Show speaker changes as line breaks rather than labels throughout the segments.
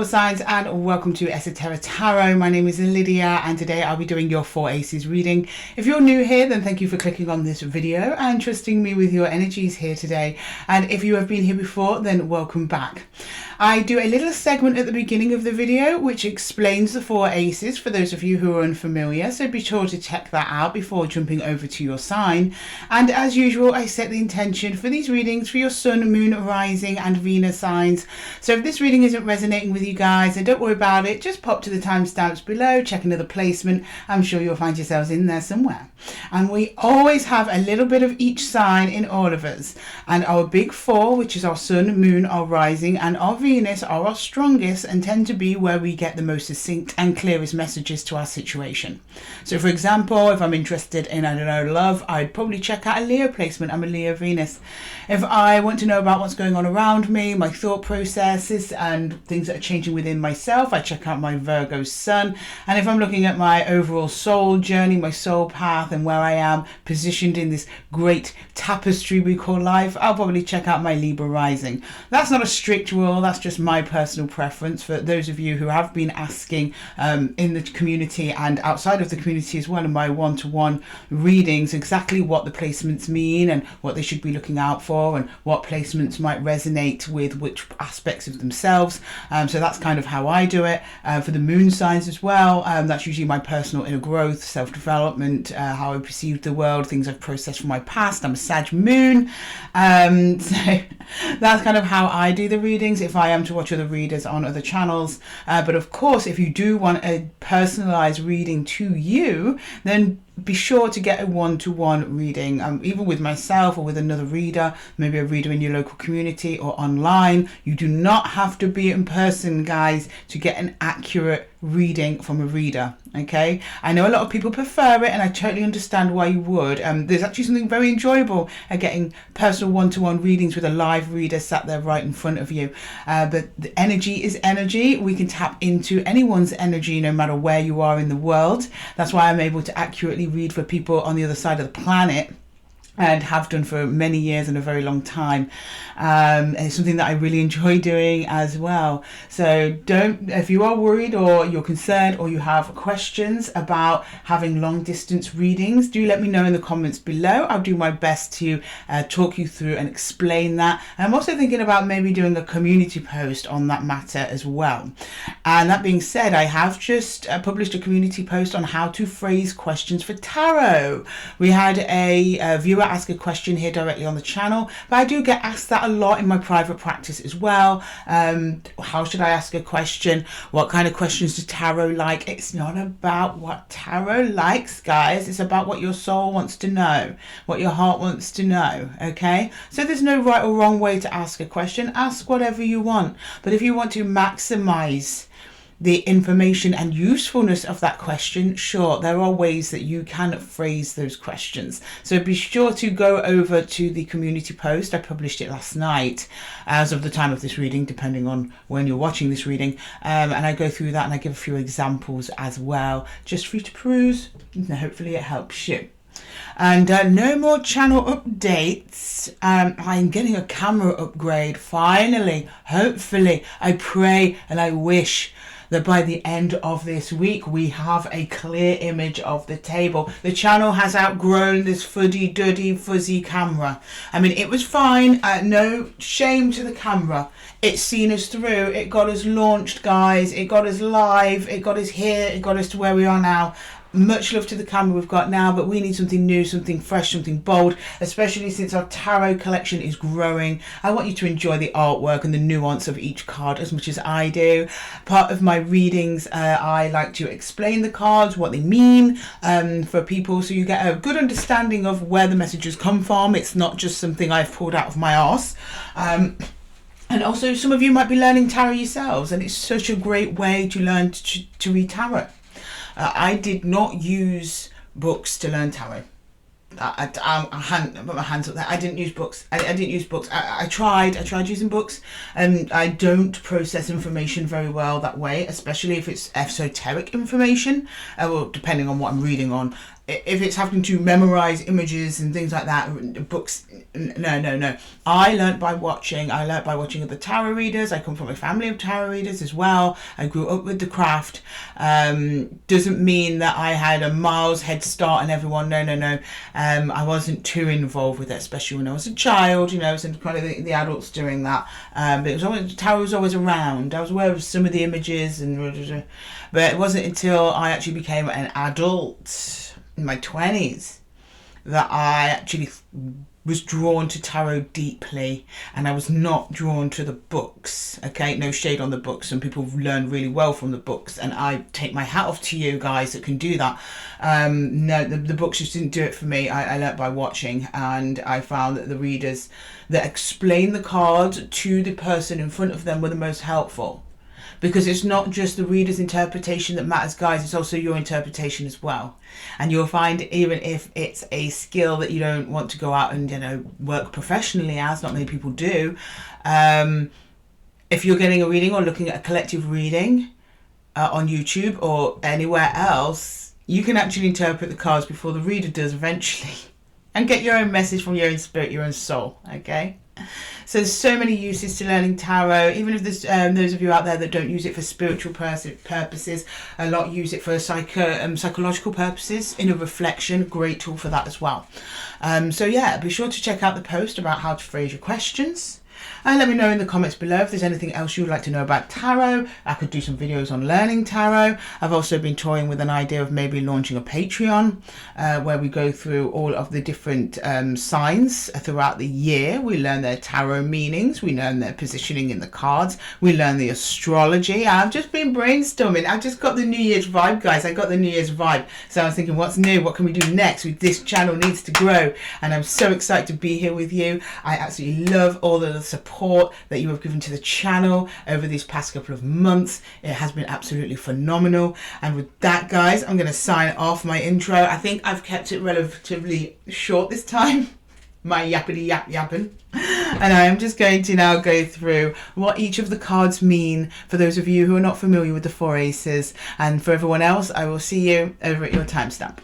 all signs, and welcome to Esotera Tarot. My name is Lydia, and today I'll be doing your 4 Aces reading. If you're new here, then thank you for clicking on this video and trusting me with your energies here today. And if you have been here before, then welcome back. I do a little segment at the beginning of the video which explains the 4 Aces for those of you who are unfamiliar, so be sure to check that out before jumping over to your sign. And as usual, I set the intention for these readings for your Sun, Moon, Rising and Venus signs. So if this reading isn't resonating with you guys, then don't worry about it. Just pop to the timestamps below, check another placement. I'm sure you'll find yourselves in there somewhere. And we always have a little bit of each sign in all of us. And our big 4, which is our Sun, Moon, our Rising and our Venus, are our strongest and tend to be where we get the most succinct and clearest messages to our situation. So for example, if I'm interested in, I don't know, love, I'd probably check out a Leo placement. I'm a Leo Venus. If I want to know about what's going on around me, my thought processes and things that are changing within myself, I check out my Virgo Sun. And if I'm looking at my overall soul journey, my soul path and where I am positioned in this great tapestry we call life, I'll probably check out my Libra Rising. That's not a strict rule, that's just my personal preference for those of you who have been asking in the community and outside of the community as well in my one-to-one readings exactly what the placements mean and what they should be looking out for and what placements might resonate with which aspects of themselves. So that's kind of how I do it. For the moon signs as well, that's usually my personal inner growth, self-development, how I perceive the world, things I've processed from my past. I'm a Sag moon, so that's kind of how I do the readings if I am to watch other readers on other channels. But of course, if you do want a personalized reading to you, then be sure to get a one-to-one reading, even with myself or with another reader, maybe a reader in your local community or online. You do not have to be in person, guys, to get an accurate reading from a reader. Okay, I know a lot of people prefer it and I totally understand why you would. There's actually something very enjoyable at getting personal one-to-one readings with a live reader sat there right in front of you. But the energy is energy. We can tap into anyone's energy no matter where you are in the world. That's why I'm able to accurately read for people on the other side of the planet, and have done for many years and a very long time. And it's something that I really enjoy doing as well. So if you are worried or you're concerned or you have questions about having long distance readings, do let me know in the comments below. I'll do my best to talk you through and explain that. And I'm also thinking about maybe doing a community post on that matter as well. And that being said, I have just published a community post on how to phrase questions for tarot. We had a viewer ask a question here directly on the channel, but I do get asked that a lot in my private practice as well. How should I ask a question? What kind of questions does tarot like? It's not about what tarot likes, guys. It's about what your soul wants to know, what your heart wants to know. Okay, so there's no right or wrong way to ask a question. Ask whatever you want, but if you want to maximize the information and usefulness of that question, sure, there are ways that you can phrase those questions. So be sure to go over to the community post. I published it last night as of the time of this reading, depending on when you're watching this reading. And I go through that and I give a few examples as well, just for you to peruse. Hopefully it helps you. And no more channel updates. I'm getting a camera upgrade finally. Hopefully, I pray and I wish that by the end of this week we have a clear image of the table. The channel has outgrown this fuddy-duddy fuzzy camera. I mean, it was fine, no shame to the camera. It's seen us through, it got us launched, guys, it got us live, it got us here, it got us to where we are now. Much love to the camera we've got now, but we need something new, something fresh, something bold, especially since our tarot collection is growing. I want you to enjoy the artwork and the nuance of each card as much as I do. Part of my readings, I like to explain the cards, what they mean for people, so you get a good understanding of where the messages come from. It's not just something I've pulled out of my arse. And also, some of you might be learning tarot yourselves, and it's such a great way to learn to read tarot. I did not use books to learn tarot. I put my hands up there. I didn't use books. I didn't use books. I tried using books, and I don't process information very well that way, especially if it's esoteric information. Well, depending on what I'm reading on. if it's having to memorize images and things like that, books, no. I learnt by watching. I learnt by watching other tarot readers. I come from a family of tarot readers as well. I grew up with the craft. Doesn't mean that I had a miles head start on everyone. No. I wasn't too involved with it, especially when I was a child. You know, I was kind of the adults doing that. But it was always, tarot was always around. I was aware of some of the images, but it wasn't until I actually became an adult in my 20s that I actually was drawn to tarot deeply, and I was not drawn to the books. Okay, no shade on the books. Some people learn really well from the books, and I take my hat off to you guys that can do that. No, the books just didn't do it for me. I learnt by watching, and I found that the readers that explain the cards to the person in front of them were the most helpful. Because it's not just the reader's interpretation that matters, guys, it's also your interpretation as well. And you'll find, even if it's a skill that you don't want to go out and, you know, work professionally as, not many people do, if you're getting a reading or looking at a collective reading on YouTube or anywhere else, you can actually interpret the cards before the reader does eventually. And get your own message from your own spirit, your own soul, okay? So there's so many uses to learning tarot. Even if there's those of you out there that don't use it for spiritual purposes, a lot use it for psychological purposes, inner reflection. Great tool for that as well. So yeah, be sure to check out the post about how to phrase your questions. And let me know in the comments below if there's anything else you would like to know about tarot. I could do some videos on learning tarot. I've also been toying with an idea of maybe launching a Patreon where we go through all of the different signs throughout the year. We learn their tarot meanings. We learn their positioning in the cards. We learn the astrology. I've just been brainstorming. I've just got the New Year's vibe, guys. I got the New Year's vibe. So I was thinking, what's new? What can we do next? This channel needs to grow. And I'm so excited to be here with you. I absolutely love all of the support that you have given to the channel over these past couple of months. It has been absolutely phenomenal. And with that, guys, I'm going to sign off my intro. I think I've kept it relatively short this time. My yappity yapping. And I am just going to now go through what each of the cards mean for those of you who are not familiar with the four aces. And for everyone else, I will see you over at your timestamp.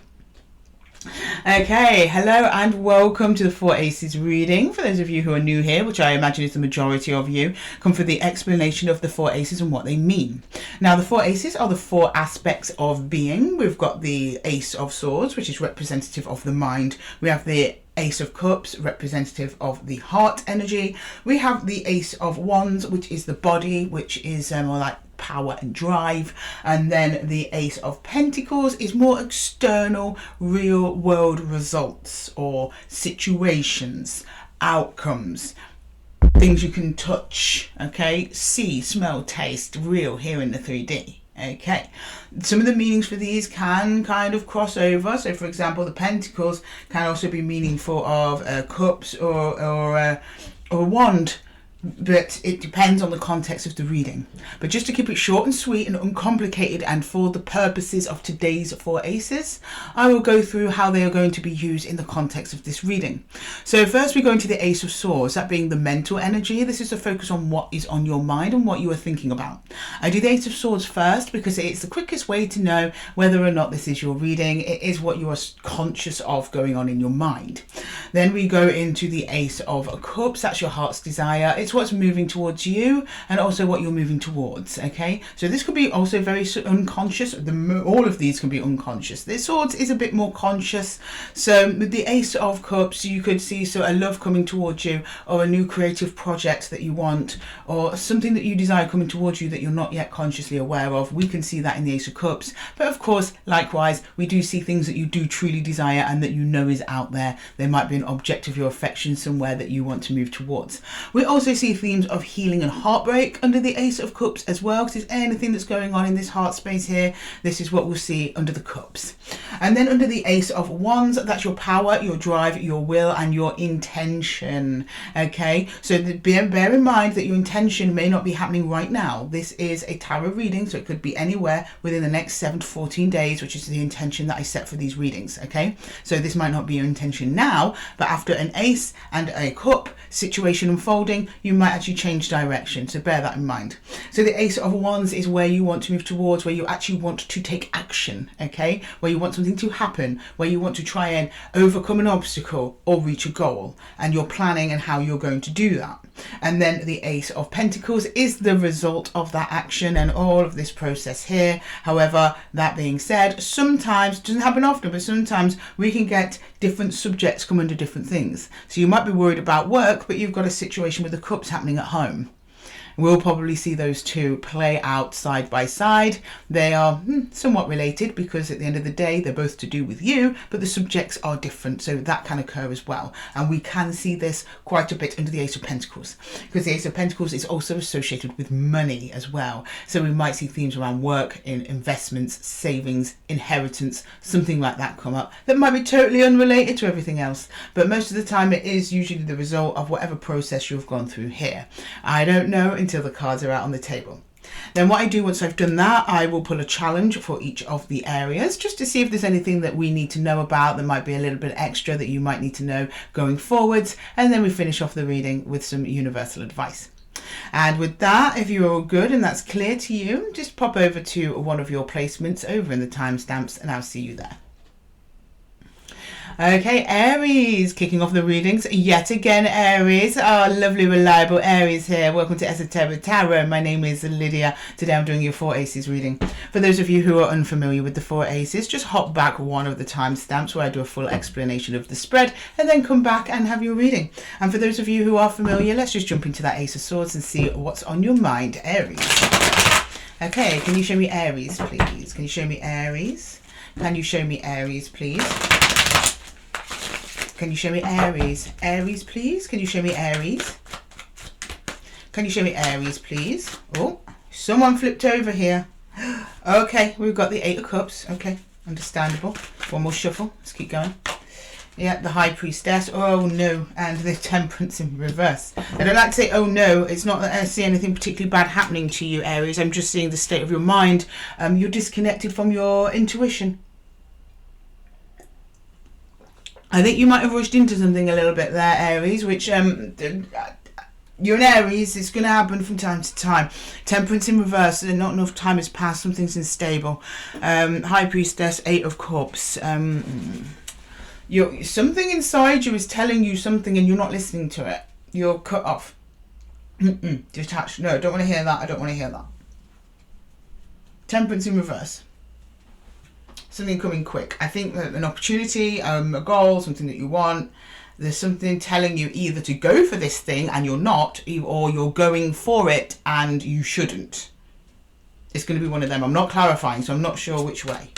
Okay, hello and welcome to the Four Aces reading. For those of you who are new here, which I imagine is the majority of you, come for the explanation of the four aces and what they mean. Now, the four aces are the four aspects of being. We've got the Ace of Swords, which is representative of the mind. We have the Ace of Cups, representative of the heart energy. We have the Ace of Wands, which is the body, which is more like power and drive. And then the Ace of Pentacles is more external, real world results or situations, outcomes, things you can touch, okay, see, smell, taste, real here in the 3D. Okay, some of the meanings for these can kind of cross over. So for example, the Pentacles can also be meaningful of cups or a wand, but it depends on the context of the reading. But just to keep it short and sweet and uncomplicated, and for the purposes of today's four aces, I will go through how they are going to be used in the context of this reading. So first we go into the Ace of Swords, that being the mental energy. This is a focus on what is on your mind and what you are thinking about. I do the Ace of Swords first because it's the quickest way to know whether or not this is your reading. It is what you are conscious of going on in your mind. Then we go into the Ace of Cups, that's your heart's desire. It's what's moving towards you and also what you're moving towards. Okay, so this could be also very unconscious. All of these can be unconscious. This Swords is a bit more conscious. So with the Ace of Cups, you could see a love coming towards you, or a new creative project that you want, or something that you desire coming towards you that you're not yet consciously aware of. We can see that in the Ace of Cups. But of course, likewise, we do see things that you do truly desire and that you know is out there. There might be an object of your affection somewhere that you want to move towards. We also see themes of healing and heartbreak under the Ace of Cups as well, because there's anything that's going on in this heart space here, this is what we'll see under the Cups. And then under the Ace of Wands, that's your power, your drive, your will, and your intention. Okay, so bear in mind that your intention may not be happening right now. This is a tarot reading, so it could be anywhere within the next 7 to 14 days, which is the intention that I set for these readings. Okay, so this might not be your intention now, but after an Ace and a Cup situation unfolding, you might actually change direction. So bear that in mind. So the Ace of Wands is where you want to move towards, where you actually want to take action, okay? Where you want something to happen, where you want to try and overcome an obstacle or reach a goal, and you're planning and how you're going to do that. And then the Ace of Pentacles is the result of that action and all of this process here. However, that being said, sometimes, it doesn't happen often, but sometimes we can get different subjects come under different things. So you might be worried about work, but you've got a situation with the cups happening at home. We'll probably see those two play out side by side. They are somewhat related because at the end of the day, they're both to do with you, but the subjects are different. So that can occur as well. And we can see this quite a bit under the Ace of Pentacles, because the Ace of Pentacles is also associated with money as well. So we might see themes around work, in investments, savings, inheritance, something like that come up that might be totally unrelated to everything else. But most of the time it is usually the result of whatever process you've gone through here. I don't know until the cards are out on the table. Then what I do once I've done that, I will pull a challenge for each of the areas just to see if there's anything that we need to know about that might be a little bit extra that you might need to know going forwards. And then we finish off the reading with some universal advice. And with that, if you're all good and that's clear to you, just pop over to one of your placements over in the timestamps and I'll see you there. Okay, Aries, kicking off the readings yet again. Aries, our lovely, reliable Aries here. Welcome to Esotera Tarot. My name is Lydia. Today I'm doing your 4 Aces reading. For those of you who are unfamiliar with the 4 Aces, just hop back one of the timestamps where I do a full explanation of the spread and then come back and have your reading. And for those of you who are familiar, let's just jump into that Ace of Swords and see what's on your mind, Aries. Okay, can you show me Aries, please? Can you show me Aries? Can you show me Aries, please? Can you show me Aries? Aries, please. Can you show me Aries? Can you show me Aries, please? Oh, someone flipped over here. Okay, we've got the 8 of Cups. Okay, understandable. One more shuffle. Let's keep going. Yeah, the High Priestess. Oh no, and the Temperance in reverse. I don't like to say oh no. It's not that I see anything particularly bad happening to you, Aries. I'm just seeing the state of your mind. You're disconnected from your intuition. I think you might have rushed into something a little bit there, Aries, which you're an Aries, it's going to happen from time to time. Temperance in reverse, not enough time has passed, something's unstable. High Priestess, 8 of Cups. Something inside you is telling you something and you're not listening to it. You're cut off. Detached. No, I don't want to hear that. I don't want to hear that. Temperance in reverse. Something coming quick. I think that an opportunity, a goal, something that you want, there's something telling you either to go for this thing and you're not, or you're going for it and you shouldn't. It's going to be one of them. I'm not clarifying, so I'm not sure which way.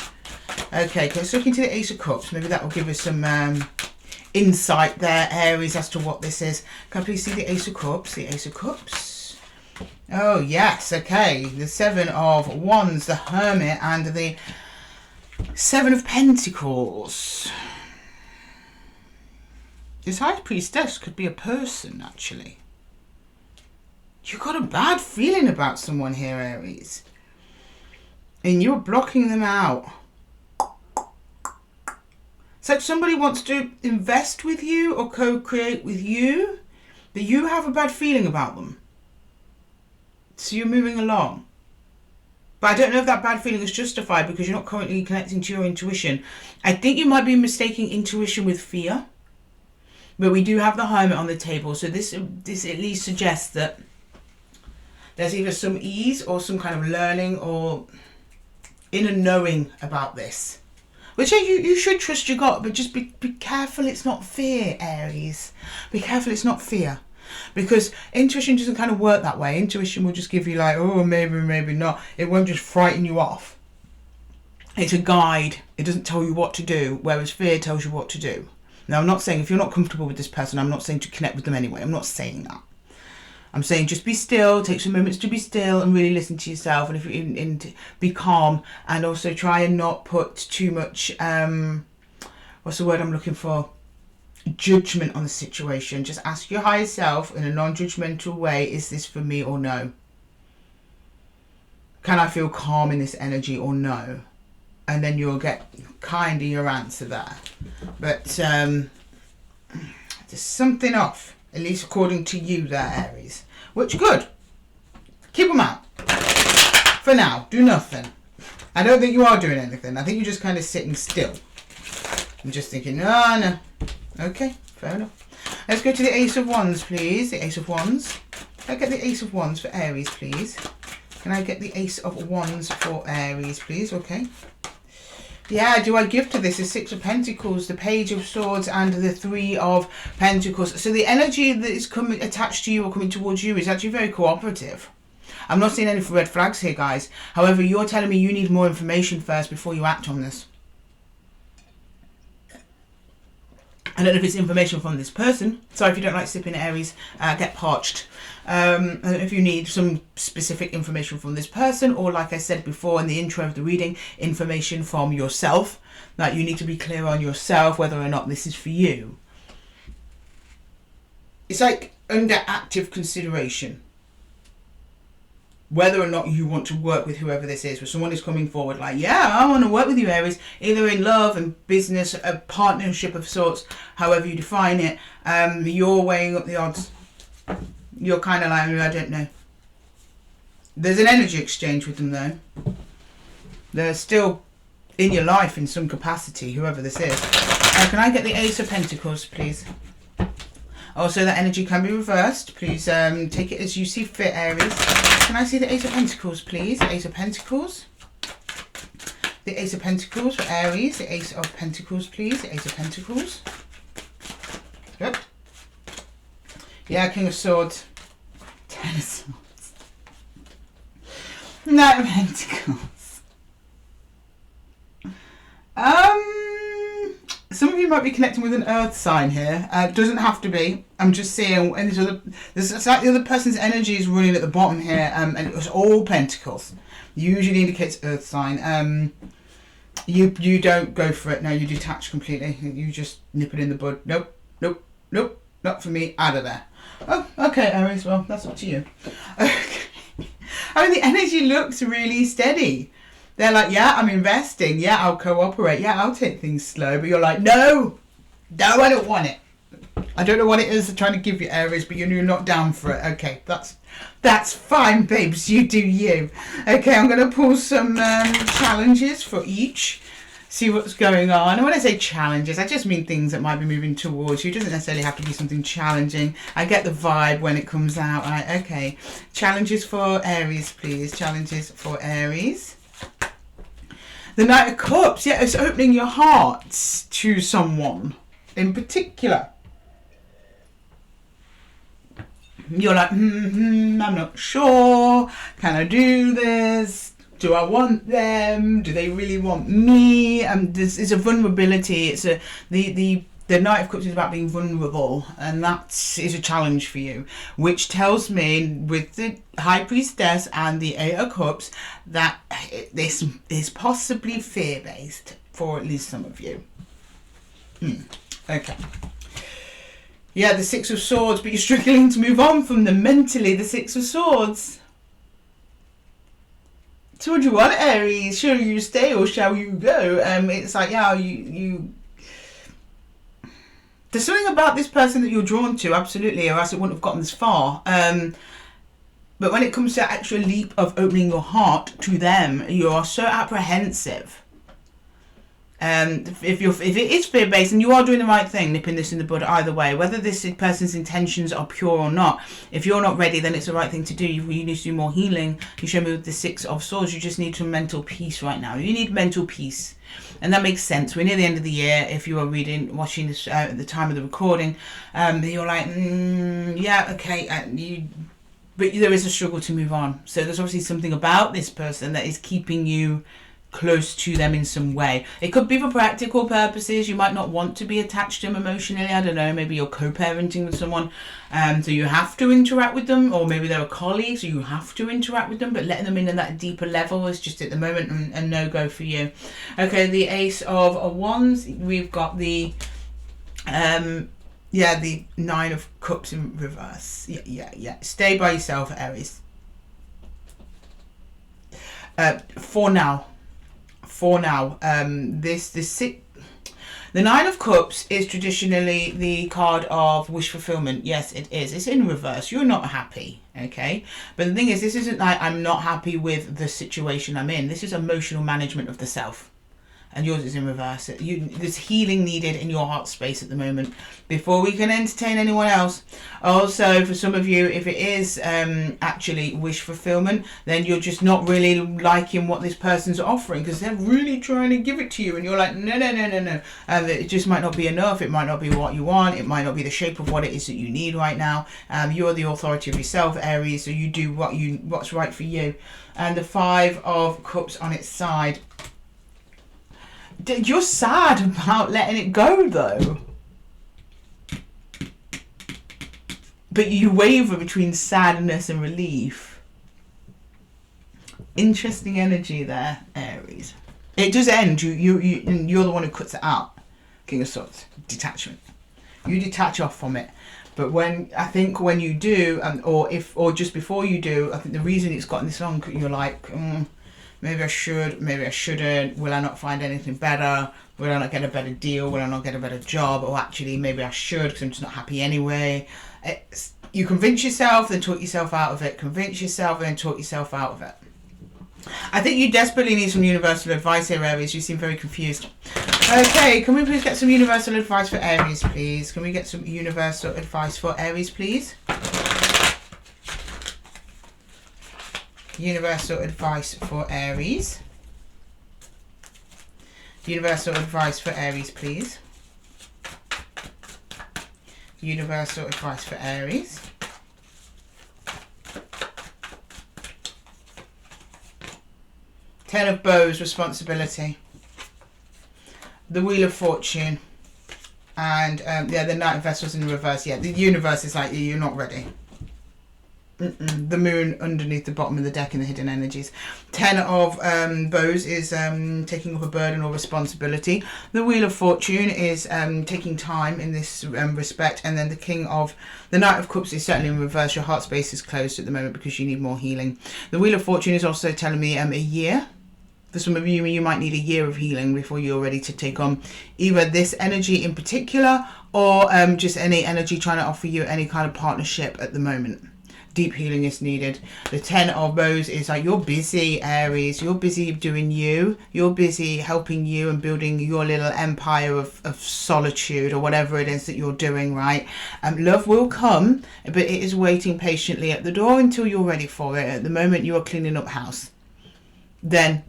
Okay, let's look into the Ace of Cups. Maybe that will give us some insight there, Aries, as to what this is. Can I please see the Ace of Cups? The Ace of Cups. Oh, yes. Okay. The 7 of Wands, the Hermit, and the 7 of Pentacles. This High Priestess could be a person, actually. You've got a bad feeling about someone here, Aries. And you're blocking them out. It's like somebody wants to invest with you or co-create with you, but you have a bad feeling about them. So you're moving along. But I don't know if that bad feeling is justified because you're not currently connecting to your intuition. I think you might be mistaking intuition with fear. But we do have the Hermit on the table. So this at least suggests that there's either some ease or some kind of learning or inner knowing about this. Which you should trust your gut, but just be careful it's not fear, Aries. Be careful it's not fear. Because intuition doesn't kind of work that way. Intuition will just give you like, oh, maybe, maybe not. It won't just frighten you off. It's a guide. It doesn't tell you what to do, whereas fear tells you what to do. Now, I'm not saying if you're not comfortable with this person, I'm not saying to connect with them anyway. I'm not saying that. I'm saying just be still, take some moments to be still and really listen to yourself, and if you be calm, and also try and not put too much what's the word I'm looking for? Judgment on the situation. Just ask your higher self in a non-judgmental way, is this for me or no? Can I feel calm in this energy or no? And then you'll get kind of your answer there. But there's something off. At least according to you there, Aries. Which, good. Keep them out. For now, do nothing. I don't think you are doing anything. I think you're just kind of sitting still. I'm just thinking, no. Okay, fair enough. Let's go to the Ace of Wands, please. The Ace of Wands. Can I get the Ace of Wands for Aries, please? Can I get the Ace of Wands for Aries, please? Okay. Yeah, do I give to this? The Six of Pentacles, the Page of Swords, and the Three of Pentacles. So the energy that is coming attached to you or coming towards you is actually very cooperative. I'm not seeing any red flags here, guys. However, you're telling me you need more information first before you act on this. I don't know if it's information from this person. Sorry if you don't like sipping, Aries. Get parched. I don't know if you need some specific information from this person, or like I said before in the intro of the reading, information from yourself. That you need to be clear on yourself whether or not this is for you. It's like under active consideration. Whether or not you want to work with whoever this is, where someone is coming forward like, yeah, I want to work with you, Aries, either in love and business, a partnership of sorts, however you define it. You're weighing up the odds. You're kind of like, I don't know. There's an energy exchange with them though. They're still in your life in some capacity, whoever this is. Can I get the Ace of Pentacles, please? Also, that energy can be reversed. Please take it as you see fit, Aries. Can I see the Ace of Pentacles, please? The Ace of Pentacles. The Ace of Pentacles for Aries. The Ace of Pentacles, please. The Ace of Pentacles. Yep. Yeah, King of Swords. Ten of Swords. Knight of Pentacles. Some of you might be connecting with an earth sign here. Doesn't have to be. I'm just seeing, and there's like the other person's energy is running at the bottom here, and it was all pentacles. Usually indicates earth sign. You don't go for it. No, you detach completely. You just nip it in the bud. Nope, nope, nope. Not for me. Out of there. Oh, okay, Aries. Well, that's up to you. Okay. I mean, the energy looks really steady. They're like, yeah, I'm investing. Yeah, I'll cooperate. Yeah, I'll take things slow. But you're like, no, I don't want it. I don't know what it is they're trying to give you, Aries, but you're not down for it. Okay, that's fine, babes. You do you. Okay, I'm going to pull some challenges for each. See what's going on. And when I say challenges, I just mean things that might be moving towards you. It doesn't necessarily have to be something challenging. I get the vibe when it comes out. Okay, challenges for Aries, please. Challenges for Aries. The Knight of Cups, yeah, it's opening your hearts to someone in particular. You're like, I'm not sure. Can I do this? Do I want them? Do they really want me? This is a vulnerability. It's the Knight of Cups is about being vulnerable, and that is a challenge for you, which tells me with the High Priestess and the Eight of Cups that this is possibly fear-based for at least some of you. Okay. Yeah, the Six of Swords, but you're struggling to move on from them mentally, the Six of Swords. So what do you want, Aries? Shall you stay or shall you go? It's like, yeah, you there's something about this person that you're drawn to, absolutely, or else it wouldn't have gotten this far. But when it comes to the actual leap of opening your heart to them, you are so apprehensive. If it is fear-based, and you are doing the right thing, nipping this in the bud either way, whether this person's intentions are pure or not, if you're not ready, then it's the right thing to do. You need to do more healing. You show me with the Six of Swords, you just need some mental peace right now. You need mental peace. And that makes sense. We're near the end of the year. If you are watching this at the time of the recording, you're like, yeah, okay, but there is a struggle to move on. So there's obviously something about this person that is keeping you close to them in some way. It could be for practical purposes. You might not want to be attached to them emotionally. I don't know, maybe you're co-parenting with someone, so you have to interact with them, or maybe they're a colleague, so you have to interact with them, but letting them in at that deeper level is just at the moment a no-go for you. Okay, the Ace of Wands, we've got the the Nine of Cups in reverse. Yeah. Stay by yourself, Aries. For now, The Nine of Cups is traditionally the card of wish fulfillment. Yes, it is. It's in reverse. You're not happy, okay? But the thing is, this isn't like I'm not happy with the situation I'm in. This is emotional management of the self. And yours is in reverse. There's healing needed in your heart space at the moment before we can entertain anyone else. Also, for some of you, if it is actually wish fulfillment, then you're just not really liking what this person's offering because they're really trying to give it to you, and you're like, no. It just might not be enough. It might not be what you want. It might not be the shape of what it is that you need right now. You're the authority of yourself, Aries, so you do what's right for you. And the Five of Cups on its side. You're sad about letting it go, though. But you waver between sadness and relief. Interesting energy there, Aries. It does end. You're the one who cuts it out. King of Swords. Detachment. You detach off from it. But when you do, or just before you do, I think the reason it's gotten this long, you're like, maybe I should, maybe I shouldn't. Will I not find anything better? Will I not get a better deal? Will I not get a better job? Or actually, maybe I should because I'm just not happy anyway. You convince yourself, then talk yourself out of it. Convince yourself, then talk yourself out of it. I think you desperately need some universal advice here, Aries. You seem very confused. Okay, can we please get some universal advice for Aries, please? Can we get some universal advice for Aries, please? Universal advice for Aries. Universal advice for Aries, please. Universal advice for Aries. Ten of Bows, responsibility. The Wheel of Fortune. And the Knight of Vessels in reverse. Yeah, the universe is like, you're not ready. The Moon underneath the bottom of the deck in the hidden energies. Ten of Bows is taking up a burden or responsibility. The Wheel of Fortune is taking time in this respect. And then the Knight of Cups is certainly in reverse. Your heart space is closed at the moment because you need more healing. The Wheel of Fortune is also telling me a year. For some of you, you might need a year of healing before you're ready to take on either this energy in particular or just any energy trying to offer you any kind of partnership at the moment. Deep healing is needed. The Ten of Bows is like, you're busy, Aries. You're busy doing you. You're busy helping you and building your little empire of solitude or whatever it is that you're doing, right? Love will come, but it is waiting patiently at the door until you're ready for it. At the moment, you are cleaning up house. Then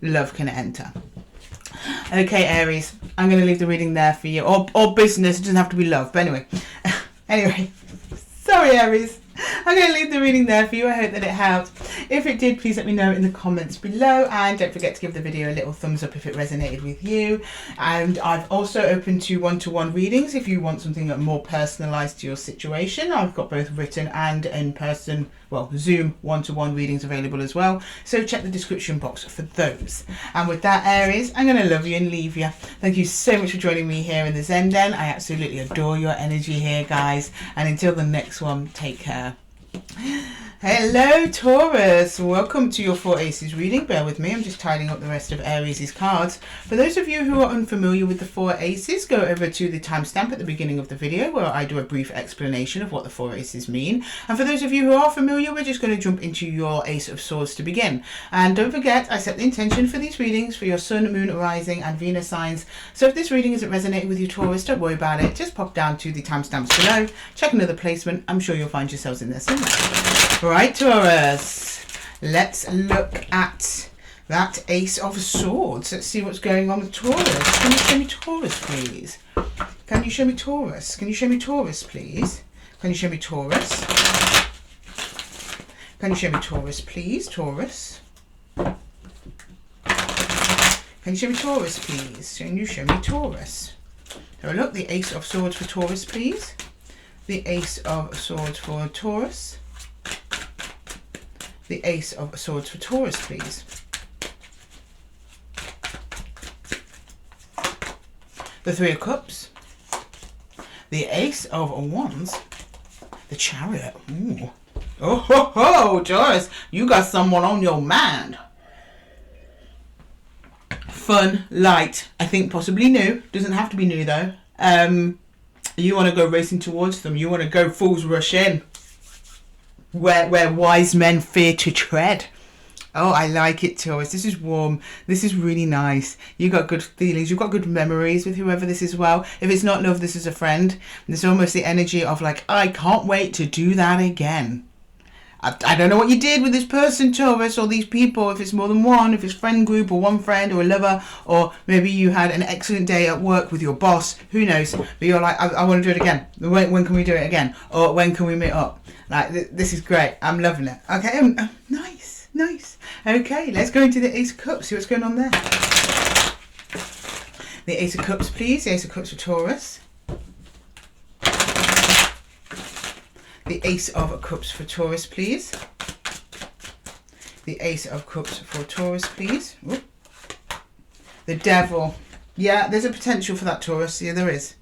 love can enter. Okay, Aries, I'm going to leave the reading there for you. Or business. It doesn't have to be love. But anyway. Sorry, Aries. I'm going to leave the reading there for you. I hope that it helped. If it did, please let me know in the comments below, and don't forget to give the video a little thumbs up if it resonated with you. And I've also opened to one-to-one readings if you want something more personalized to your situation. I've got both written and in-person, well, Zoom one-to-one readings available as well, so check the description box for those. And with that, Aries, I'm going to love you and leave you. Thank you so much for joining me here in the Zen Den. I absolutely adore your energy here, guys, and until the next one, take care. Hello, Taurus. Welcome to your 4 Aces reading. Bear with me, I'm just tidying up the rest of Aries' cards. For those of you who are unfamiliar with the 4 Aces, go over to the timestamp at the beginning of the video where I do a brief explanation of what the 4 Aces mean. And for those of you who are familiar, we're just going to jump into your Ace of Swords to begin. And don't forget, I set the intention for these readings for your Sun, Moon, Rising and Venus signs. So if this reading isn't resonating with you, Taurus, don't worry about it. Just pop down to the timestamps below, check another placement. I'm sure you'll find yourselves in there somewhere. Right, Taurus, let's look at that Ace of Swords. Let's see what's going on with Taurus. Can you show me Taurus, please? Can you show me Taurus? Can you show me Taurus, please? Can you show me Taurus? Can you show me Taurus, please? Taurus. Can you show me Taurus, please? Can you show me Taurus? So look, the Ace of Swords for Taurus, please. The Ace of Swords for Taurus. The Ace of Swords for Taurus, please. The Three of Cups. The Ace of Wands. The Chariot. Ooh. Oh ho ho, Taurus, you got someone on your mind. fun, light, I think possibly new. Doesn't have to be new though. You want to go racing towards them. You want to go fools rush in. Where wise men fear to tread. Oh, I like it, Taurus. This is warm. This is really nice. You got good feelings. You've got good memories with whoever this is well. If it's not love, this is a friend. There's almost the energy of like, I can't wait to do that again. I don't know what you did with this person, Taurus, or these people, if it's more than one, if it's friend group or one friend or a lover, or maybe you had an excellent day at work with your boss, who knows, but you're like, I want to do it again. When can we do it again? Or when can we meet up? Like, this is great. I'm loving it. Okay, nice, nice. Okay, let's go into the Ace of Cups, see what's going on there. The Ace of Cups, please. The Ace of Cups for Taurus. The Ace of Cups for Taurus, please. The Ace of Cups for Taurus, please. Ooh. The Devil. Yeah, there's a potential for that, Taurus. Yeah, there is.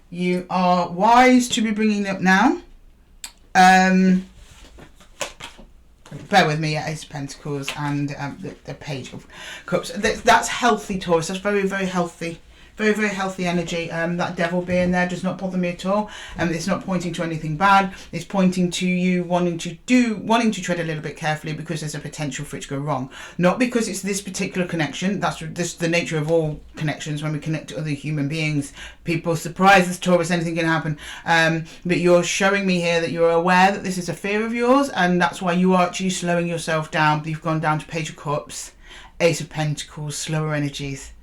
You are wise to be bringing it up now. Bear with me. Yeah, Ace of Pentacles and the Page of Cups. That's healthy, Taurus. That's very, very healthy. Very, very healthy energy. That Devil being there does not bother me at all. It's not pointing to anything bad. It's pointing to you wanting to tread a little bit carefully because there's a potential for it to go wrong. Not because it's this particular connection. That's the nature of all connections. When we connect to other human beings, people surprise us, Taurus, anything can happen. But you're showing me here that you're aware that this is a fear of yours, and that's why you are actually slowing yourself down. You've gone down to Page of Cups, Ace of Pentacles, slower energies.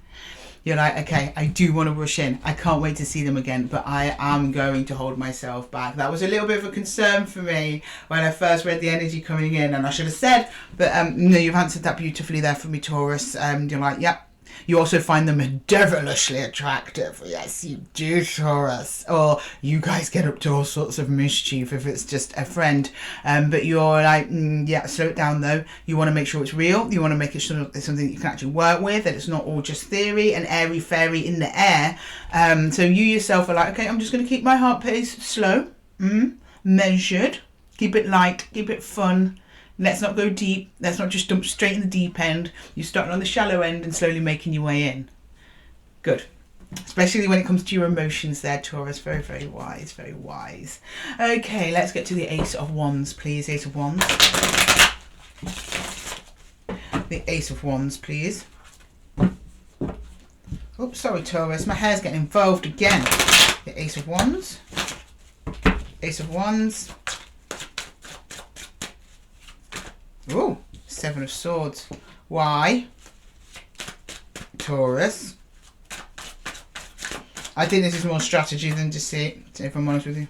You're like, okay, I do want to rush in. I can't wait to see them again, but I am going to hold myself back. That was a little bit of a concern for me when I first read the energy coming in, and I should have said, but no, you've answered that beautifully there for me, Taurus. You're like, yep. You also find them devilishly attractive. Yes, you do, Taurus. Or you guys get up to all sorts of mischief if it's just a friend. But you're like, yeah, slow it down though. You want to make sure it's real. You want to make it sure it's something that you can actually work with, that it's not all just theory and airy-fairy in the air. So you yourself are like, okay, I'm just going to keep my heart pace slow, measured, keep it light, keep it fun. Let's not go deep. Let's not just jump straight in the deep end. You're starting on the shallow end and slowly making your way in. Good. Especially when it comes to your emotions there, Taurus. Very, very wise. Very wise. Okay, let's get to the Ace of Wands, please. Ace of Wands. The Ace of Wands, please. Oops, sorry, Taurus. My hair's getting involved again. The Ace of Wands. Ace of Wands. Ooh, Seven of Swords. Why? Taurus. I think this is more strategy than deceit, if I'm honest with you.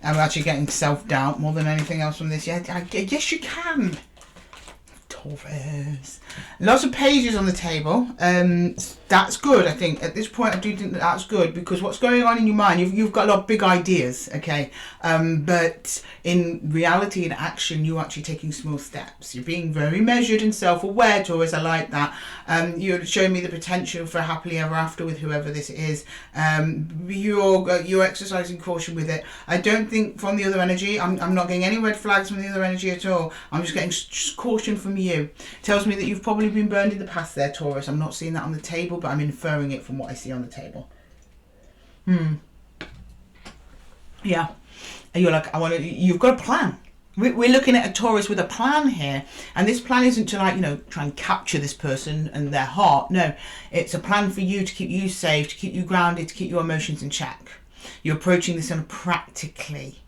I'm actually getting self-doubt more than anything else from this. Yeah, yes, you can. Taurus. Lots of pages on the table. That's good, I think. At this point, I do think that that's good, because what's going on in your mind, you've got a lot of big ideas, okay? But in reality, in action, you're actually taking small steps. You're being very measured and self-aware, Taurus. I like that. You're showing me the potential for a happily ever after with whoever this is. You're exercising caution with it. I don't think from the other energy, I'm not getting any red flags from the other energy at all. I'm just getting caution from you. Tells me that you've probably been burned in the past there, Taurus. I'm not seeing that on the table, but I'm inferring it from what I see on the table. Yeah. And you're like, you've got a plan. We're looking at a Taurus with a plan here, and this plan isn't to, like, try and capture this person and their heart. No, it's a plan for you to keep you safe, to keep you grounded, to keep your emotions in check. You're approaching this on practically.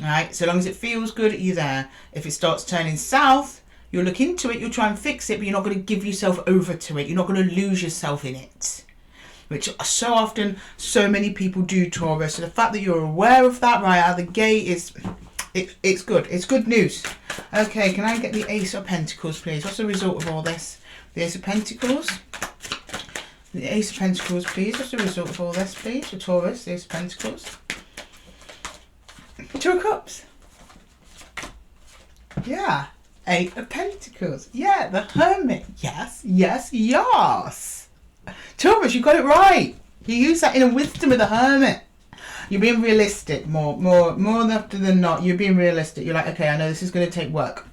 All right, so long as it feels good, you're there. If it starts turning south, you'll look into it, you'll try and fix it, but you're not going to give yourself over to it. You're not going to lose yourself in it, which so often so many people do, Taurus. So the fact that you're aware of that right out of the gate is, it's good. It's good news. Okay, can I get the Ace of Pentacles, please? What's the result of all this? The Ace of Pentacles. The Ace of Pentacles, please. What's the result of all this, please? For Taurus, the Ace of Pentacles. Two of Cups. Yeah. Eight of Pentacles. Yeah, the Hermit. Yes, yes, yes. Taurus, you got it right. You use that inner wisdom of the Hermit. You're being realistic more often than not. You're being realistic. You're like, okay, I know this is going to take work.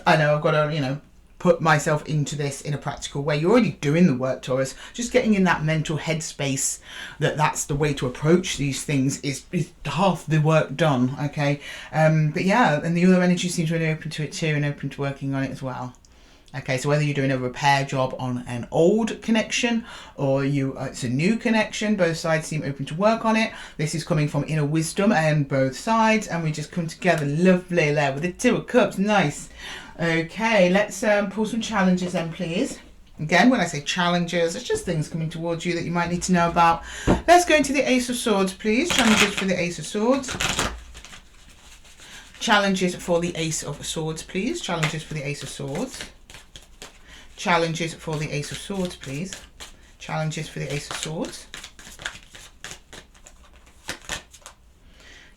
I know I've got to, put myself into this in a practical way. You're already doing the work, Taurus. Just getting in that mental headspace that that's the way to approach these things is half the work done, okay? But yeah, and the other energy seems really open to it too, and open to working on it as well. Okay, so whether you're doing a repair job on an old connection or it's a new connection, both sides seem open to work on it. This is coming from inner wisdom and both sides, and we just come together lovely there with the Two of Cups. Nice. Okay, let's pull some challenges then, please. Again, when I say challenges, it's just things coming towards you that you might need to know about. Let's go into the Ace of Swords, please. Challenges for the Ace of Swords. Challenges for the Ace of Swords, please. Challenges for the Ace of Swords. Challenges for the Ace of Swords, please. Challenges for the Ace of Swords.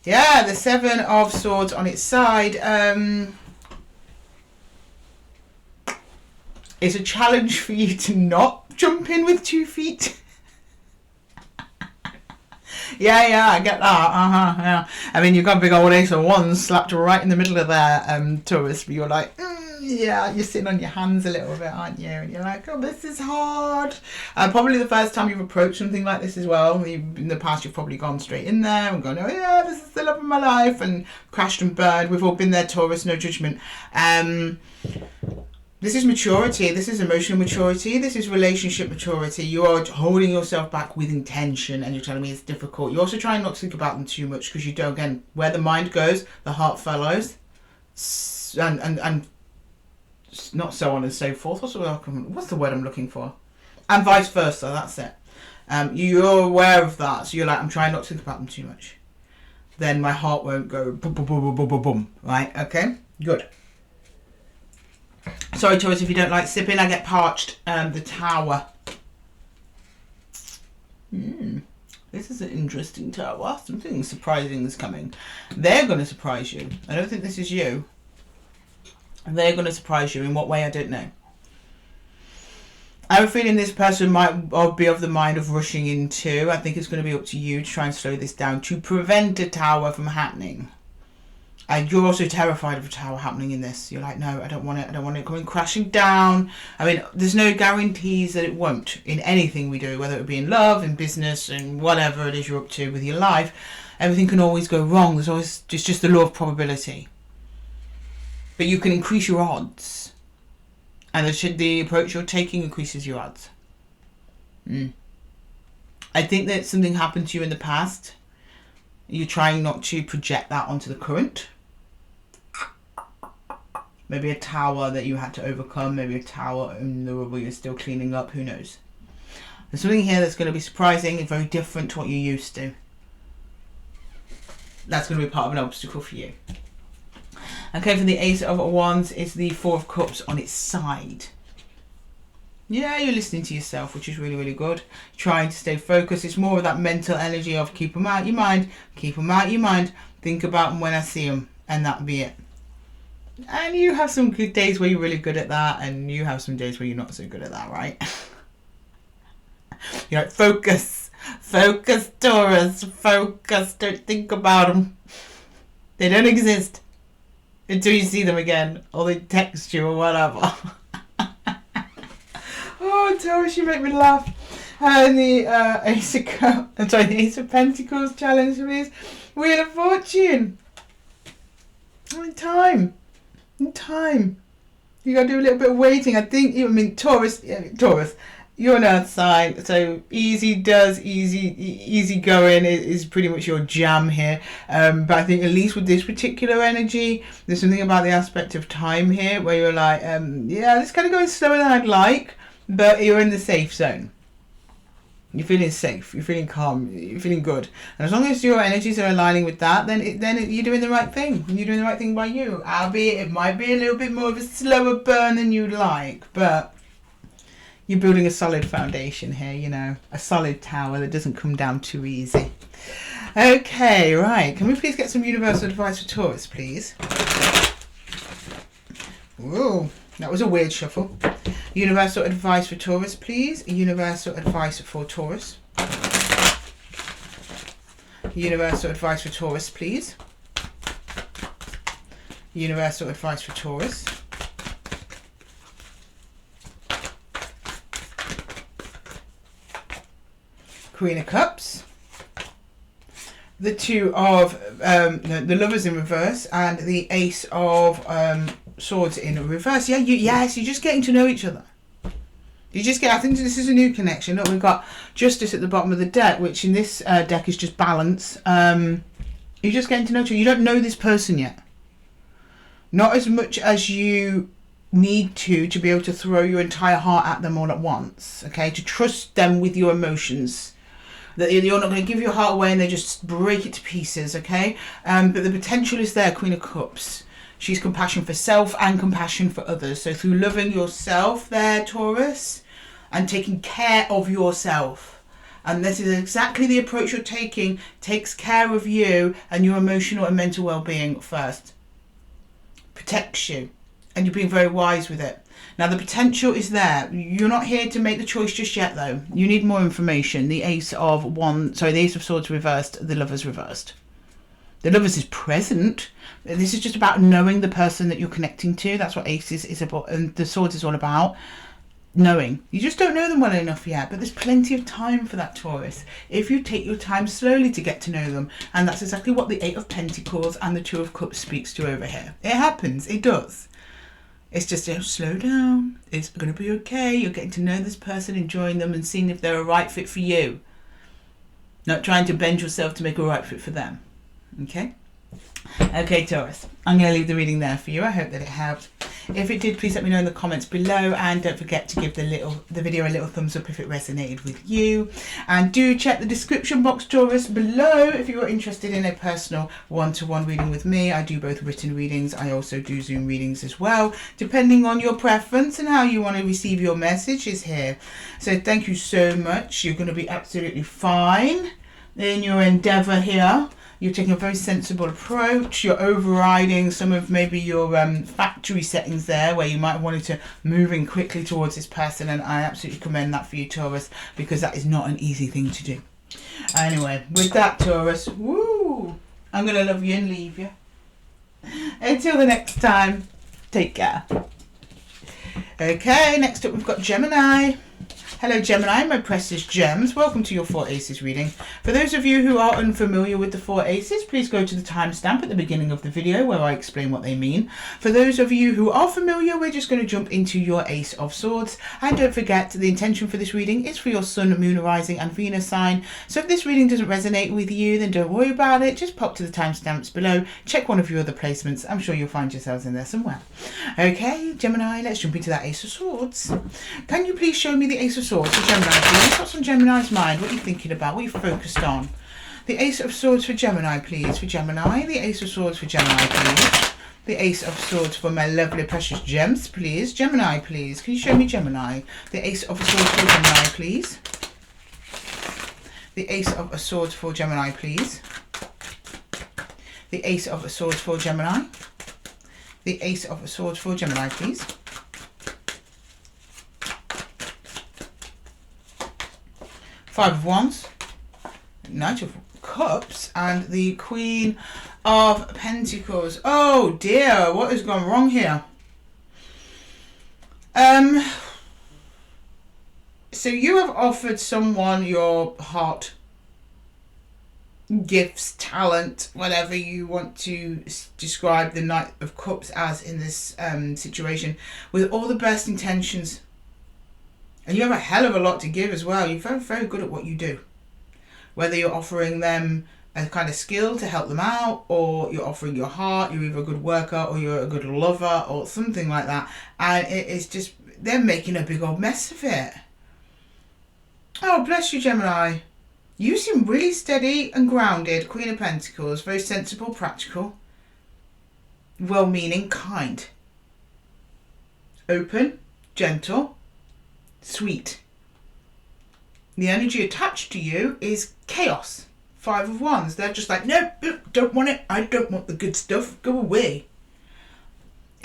Yeah, the Seven of Swords on its side. It's a challenge for you to not jump in with 2 feet. Yeah, I get that. Yeah. I mean, you've got a big old Ace of Wands slapped right in the middle of there, Taurus, but you're like, yeah, you're sitting on your hands a little bit, aren't you? And you're like, oh, this is hard. Probably the first time you've approached something like this as well. In the past, you've probably gone straight in there and gone, oh yeah, this is the love of my life, and crashed and burned. We've all been there, Taurus, no judgment. This is maturity. This is emotional maturity. This is relationship maturity. You are holding yourself back with intention, and you're telling me it's difficult. You're also trying not to think about them too much, because you don't, again, where the mind goes, the heart follows. And not so on and so forth. What's the word I'm looking for? And vice versa, that's it. You're aware of that, so you're like, I'm trying not to think about them too much. Then my heart won't go boom, boom, boom, boom, boom, boom. Right, okay, good. Sorry, Taurus, if you don't like sipping, I get parched. The Tower. This is an interesting Tower. Something surprising is coming. They're going to surprise you. I don't think this is you. They're going to surprise you. In what way, I don't know. I have a feeling this person might be of the mind of rushing into. I think it's going to be up to you to try and slow this down to prevent a Tower from happening. And you're also terrified of a Tower happening in this. You're like, no, I don't want it. I don't want it coming crashing down. I mean, there's no guarantees that it won't in anything we do, whether it be in love, in business, and whatever it is you're up to with your life. Everything can always go wrong. There's always just the law of probability. But you can increase your odds. And the approach you're taking increases your odds. I think that something happened to you in the past. You're trying not to project that onto the current. Maybe a Tower that you had to overcome. Maybe a Tower in the rubble you're still cleaning up. Who knows? There's something here that's going to be surprising and very different to what you're used to. That's going to be part of an obstacle for you. Okay, for the Ace of Wands, it's the Four of Cups on its side. Yeah, you're listening to yourself, which is really, really good. Trying to stay focused. It's more of that mental energy of keep them out your mind. Keep them out your mind. Think about them when I see them. And that'll be it. And you have some good days where you're really good at that. And you have some days where you're not so good at that, right? You're like, focus. Focus, Taurus. Focus. Don't think about them. They don't exist until you see them again, or they text you or whatever. Oh, Taurus, you make me laugh. And the the Ace of Pentacles challenge, please. Wheel of Fortune. In time. You gotta do a little bit of waiting. I think, Taurus, you're an earth sign, so easy going is pretty much your jam here. But I think at least with this particular energy, there's something about the aspect of time here where you're like, yeah, this kind of going slower than I'd like, but you're in the safe zone. You're feeling safe, you're feeling calm, you're feeling good. And as long as your energies are aligning with that, then you're doing the right thing. You're doing the right thing by you. Albeit it might be a little bit more of a slower burn than you'd like, but you're building a solid foundation here, you know, a solid tower that doesn't come down too easy. Okay, right. Can we please get some universal advice for Taurus, please? Whoa, that was a weird shuffle. Universal advice for Taurus, please. Universal advice for Taurus. Universal advice for Taurus, please. Universal advice for Taurus. Queen of Cups, the Two of the Lovers in reverse, and the Ace of Swords in reverse. Yeah, you're just getting to know each other. I think this is a new connection. Look, we've got Justice at the bottom of the deck, which in this deck is just balance. You're just getting to know each other. You don't know this person yet. Not as much as you need to be able to throw your entire heart at them all at once. Okay, to trust them with your emotions. That you're not going to give your heart away and they just break it to pieces. Okay, but the potential is there. Queen of Cups. She's compassion for self and compassion for others. So through loving yourself there, Taurus, and taking care of yourself. And this is exactly the approach you're taking. Takes care of you and your emotional and mental well-being first. Protects you. And you're being very wise with it. Now the potential is there. You're not here to make the choice just yet though. You need more information. The Ace of Swords reversed, the Lovers reversed. The Lovers is present. This is just about knowing the person that you're connecting to. That's what Aces is about, and the Swords is all about. Knowing. You just don't know them well enough yet, but there's plenty of time for that, Taurus, if you take your time slowly to get to know them. And that's exactly what the Eight of Pentacles and the Two of Cups speaks to over here. It happens. It does. It's just, slow down. It's going to be okay. You're getting to know this person, enjoying them, and seeing if they're a right fit for you. Not trying to bend yourself to make a right fit for them. Okay? Okay, Taurus. I'm going to leave the reading there for you. I hope that it helped. If it did, please let me know in the comments below, and don't forget to give the video a little thumbs up if it resonated with you. And do check the description box, Taurus, below if you are interested in a personal one-to-one reading with me. I do both written readings. I also do Zoom readings as well, depending on your preference and how you want to receive your messages here. So thank you so much. You're going to be absolutely fine in your endeavour here. You're taking a very sensible approach. You're overriding some of maybe your factory settings there, where you might have wanted to move in quickly towards this person, and I absolutely commend that for you, Taurus, because that is not an easy thing to do. Anyway, with that, Taurus, woo, I'm going to love you and leave you. Until the next time, take care. Okay, next up we've got Gemini. Hello Gemini, my precious gems. Welcome to your 4 Aces reading. For those of you who are unfamiliar with the 4 Aces, please go to the timestamp at the beginning of the video where I explain what they mean. For those of you who are familiar, we're just going to jump into your Ace of Swords. And don't forget, the intention for this reading is for your Sun, Moon, Rising and Venus sign. So if this reading doesn't resonate with you, then don't worry about it. Just pop to the timestamps below. Check one of your other placements. I'm sure you'll find yourselves in there somewhere. Okay, Gemini, let's jump into that Ace of Swords. Can you please show me the Ace of Swords for Gemini, please? What's on Gemini's mind? What are you thinking about? What are you focused on? The Ace of Swords for Gemini, please. For Gemini. The Ace of Swords for Gemini, please. The Ace of Swords for my lovely precious gems, please. Gemini, please. Can you show me Gemini? The Ace of Swords for Gemini, please. The Ace of Swords for Gemini, please. The Ace of Swords for Gemini. The Ace of Swords for Gemini, please. Five of Wands, Knight of Cups, and the Queen of Pentacles. Oh dear, what has gone wrong here? So you have offered someone your heart, gifts, talent, whatever you want to describe the Knight of Cups as in this situation, with all the best intentions. And you have a hell of a lot to give as well. You're very, very good at what you do. Whether you're offering them a kind of skill to help them out, or you're offering your heart, you're either a good worker or you're a good lover or something like that. And it is just, they're making a big old mess of it. Oh, bless you, Gemini. You seem really steady and grounded. Queen of Pentacles, very sensible, practical, well-meaning, kind, open, gentle, sweet. The energy attached to you is chaos. Five of Wands. They're just like, no, don't want it. I don't want the good stuff. Go away.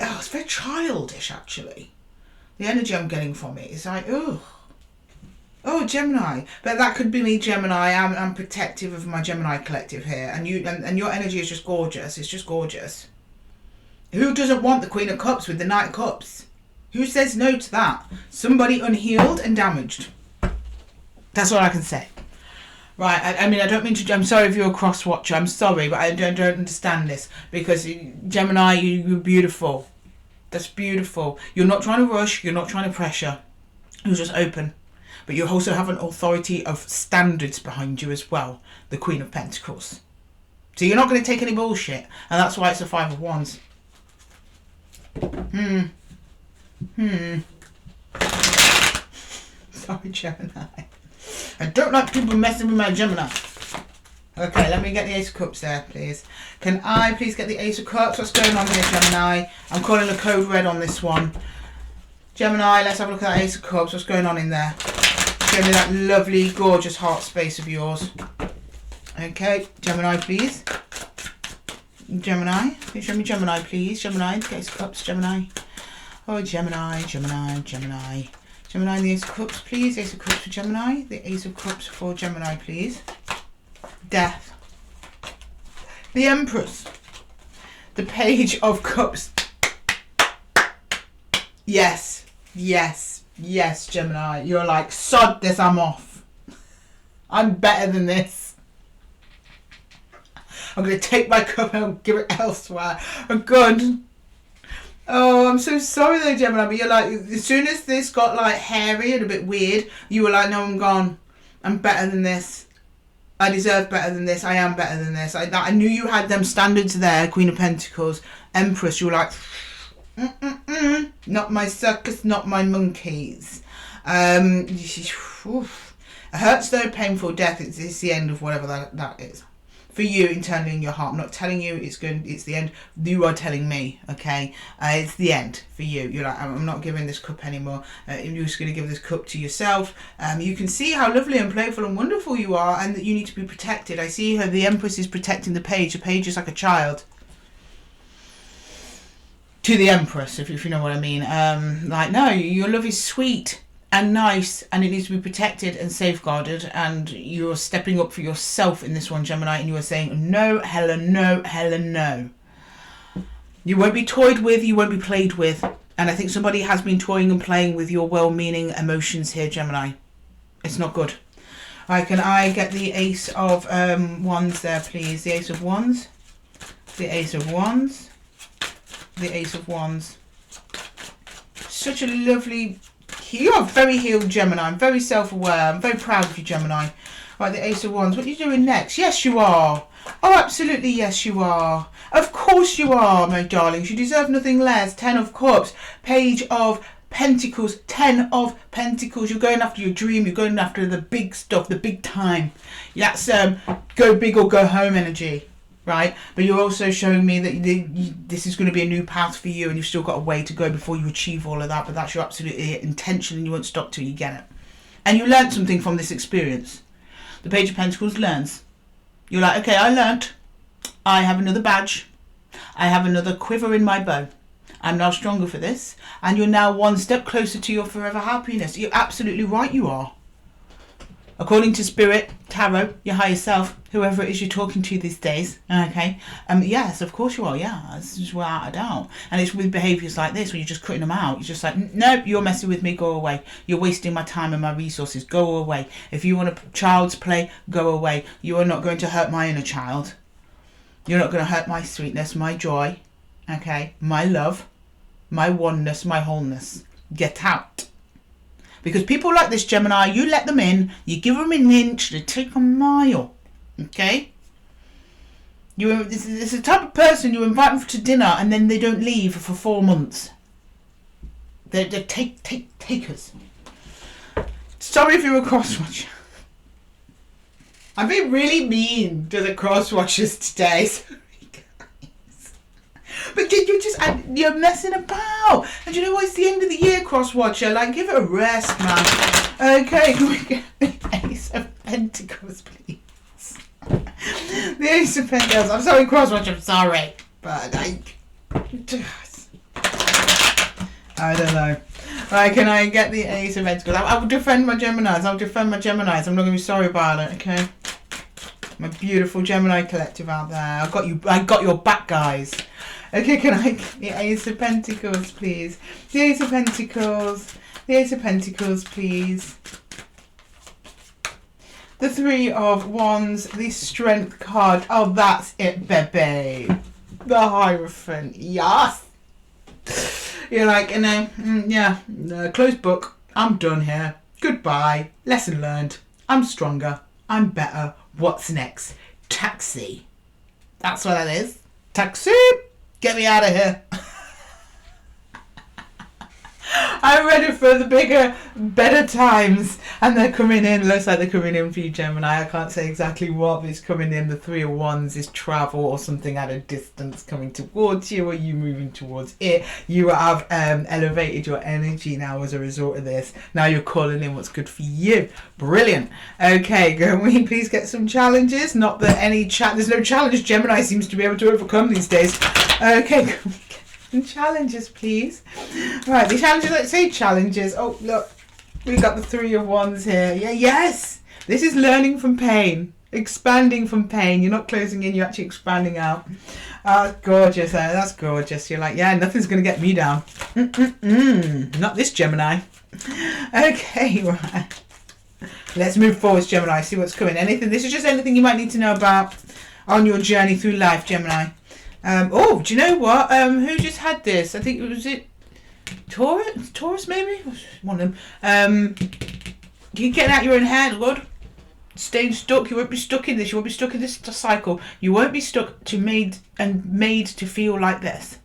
Oh, it's very childish, actually. The energy I'm getting from it is like, oh, Gemini. But that could be me, Gemini. I'm protective of my Gemini collective here, and your energy is just gorgeous. It's just gorgeous. Who doesn't want the Queen of Cups with the Knight of Cups? Who says no to that? Somebody unhealed and damaged. That's all I can say. Right, I mean, I don't mean to... I'm sorry if you're a cross-watcher. I'm sorry, but I don't understand this. Because, Gemini, you're beautiful. That's beautiful. You're not trying to rush. You're not trying to pressure. You're just open. But you also have an authority of standards behind you as well. The Queen of Pentacles. So you're not going to take any bullshit. And that's why it's a Five of Wands. Sorry, Gemini. I don't like people messing with my Gemini. Okay, let me get the Ace of Cups there, please. Can I please get the Ace of Cups? What's going on here, Gemini? I'm calling the code red on this one. Gemini, let's have a look at that Ace of Cups. What's going on in there? Show me that lovely, gorgeous heart space of yours. Okay, Gemini, please. Gemini. Can you show me Gemini, please? Gemini, the Ace of Cups, Gemini. Oh, Gemini, Gemini, Gemini. Gemini, the Ace of Cups, please. Ace of Cups for Gemini. The Ace of Cups for Gemini, please. Death. The Empress. The Page of Cups. Yes. Yes. Yes, Gemini. You're like, sod this, I'm off. I'm better than this. I'm going to take my cup and give it elsewhere. Oh, good. Oh, I'm so sorry though, Gemini, but you're like, as soon as this got like hairy and a bit weird, you were like, no, I'm gone. I'm better than this. I deserve better than this. I am better than this. I knew you had them standards there, Queen of Pentacles, Empress. You were like, not my circus, not my monkeys. It hurts though, painful death. It's the end of whatever that is. For you internally in your heart. I'm not telling you it's the end. You are telling me, okay? It's the end for you. You're like, I'm not giving this cup anymore. You're just going to give this cup to yourself. You can see how lovely and playful and wonderful you are, and that you need to be protected. I see how the Empress is protecting the Page. The Page is like a child to the Empress, if you know what I mean. Like, no, your love is sweet and nice, and it needs to be protected and safeguarded, and you're stepping up for yourself in this one, Gemini, and you are saying no, Helen, no, Helen, no. You won't be toyed with, you won't be played with, and I think somebody has been toying and playing with your well-meaning emotions here, Gemini. It's not good. Right, can I get the Ace of Wands there, please? The Ace of Wands, the Ace of Wands, the Ace of Wands. Such a lovely... You are very healed, Gemini. I'm very self-aware. I'm very proud of you, Gemini. Right, the Ace of Wands. What are you doing next? Yes, you are. Oh, absolutely, yes, you are. Of course you are, my darlings. You deserve nothing less. 10 of Cups. Page of Pentacles. 10 of Pentacles. You're going after your dream. You're going after the big stuff, the big time. That's go big or go home energy. Right, but you're also showing me that this is going to be a new path for you, and you've still got a way to go before you achieve all of that, but that's your absolute intention, and you won't stop till you get it. And you learned something from this experience. The Page of Pentacles learns. You're like, okay, I learnt. I have another badge. I have another quiver in my bow. I'm now stronger for this, and you're now one step closer to your forever happiness. You're absolutely right, you are. According to Spirit, Tarot, your higher self, whoever it is you're talking to these days, okay? Yes, of course you are, yeah. That's just without a doubt. And it's with behaviours like this where you're just cutting them out. You're just like, nope, you're messing with me, go away. You're wasting my time and my resources, go away. If you want a child's play, go away. You are not going to hurt my inner child. You're not going to hurt my sweetness, my joy, okay? My love, my oneness, my wholeness. Get out. Because people like this, Gemini, you let them in, you give them an inch, they take a mile. Okay? This is the type of person you invite them to dinner and then they don't leave for 4 months. They're takers. Sorry if you're a cross-watcher. I'm being really mean to the cross-watchers today. Sorry, guys. But you're messing about. And you know what? It's the end of the year, cross-watcher. Like, give it a rest, man. Okay, can we get the Ace of Pentacles, please? The Ace of Pentacles. I'm sorry, cross-watcher. I'm sorry. But I don't know. Right, can I get the Ace of Pentacles? I will defend my Geminis. I'll defend my Geminis. I'm not going to be sorry about it, okay? My beautiful Gemini collective out there. I got your back, guys. Okay, can I get the Ace of Pentacles, please? The Ace of Pentacles. The Ace of Pentacles, please. the Three of Wands, the Strength card. Oh, that's it, baby. The Hierophant. Yes. You're like, you know, yeah, closed book. I'm done here. Goodbye. Lesson learned. I'm stronger. I'm better. What's next? Taxi. That's what that is. Taxi. Get me out of here. I'm ready for the bigger, better times. And they're coming in. Looks like they're coming in for you, Gemini. I can't say exactly what, but it's coming in. The Three of Wands is travel or something at a distance coming towards you, or you moving towards it. You have elevated your energy now as a result of this. Now you're calling in what's good for you. Brilliant. Okay, can we please get some challenges? Not that any there's no challenge Gemini seems to be able to overcome these days. Okay, can we get some challenges, please? Right, the challenges, let's say challenges. Oh, look. We've got the Three of Wands here. Yeah, yes. This is learning from pain. Expanding from pain. You're not closing in, you're actually expanding out. Gorgeous. That's gorgeous. You're like, yeah, nothing's going to get me down. Not this Gemini. Okay, right. Let's move forward, Gemini. See what's coming. Anything. This is just anything you might need to know about on your journey through life, Gemini. Oh, do you know what? Who just had this? I think it was Taurus maybe? One of them. You're getting out your own head, Lord. Staying stuck. You won't be stuck in this. You won't be stuck in this cycle. You won't be stuck made to feel like this.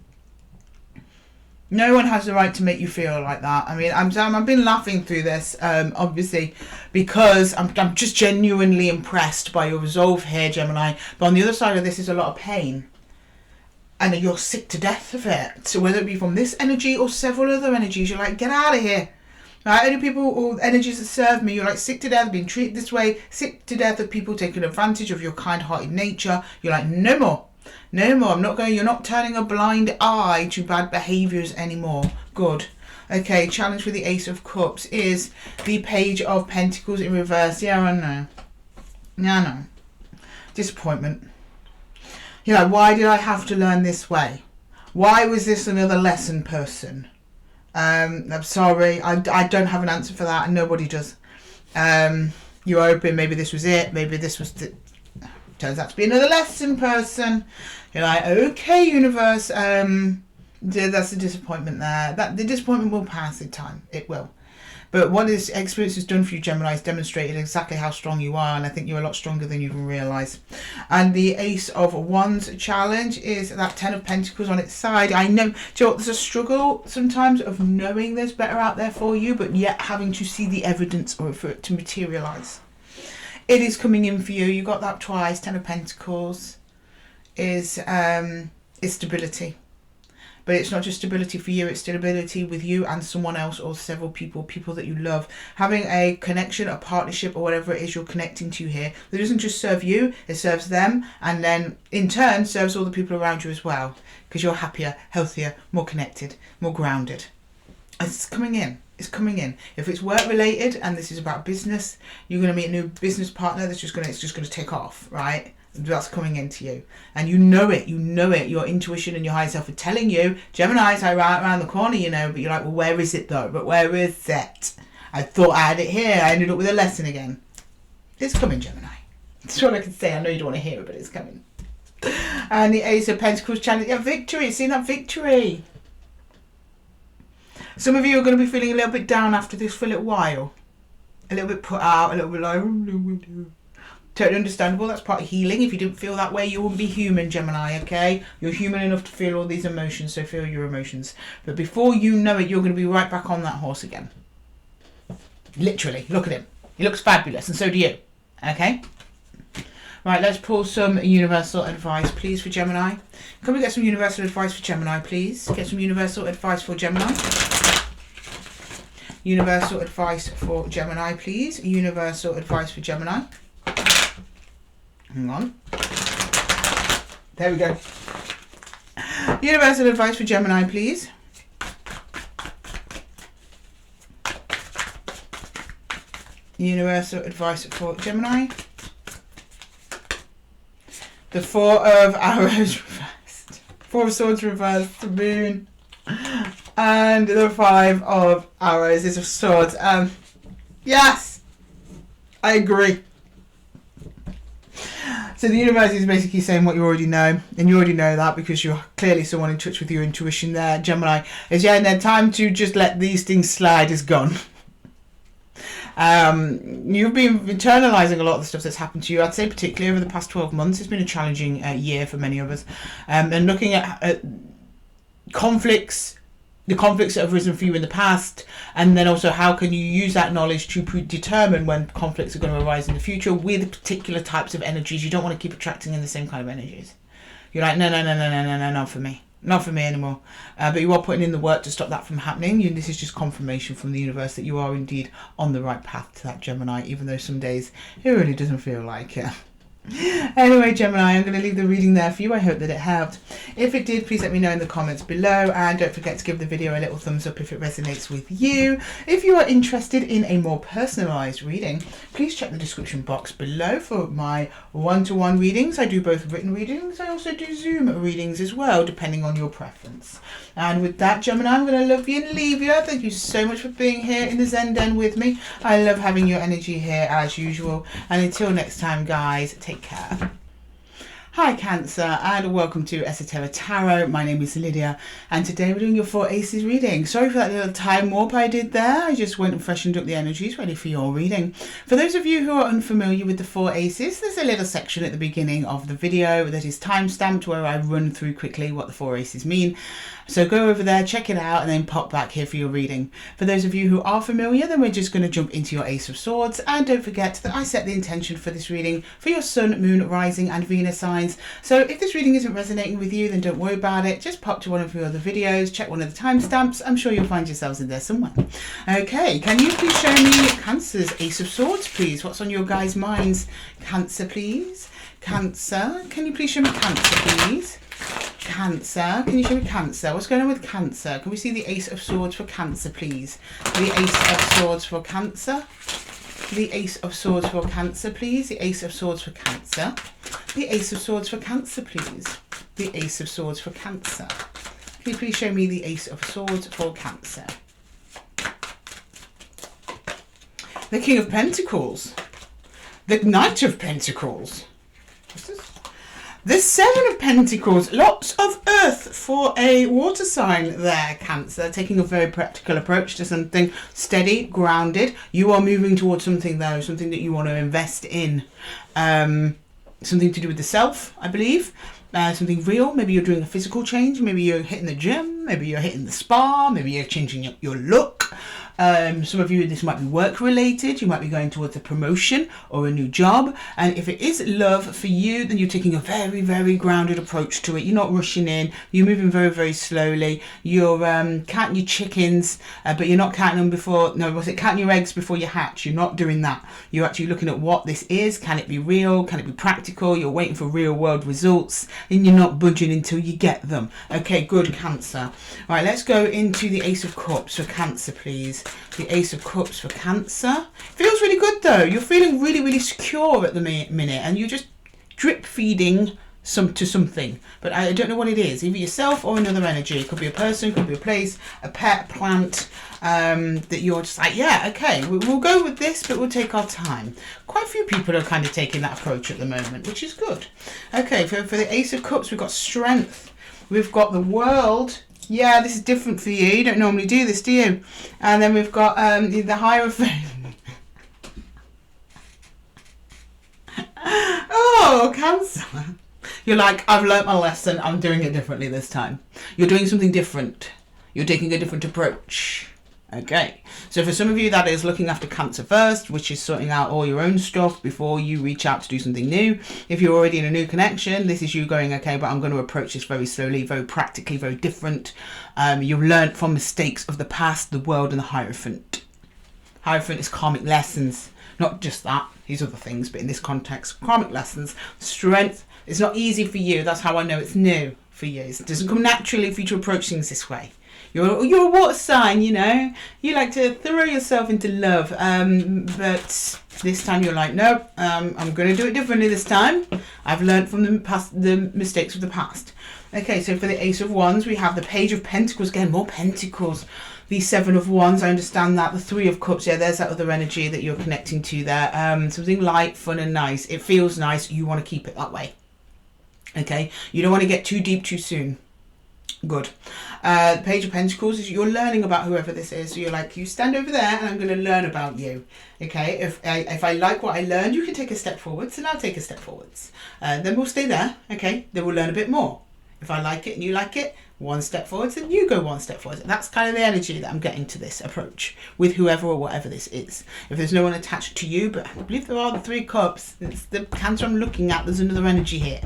No one has the right to make you feel like that. I mean, I've been laughing through this, obviously, because I'm just genuinely impressed by your resolve here, Gemini. But on the other side of this is a lot of pain. And you're sick to death of it. So whether it be from this energy or several other energies, you're like, get out of here. Right? Only people or energies that serve me, you're like sick to death of being treated this way, sick to death of people taking advantage of your kind-hearted nature. You're like, no more. No more. You're not turning a blind eye to bad behaviours anymore. Good. Okay, challenge with the Ace of Cups is the Page of Pentacles in reverse. Yeah, I know. Yeah, I know. Disappointment. You're like, why did I have to learn this way? Why was this another lesson, person? I'm sorry. I don't have an answer for that, and nobody does. You're hoping maybe this was it. Maybe this was turns out to be another lesson, person. You're like, okay, universe. That's the disappointment there. The disappointment will pass in time. It will. But what this experience has done for you, Gemini, has demonstrated exactly how strong you are, and I think you're a lot stronger than you even realise. And the Ace of Wands challenge is that Ten of Pentacles on its side. I know, do you know what, there's a struggle sometimes of knowing there's better out there for you, but yet having to see the evidence or for it to materialise. It is coming in for you. You got that twice. Ten of Pentacles is stability. But it's not just stability for you, it's stability with you and someone else or several people that you love. Having a connection, a partnership, or whatever it is you're connecting to here, that doesn't just serve you, it serves them, and then in turn serves all the people around you as well. Because you're happier, healthier, more connected, more grounded. It's coming in. It's coming in. If it's work related and this is about business, you're going to meet a new business partner it's just going to take off, right? That's coming into you, and you know it. Your intuition and your higher self are telling you, Gemini's like right around the corner, you know, but you're like, well, where is it though? But where is it? I thought I had it here. I ended up with a lesson again. It's coming, Gemini. That's all I can say. I know you don't want to hear it, but it's coming. And the Ace of Pentacles challenge, yeah, victory. Seeing that victory. Some of you are going to be feeling a little bit down after this for a little while, a little bit put out, a little bit like, totally understandable. That's part of healing. If you didn't feel that way, you wouldn't be human, Gemini, okay? You're human enough to feel all these emotions, so feel your emotions. But before you know it, you're going to be right back on that horse again. Literally. Look at him. He looks fabulous, and so do you. Okay? Right, let's pull some universal advice, please, for Gemini. Can we get some universal advice for Gemini, please? Get some universal advice for Gemini. Universal advice for Gemini, please. Universal advice for Gemini. Hang on. There we go. Universal advice for Gemini, please. Universal advice for Gemini. The Four of Arrows reversed. Four of Swords reversed. The Moon. And the Five of Arrows is of Swords. Yes! I agree. So the universe is basically saying what you already know, and you already know that because you're clearly someone in touch with your intuition there, Gemini. Is yeah, and then time to just let these things slide is gone. You've been internalizing a lot of the stuff that's happened to you. I'd say particularly over the past 12 months, it's been a challenging year for many of us. And looking at conflicts, the conflicts that have risen for you in the past, and then also how can you use that knowledge to determine when conflicts are going to arise in the future with particular types of energies. You don't want to keep attracting in the same kind of energies. You're like, no, not for me. Not for me anymore. But you are putting in the work to stop that from happening. This is just confirmation from the universe that you are indeed on the right path to that, Gemini, even though some days it really doesn't feel like it. Anyway, Gemini, I'm going to leave the reading there for you. I hope that it helped. If it did, please let me know in the comments below, and don't forget to give the video a little thumbs up if it resonates with you. If you are interested in a more personalized reading, please check the description box below for my one-to-one readings. I do both written readings. I also do Zoom readings as well, depending on your preference. And with that, Gemini, I'm going to love you and leave you. Thank you so much for being here in the Zen Den with me. I love having your energy here as usual. And until next time, guys, take care. Hi Cancer, and welcome to Esotera Tarot. My name is Lydia, and today we're doing your 4 Aces reading. Sorry for that little time warp I did there. I just went and freshened up the energies ready for your reading. For those of you who are unfamiliar with the 4 Aces, there's a little section at the beginning of the video that is time-stamped where I run through quickly what the 4 Aces mean. So go over there, check it out, and then pop back here for your reading. For those of you who are familiar, then we're just going to jump into your Ace of Swords. And don't forget that I set the intention for this reading for your Sun, Moon, Rising and Venus signs. So if this reading isn't resonating with you, then don't worry about it. Just pop to one of your other videos, check one of the timestamps. I'm sure you'll find yourselves in there somewhere. Okay, can you please show me Cancer's Ace of Swords, please? What's on your guys' minds? Cancer, please. Cancer, can you please show me Cancer, please? Cancer, can you show me Cancer? What's going on with Cancer? Can we see the Ace of Swords for Cancer, please? The Ace of Swords for Cancer. The Ace of Swords for Cancer, please. The Ace of Swords for Cancer. The Ace of Swords for Cancer, please. The Ace of Swords for Cancer. Can you please show me the Ace of Swords for Cancer? The King of Pentacles. The Knight of Pentacles. What's this? The Seven of Pentacles, lots of earth for a water sign there, Cancer. Taking a very practical approach to something steady, grounded. You are moving towards something though, something that you want to invest in. Something to do with the self, I believe. Something real. Maybe you're doing a physical change. Maybe you're hitting the gym. Maybe you're hitting the spa. Maybe you're changing your look. Some of you, this might be work related. You might be going towards a promotion or a new job. And if it is love for you, then you're taking a very, very grounded approach to it. You're not rushing in. You're moving very, very slowly. You're counting your chickens, but you're not counting them before, no, was it counting your eggs before you hatch? You're not doing that. You're actually looking at what this is. Can it be real? Can it be practical? You're waiting for real world results, and you're not budging until you get them. Okay, good, Cancer. All right, let's go into the Ace of Cups for Cancer, please. The Ace of Cups for Cancer. Feels really good though. You're feeling really, really secure at the minute, and you're just drip feeding to something. But I don't know what it is. Either yourself or another energy. It could be a person, could be a place, a pet, a plant. That you're just like, yeah, okay, we'll go with this, but we'll take our time. Quite a few people are kind of taking that approach at the moment, which is good. Okay, for the Ace of Cups, we've got Strength. We've got the World. Yeah, this is different for you. You don't normally do this, do you? And then we've got the Hierophant. Oh, Cancer. You're like, I've learnt my lesson. I'm doing it differently this time. You're doing something different. You're taking a different approach. Okay, so for some of you that is looking after Cancer first, which is sorting out all your own stuff before you reach out to do something new. If you're already in a new connection, this is you going, okay, but I'm going to approach this very slowly, very practically, very different. You've learned from mistakes of the past, the World and the Hierophant. Hierophant is karmic lessons, not just that, these other things, but in this context, karmic lessons. Strength is not easy for you. That's how I know it's new for you. It doesn't come naturally for you to approach things this way. You're a water sign, you know. You like to throw yourself into love. But this time you're like, nope, I'm going to do it differently this time. I've learned from the mistakes of the past. Okay, so for the Ace of Wands, we have the Page of Pentacles. Again, more Pentacles. The Seven of Wands, I understand that. The Three of Cups, yeah, there's that other energy that you're connecting to there. Something light, fun and nice. It feels nice. You want to keep it that way. Okay, you don't want to get too deep too soon. Good. The Page of Pentacles is you're learning about whoever this is. So you're like, you stand over there and I'm going to learn about you. Okay, if I like what I learned, you can take a step forwards and I'll take a step forwards. Then we'll stay there. Okay, then we'll learn a bit more. If I like it and you like it, one step forwards and you go one step forwards. That's kind of the energy that I'm getting to this approach with whoever or whatever this is. If there's no one attached to you, but I believe there are the Three Cups, it's the Cancer I'm looking at, there's another energy here.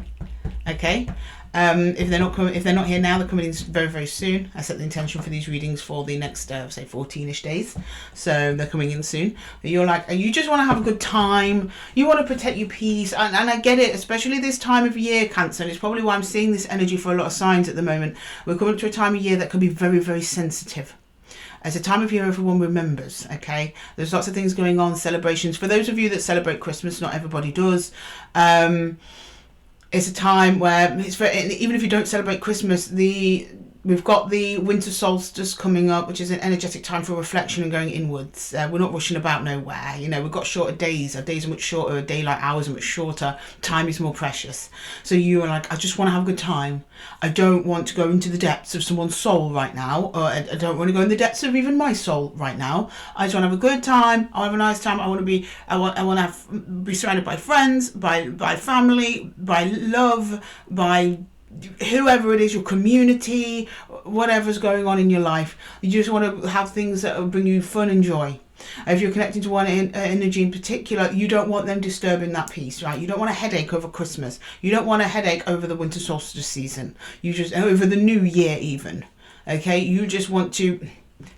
Okay, if they're not here now, they're coming in very, very soon. I set the intention for these readings for the next say 14ish days, so they're coming in soon. You're like, you just want to have a good time, you want to protect your peace, and I get it, especially this time of year, Cancer, and it's probably why I'm seeing this energy for a lot of signs at the moment. We're coming to a time of year that can be very, very sensitive. It's a time of year everyone remembers, okay? There's lots of things going on, celebrations. For those of you that celebrate Christmas, not everybody does. It's a time where, even if you don't celebrate Christmas, we've got the winter solstice coming up, which is an energetic time for reflection and going inwards. We're not rushing about nowhere. You know, we've got shorter days. Our days are much shorter. Daylight hours are much shorter. Time is more precious. So you are like, I just want to have a good time. I don't want to go into the depths of someone's soul right now. Or I don't want to go in the depths of even my soul right now. I just want to have a good time. I have a nice time. I want to be surrounded by friends, by family, by love, by whoever it is, your community, whatever's going on in your life. You just want to have things that will bring you fun and joy. If you're connecting to one energy in particular, you don't want them disturbing that peace, right? You don't want a headache over Christmas. You don't want a headache over the winter solstice season. You just, over the new year even. Okay, you just want to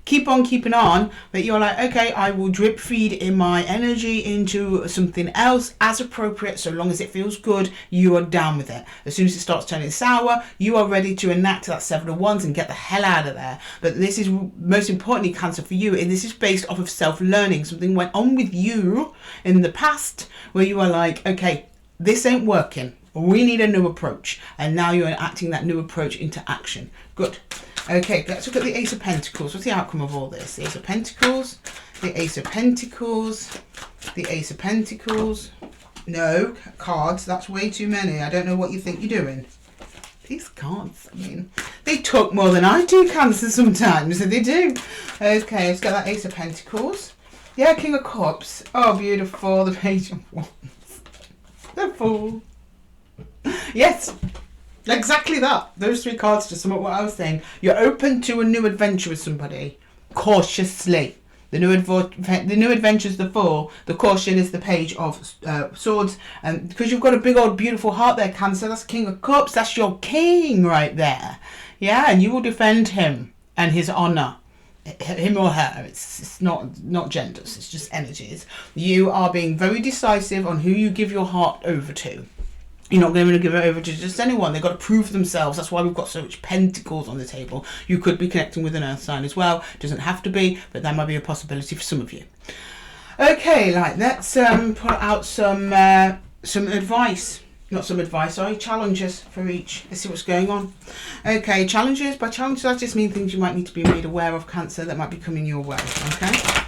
keep on keeping on, but you're like, okay, I will drip feed in my energy into something else as appropriate, so long as it feels good. You are down with it. As soon as it starts turning sour, you are ready to enact that Seven of Wands and get the hell out of there. But this is most importantly, Cancer, for you, and this is based off of self-learning. Something went on with you in the past where you are like, okay, this ain't working, we need a new approach, and now you're enacting that new approach into action. Good. Okay, let's look at the Ace of Pentacles. What's the outcome of all this? The Ace of Pentacles, the Ace of Pentacles, the Ace of Pentacles. No, cards, that's way too many. I don't know what you think you're doing. These cards, I mean, they talk more than I do, Cancer, sometimes. They do. Okay, let's get that Ace of Pentacles. Yeah, King of Cups. Oh, beautiful. The Page of Wands. The Fool. Yes. Exactly that. Those three cards to sum up what I was saying. You're open to a new adventure with somebody. Cautiously. The new adventure is the Fool. The caution is the Page of Swords. And because you've got a big old beautiful heart there, Cancer, that's King of Cups. That's your king right there. Yeah, and you will defend him and his honour. Him or her. It's not genders. It's just energies. You are being very decisive on who you give your heart over to. You're not going to give it over to just anyone. They've got to prove themselves. That's why we've got so much pentacles on the table. You could be connecting with an earth sign as well. Doesn't have to be, but that might be a possibility for some of you. Okay, let's put out some advice. Not some advice, sorry, challenges for each. Let's see what's going on. Okay, challenges. By challenges, I just mean things you might need to be made aware of, Cancer, that might be coming your way. Okay?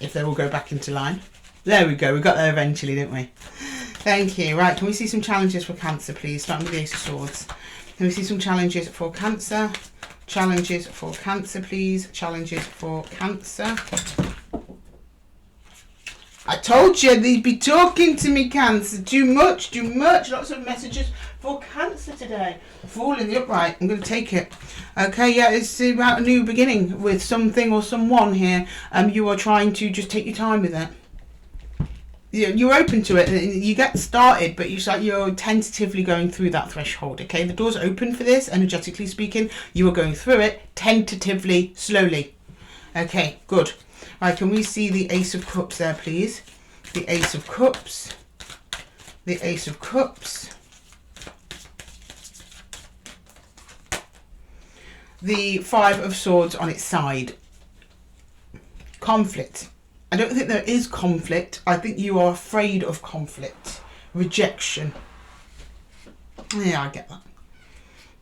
If they will go back into line. There we go. We got there eventually, didn't we? Thank you. Right, can we see some challenges for Cancer, please? Starting with the Ace of Swords. Can we see some challenges for Cancer? Challenges for Cancer, please. Challenges for Cancer. I told you they'd be talking to me, Cancer. Too much, too much. Lots of messages for Cancer today. Fool in the upright. I'm going to take it. Okay, yeah, it's about a new beginning with something or someone here. You are trying to just take your time with it. You're open to it. You get started, but you're tentatively going through that threshold. Okay, the door's open for this, energetically speaking. You are going through it tentatively, slowly. Okay, good. Right, can we see the Ace of Cups there, please? The Ace of Cups. The Ace of Cups. The Five of Swords on its side. Conflict. I don't think there is conflict. I think you are afraid of conflict. Rejection. Yeah, I get that.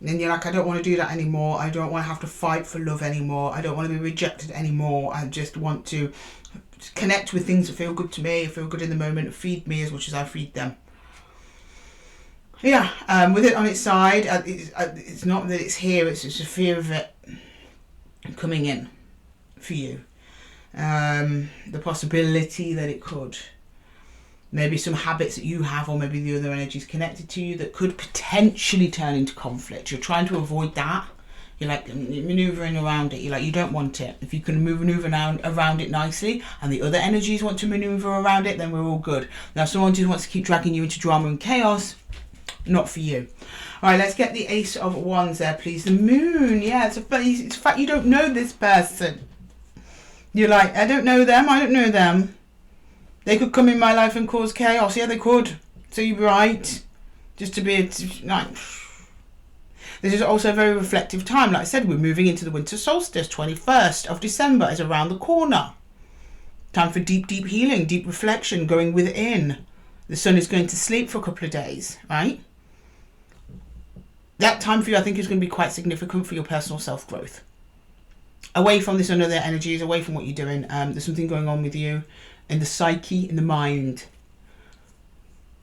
And you're like, I don't want to do that anymore. I don't want to have to fight for love anymore. I don't want to be rejected anymore. I just want to connect with things that feel good to me, feel good in the moment, feed me as much as I feed them. Yeah, with it on its side, it's not that it's here, it's just a fear of it coming in for you. The possibility that it could. Maybe some habits that you have, or maybe the other energies connected to you that could potentially turn into conflict. You're trying to avoid that. You're like maneuvering around it. You're like, you don't want it. If you can maneuver around it nicely, and the other energies want to maneuver around it, then we're all good. Now, someone just wants to keep dragging you into drama and chaos. Not for you. All right, let's get the Ace of Wands there, please. The Moon. Yeah, it's a fact you don't know this person. You're like, I don't know them. I don't know them. They could come in my life and cause chaos. Yeah, they could. So you're right. Just to be like. This is also a very reflective time. Like I said, we're moving into the winter solstice. 21st of December is around the corner. Time for deep, deep healing, deep reflection, going within. The sun is going to sleep for a couple of days, right? That time for you, I think, is going to be quite significant for your personal self-growth. Away from this under their energies, away from what you're doing. There's something going on with you in the psyche, in the mind,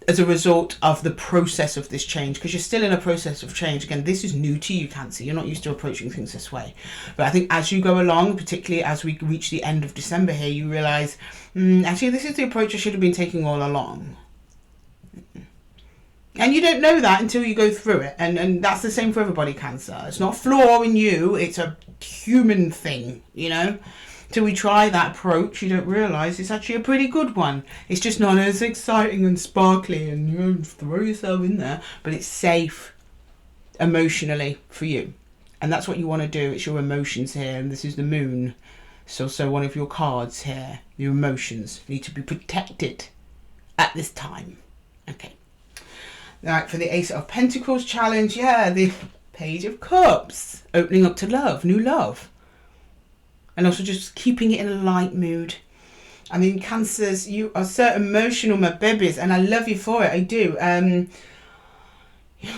as a result of the process of this change, because you're still in a process of change. Again, this is new to you, Cancer. You're not used to approaching things this way. But I think as you go along, particularly as we reach the end of December here, you realise, actually, this is the approach I should have been taking all along. And you don't know that until you go through it. And that's the same for everybody, Cancer. It's not a flaw in you. It's a human thing, you know. Till we try that approach, you don't realise it's actually a pretty good one. It's just not as exciting and sparkly and you throw yourself in there. But it's safe emotionally for you. And that's what you want to do. It's your emotions here. And this is the Moon. It's also one of your cards here. Your emotions need to be protected at this time. Okay. Right, for the Ace of Pentacles challenge, yeah, the Page of Cups. Opening up to love, new love. And also just keeping it in a light mood. I mean, Cancers, you are so emotional, my babies, and I love you for it, I do.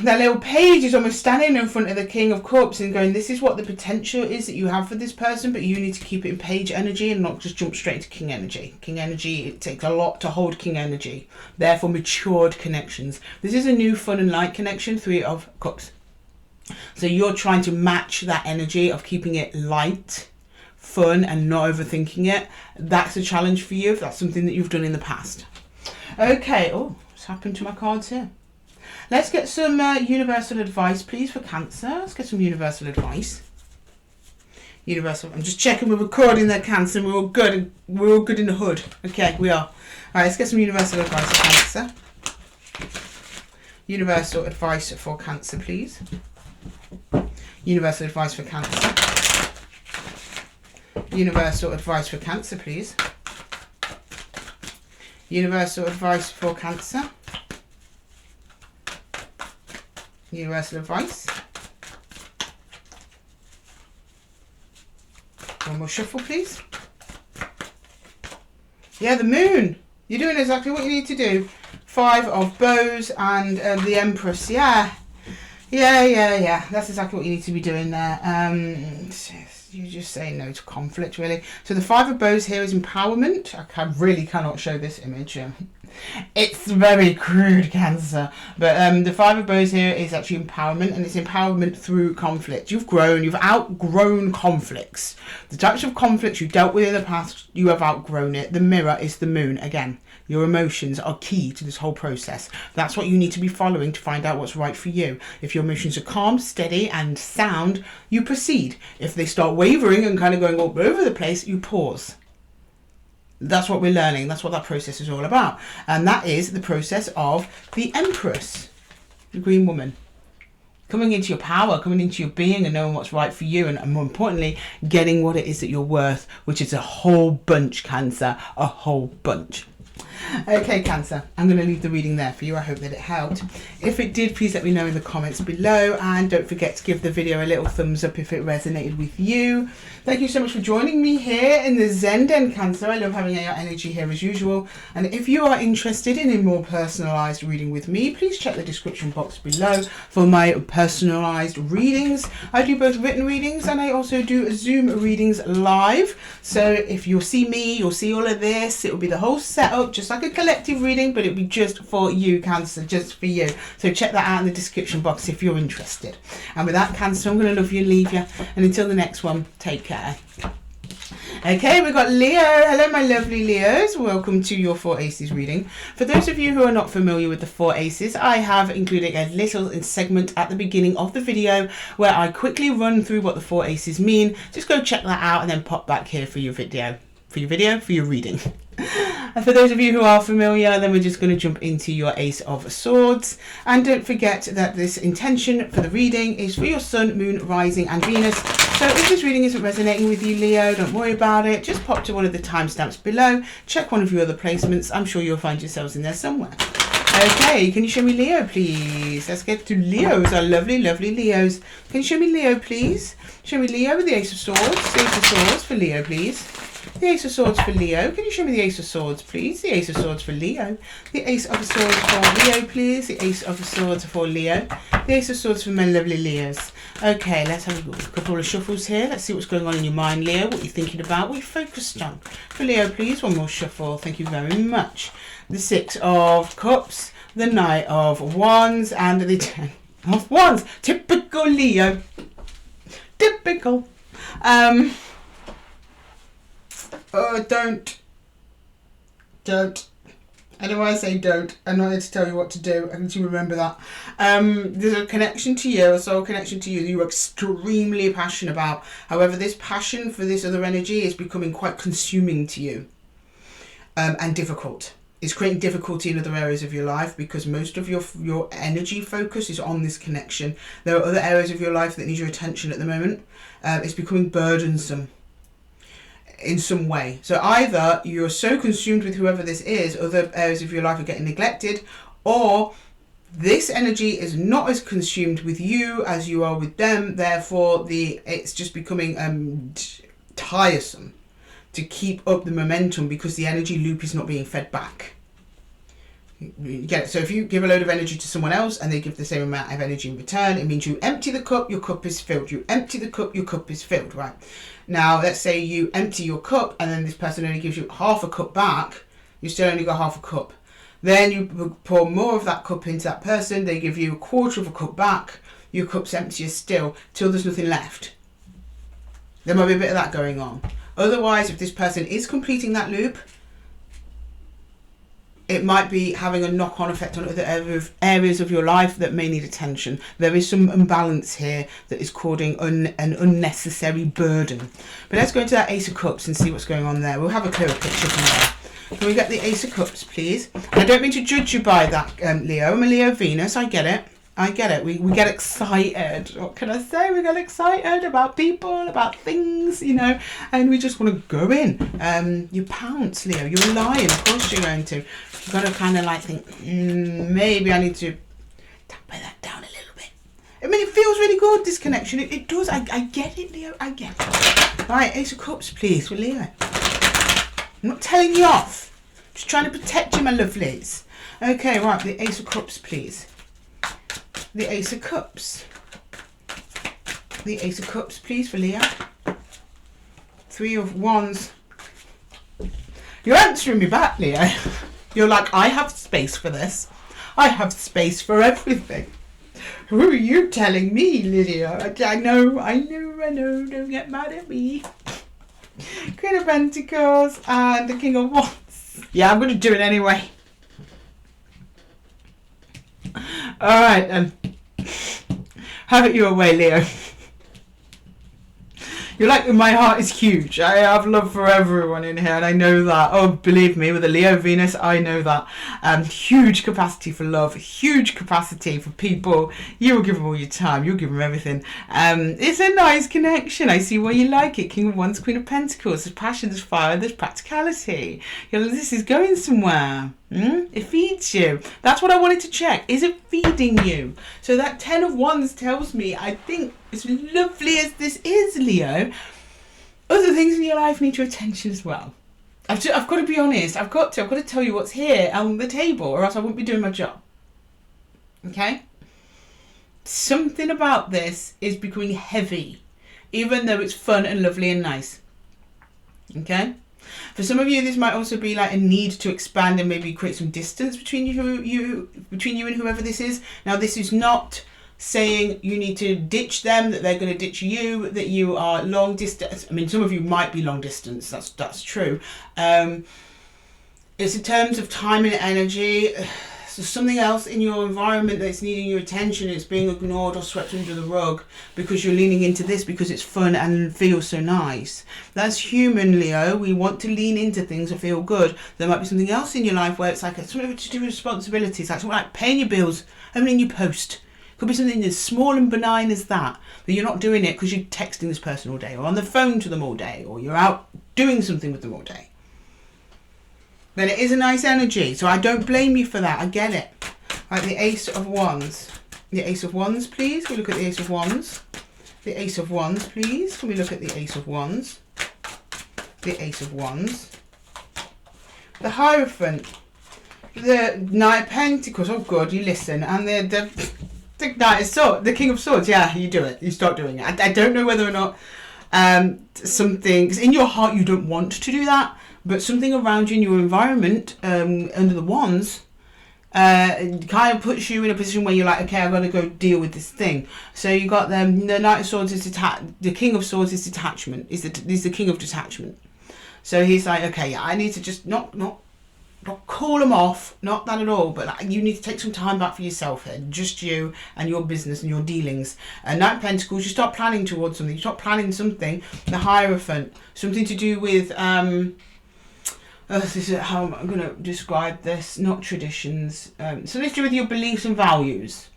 That little page is almost standing in front of the King of Cups and going, this is what the potential is that you have for this person, but you need to keep it in page energy and not just jump straight into King energy. King energy, it takes a lot to hold King energy. Therefore, matured connections. This is a new fun and light connection, Three of Cups. So you're trying to match that energy of keeping it light, fun, and not overthinking it. That's a challenge for you if that's something that you've done in the past. Okay, oh, what's happened to my cards here? Let's get some universal advice, please, for Cancer. Let's get some universal advice. Universal. I'm just checking we're recording there, Cancer. And we're all good. We're all good in the hood. Okay, we are. All right, let's get some universal advice for Cancer. Universal advice for Cancer, please. Universal advice for Cancer. Universal advice for Cancer, please. Universal advice for Cancer. Universal advice. One more shuffle, please. Yeah, the Moon. You're doing exactly what you need to do. Five of Bows and the Empress. Yeah. That's exactly what you need to be doing there. You just say no to conflict, really. So the Five of Bows here is empowerment. I really cannot show this image. It's very crude, Cancer. But the Five of Bows here is actually empowerment, and it's empowerment through conflict. You've outgrown conflicts. The types of conflicts you dealt with in the past, you have outgrown it. The mirror is the Moon. Again, your emotions are key to this whole process. That's what you need to be following to find out what's right for you. If your emotions are calm, steady, and sound, you proceed. If they start wavering and kind of going all over the place, you pause. That's what we're learning. That's what that process is all about. And that is the process of the Empress, the Green Woman. Coming into your power, coming into your being and knowing what's right for you. And more importantly, getting what it is that you're worth, which is a whole bunch, Cancer. A whole bunch. Okay, Cancer, I'm going to leave the reading there for you. I hope that it helped. If it did, please let me know in the comments below, and don't forget to give the video a little thumbs up if it resonated with you. Thank you so much for joining me here in the Zen Den, Cancer. I love having your energy here as usual. And if you are interested in a more personalised reading with me, please check the description box below for my personalised readings. I do both written readings and I also do Zoom readings live. So if you'll see me, you'll see all of this. It will be the whole setup, just like a collective reading, but it'll be just for you, Cancer, just for you. So check that out in the description box if you're interested. And with that, Cancer, I'm going to love you and leave you. And until the next one, take care. Okay, we've got Leo. Hello, my lovely Leos. Welcome to your 4 Aces reading. For those of you who are not familiar with the 4 Aces, I have included a little segment at the beginning of the video where I quickly run through what the 4 Aces mean. Just go check that out and then pop back here for your video. For your reading. And for those of you who are familiar, then we're just going to jump into your Ace of Swords. And don't forget that this intention for the reading is for your Sun, Moon, Rising and Venus. So if this reading isn't resonating with you, Leo, don't worry about it. Just pop to one of the timestamps below. Check one of your other placements. I'm sure you'll find yourselves in there somewhere. Okay, can you show me Leo, please? Let's get to Leos, our lovely, lovely Leos. Can you show me Leo, please? Show me Leo with the Ace of Swords. The Ace of Swords for Leo, please. The Ace of Swords for Leo. Can you show me the Ace of Swords, please? The Ace of Swords for Leo. The Ace of Swords for Leo, please. The Ace of Swords for Leo. The Ace of Swords for my lovely Leos. Okay, let's have a couple of shuffles here. Let's see what's going on in your mind, Leo. What you're thinking about, what you're focused on. For Leo, please, one more shuffle. Thank you very much. The 6 of Cups, the Knight of Wands, and the 10 of Wands. Typical Leo. Typical. Don't. I don't want to say don't. I'm not here to tell you what to do. I need you to remember that. There's a connection to you, a soul connection to you that you're extremely passionate about. However, this passion for this other energy is becoming quite consuming to you and difficult. It's creating difficulty in other areas of your life because most of your energy focus is on this connection. There are other areas of your life that need your attention at the moment. It's becoming burdensome in some way. So either you're so consumed with whoever this is, other areas of your life are getting neglected, or this energy is not as consumed with you as you are with them. Therefore, it's just becoming tiresome to keep up the momentum because the energy loop is not being fed back. You get it? So if you give a load of energy to someone else and they give the same amount of energy in return, it means you empty the cup, your cup is filled. You empty the cup, your cup is filled, right? Now, let's say you empty your cup and then this person only gives you half a cup back. You still only got half a cup. Then you pour more of that cup into that person. They give you a quarter of a cup back. Your cup's emptier still till there's nothing left. There might be a bit of that going on. Otherwise, if this person is completing that loop, it might be having a knock-on effect on other areas of your life that may need attention. There is some imbalance here that is causing an unnecessary burden. But let's go into that Ace of Cups and see what's going on there. We'll have a clearer picture from there. Can we get the Ace of Cups, please? I don't mean to judge you by that, Leo. I'm a Leo Venus. I get it. I get it. We get excited. What can I say? We get excited about people, about things, you know, and we just want to go in. You pounce, Leo. You're a lion. Of course you're going to. You've got to kind of like think, maybe I need to tamper that down a little bit. I mean, it feels really good, this connection. It does. I get it, Leo. I get it. Right, Ace of Cups, please, for Leo. I'm not telling you off. Just trying to protect you, my lovelies. Okay, right, the Ace of Cups, please. The Ace of Cups. The Ace of Cups, please, for Leo. 3 of Wands. You're answering me back, Leo. You're like, I have space for this. I have space for everything. Who are you telling me, Lydia? I know. Don't get mad at me. Queen of Pentacles and the King of Wands. Yeah, I'm going to do it anyway. Alright, have it your way, Leo. You're like, my heart is huge. I have love for everyone in here, and I know that. Oh, believe me, with a Leo Venus, I know that. Huge capacity for love, huge capacity for people. You will give them all your time. You'll give them everything. It's a nice connection. I see why you like it. King of Wands, Queen of Pentacles. There's passion, there's fire, there's practicality. This is going somewhere. It feeds you. That's what I wanted to check. Is it feeding you? So that 10 of Wands tells me, I think, as lovely as this is, Leo, other things in your life need your attention as well. I've got to be honest. I've got to tell you what's here on the table, or else I wouldn't be doing my job. Okay? Something about this is becoming heavy, even though it's fun and lovely and nice. Okay? For some of you, this might also be like a need to expand and maybe create some distance between you and whoever this is. Now, this is not saying you need to ditch them, that they're going to ditch you, that you are long distance. I mean, some of you might be long distance. That's true. It's in terms of time and energy. So something else in your environment that's needing your attention is being ignored or swept under the rug because you're leaning into this because it's fun and feels so nice. That's human, Leo. We want to lean into things that feel good. There might be something else in your life where it's like something to do with responsibilities, like something like paying your bills, opening your post. Could be something as small and benign as that, but you're not doing it because you're texting this person all day, or on the phone to them all day, or you're out doing something with them all day. Then it is a nice energy, so I don't blame you for that. I get it. Like the Ace of Wands. The Ace of Wands, please. Can we look at the Ace of Wands? The Ace of Wands, please. Can we look at the Ace of Wands? The Ace of Wands. The Hierophant. The Knight of Pentacles. Oh, God, you listen. And the Knight of Swords. The King of Swords. Yeah, you do it. You start doing it. I don't know whether or not something... Because in your heart, you don't want to do that. But something around you in your environment, under the wands, kind of puts you in a position where you're like, okay, I've got to go deal with this thing. So you got the Knight of Swords is the King of Swords is detachment. Is the King of Detachment. So he's like, okay, yeah, I need to just not call them off, not that at all, but like, you need to take some time back for yourself here, just you and your business and your dealings. And Knight of Pentacles, you start planning towards something. You start planning something. The Hierophant, something to do with this is how I'm going to describe this, not traditions. Something to do with your beliefs and values.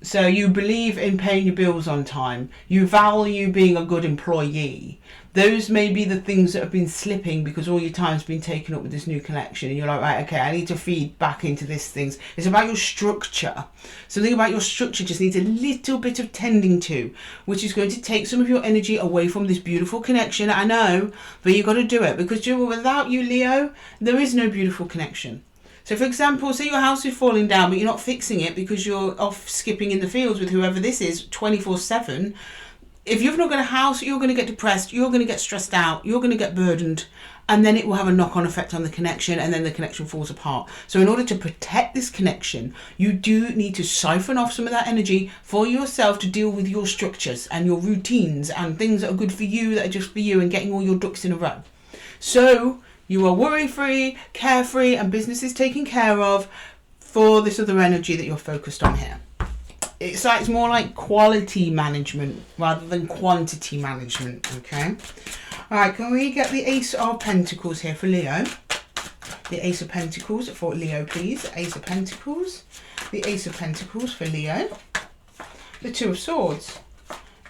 So you believe in paying your bills on time. You value being a good employee. Those may be the things that have been slipping because all your time's been taken up with this new connection. And you're like, right, okay, I need to feed back into these things. It's about your structure. Something about your structure just needs a little bit of tending to, which is going to take some of your energy away from this beautiful connection. I know, but you've got to do it because without you, Leo, there is no beautiful connection. So, for example, say your house is falling down, but you're not fixing it because you're off skipping in the fields with whoever this is 24/7. If you've not got a house, you're going to get depressed, you're going to get stressed out, you're going to get burdened, and then it will have a knock-on effect on the connection, and then the connection falls apart. So in order to protect this connection, you do need to siphon off some of that energy for yourself to deal with your structures and your routines and things that are good for you, that are just for you, and getting all your ducks in a row. So you are worry-free, carefree, and business is taken care of for this other energy that you're focused on here. It's more like quality management rather than quantity management, okay? All right, can we get the Ace of Pentacles here for Leo? The Ace of Pentacles for Leo, please. Ace of Pentacles. The Ace of Pentacles for Leo. The Two of Swords.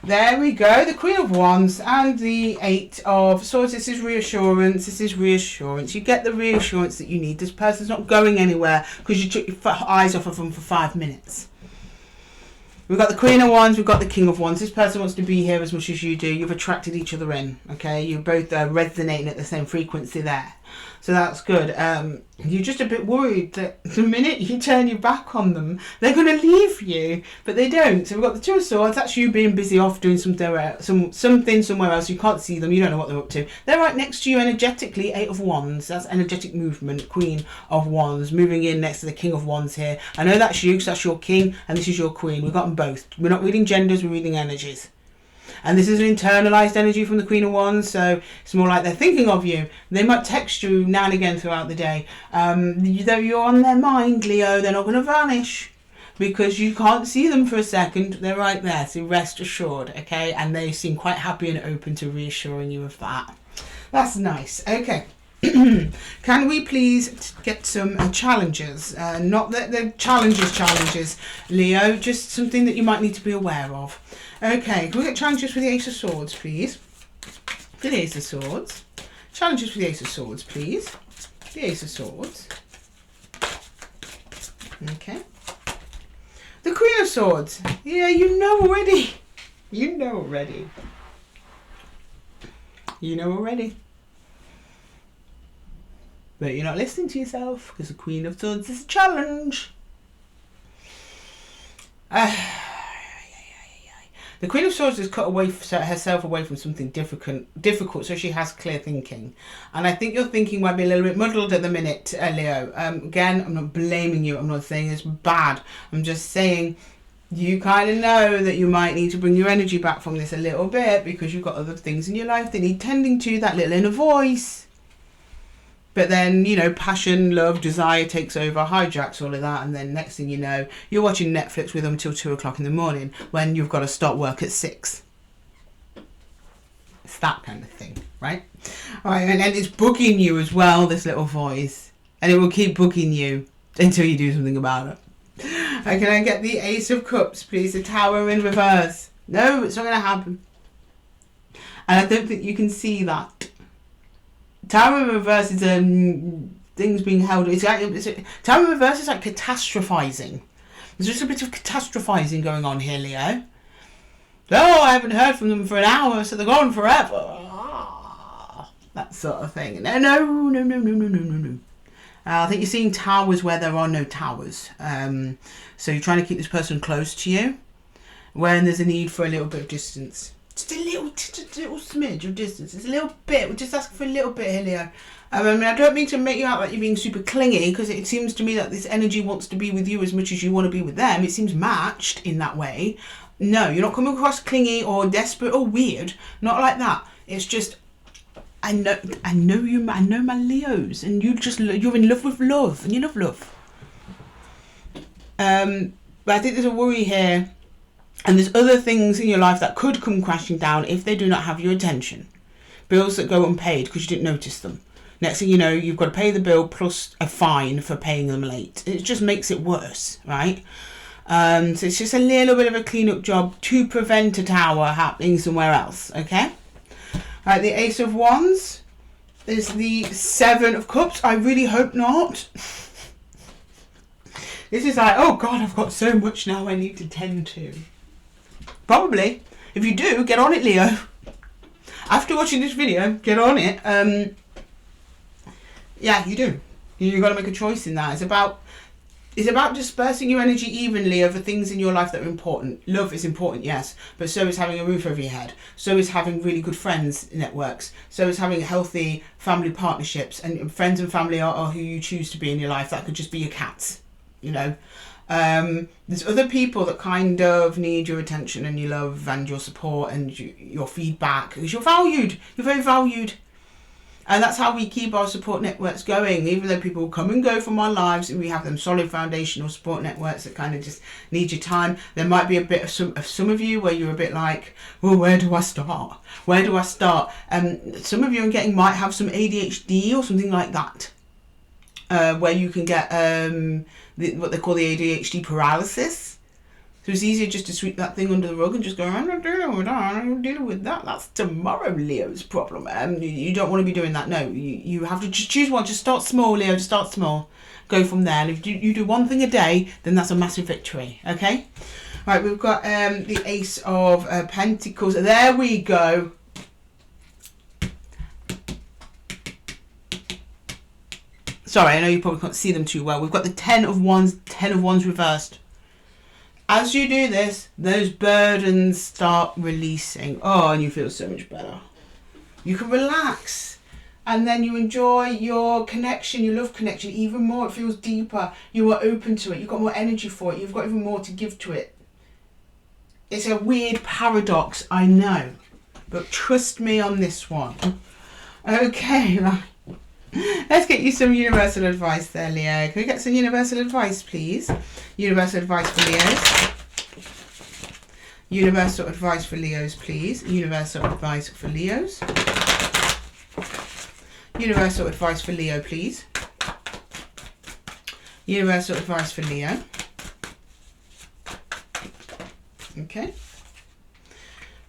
There we go. The Queen of Wands and the Eight of Swords. This is reassurance. This is reassurance. You get the reassurance that you need. This person's not going anywhere because you took your eyes off of them for 5 minutes. We've got the Queen of Wands, we've got the King of Wands. This person wants to be here as much as you do. You've attracted each other in, okay? You're both resonating at the same frequency there. So that's good. You're just a bit worried that the minute you turn your back on them, they're going to leave you. But they don't. So we've got the Two of Swords. That's you being busy off doing something somewhere else. You can't see them. You don't know what they're up to. They're right next to you energetically. Eight of Wands. That's energetic movement. Queen of Wands. Moving in next to the King of Wands here. I know that's you because that's your king and this is your queen. We've got them both. We're not reading genders. We're reading energies. And this is an internalized energy from the Queen of Wands, so it's more like they're thinking of you. They might text you now and again throughout the day. Though you're on their mind, Leo, they're not going to vanish. because you can't see them for a second. They're right there, so rest assured, okay? And they seem quite happy and open to reassuring you of that. That's nice. Okay. Can we please get some challenges? Not that the challenges, Leo, just something that you might need to be aware of. Okay, can we get challenges for the Ace of Swords, please? For the Ace of Swords. Challenges for the Ace of Swords, please. The Ace of Swords. Okay. The Queen of Swords. Yeah, you know already. You know already. You know already. But you're not listening to yourself because the Queen of Swords is a challenge. The Queen of Swords has cut herself away from something difficult, so she has clear thinking. And I think your thinking might be a little bit muddled at the minute, Leo. Again, I'm not blaming you. I'm not saying it's bad. I'm just saying you kind of know that you might need to bring your energy back from this a little bit because you've got other things in your life that need tending to, that little inner voice. But then, you know, passion, love, desire takes over, hijacks all of that. And then next thing you know, you're watching Netflix with them till 2 o'clock in the morning when you've got to start work at 6. It's that kind of thing, right? All right, and then it's bugging you as well, this little voice. And it will keep bugging you until you do something about it. Can I get the Ace of Cups, please? The Tower in reverse. No, it's not going to happen. And I don't think you can see that. Tower in reverse is things being held. Tower in reverse is like catastrophizing. There's just a bit of catastrophizing going on here, Leo. Oh, I haven't heard from them for an hour, so they're gone forever. That sort of thing. No. I think you're seeing towers where there are no towers. So you're trying to keep this person close to you when there's a need for a little bit of distance. Just a little smidge of distance. It's a little bit. We're just asking for a little bit here, Leo. I mean, I don't mean to make you out like you're being super clingy, because it seems to me that this energy wants to be with you as much as you want to be with them. It seems matched in that way. No, you're not coming across clingy or desperate or weird. Not like that. It's just, I know my Leos, and you're in love with love, and you love love. But I think there's a worry here. And there's other things in your life that could come crashing down if they do not have your attention. Bills that go unpaid because you didn't notice them. Next thing you know, you've got to pay the bill plus a fine for paying them late. It just makes it worse, right? So it's just a little bit of a clean-up job to prevent a tower happening somewhere else, okay? Right, the Ace of Wands is the Seven of Cups. I really hope not. This is like, oh God, I've got so much now I need to tend to. Probably. If you do, get on it, Leo. After watching this video, get on it. Yeah, you do. You've got to make a choice in that. It's about dispersing your energy evenly over things in your life that are important. Love is important, yes, but so is having a roof over your head. So is having really good friends networks. So is having healthy family partnerships. And friends and family are who you choose to be in your life. That could just be your cats, you know. There's other people that kind of need your attention and your love and your support and your feedback, because you're valued. You're very valued. And that's how we keep our support networks going. Even though people come and go from our lives, and we have them solid foundational support networks that kind of just need your time. There might be a bit of some of you where you're a bit like, well, where do I start? Where do I start? Some of you I'm getting might have some ADHD or something like that. Where you can get what they call the ADHD paralysis. So it's easier just to sweep that thing under the rug and just go, I'm not dealing with that, I'm dealing with that. That's tomorrow Leo's problem. You don't want to be doing that. No, you have to just choose one. Just start small, Leo. Just start small. Go from there. And if you do one thing a day, then that's a massive victory. Okay? Right, we've got the Ace of Pentacles. There we go. Sorry, I know you probably can't see them too well. We've got the Ten of Wands reversed. As you do this, those burdens start releasing. Oh, and you feel so much better. You can relax. And then you enjoy your connection, your love connection, even more. It feels deeper. You are open to it. You've got more energy for it. You've got even more to give to it. It's a weird paradox, I know. But trust me on this one. Okay, right. Let's get you some universal advice there, Leo. Can we get some universal advice, please? Universal advice for Leos. Universal advice for Leos, please. Universal advice for Leos. Universal advice for Leo, please. Universal advice for Leo. Okay.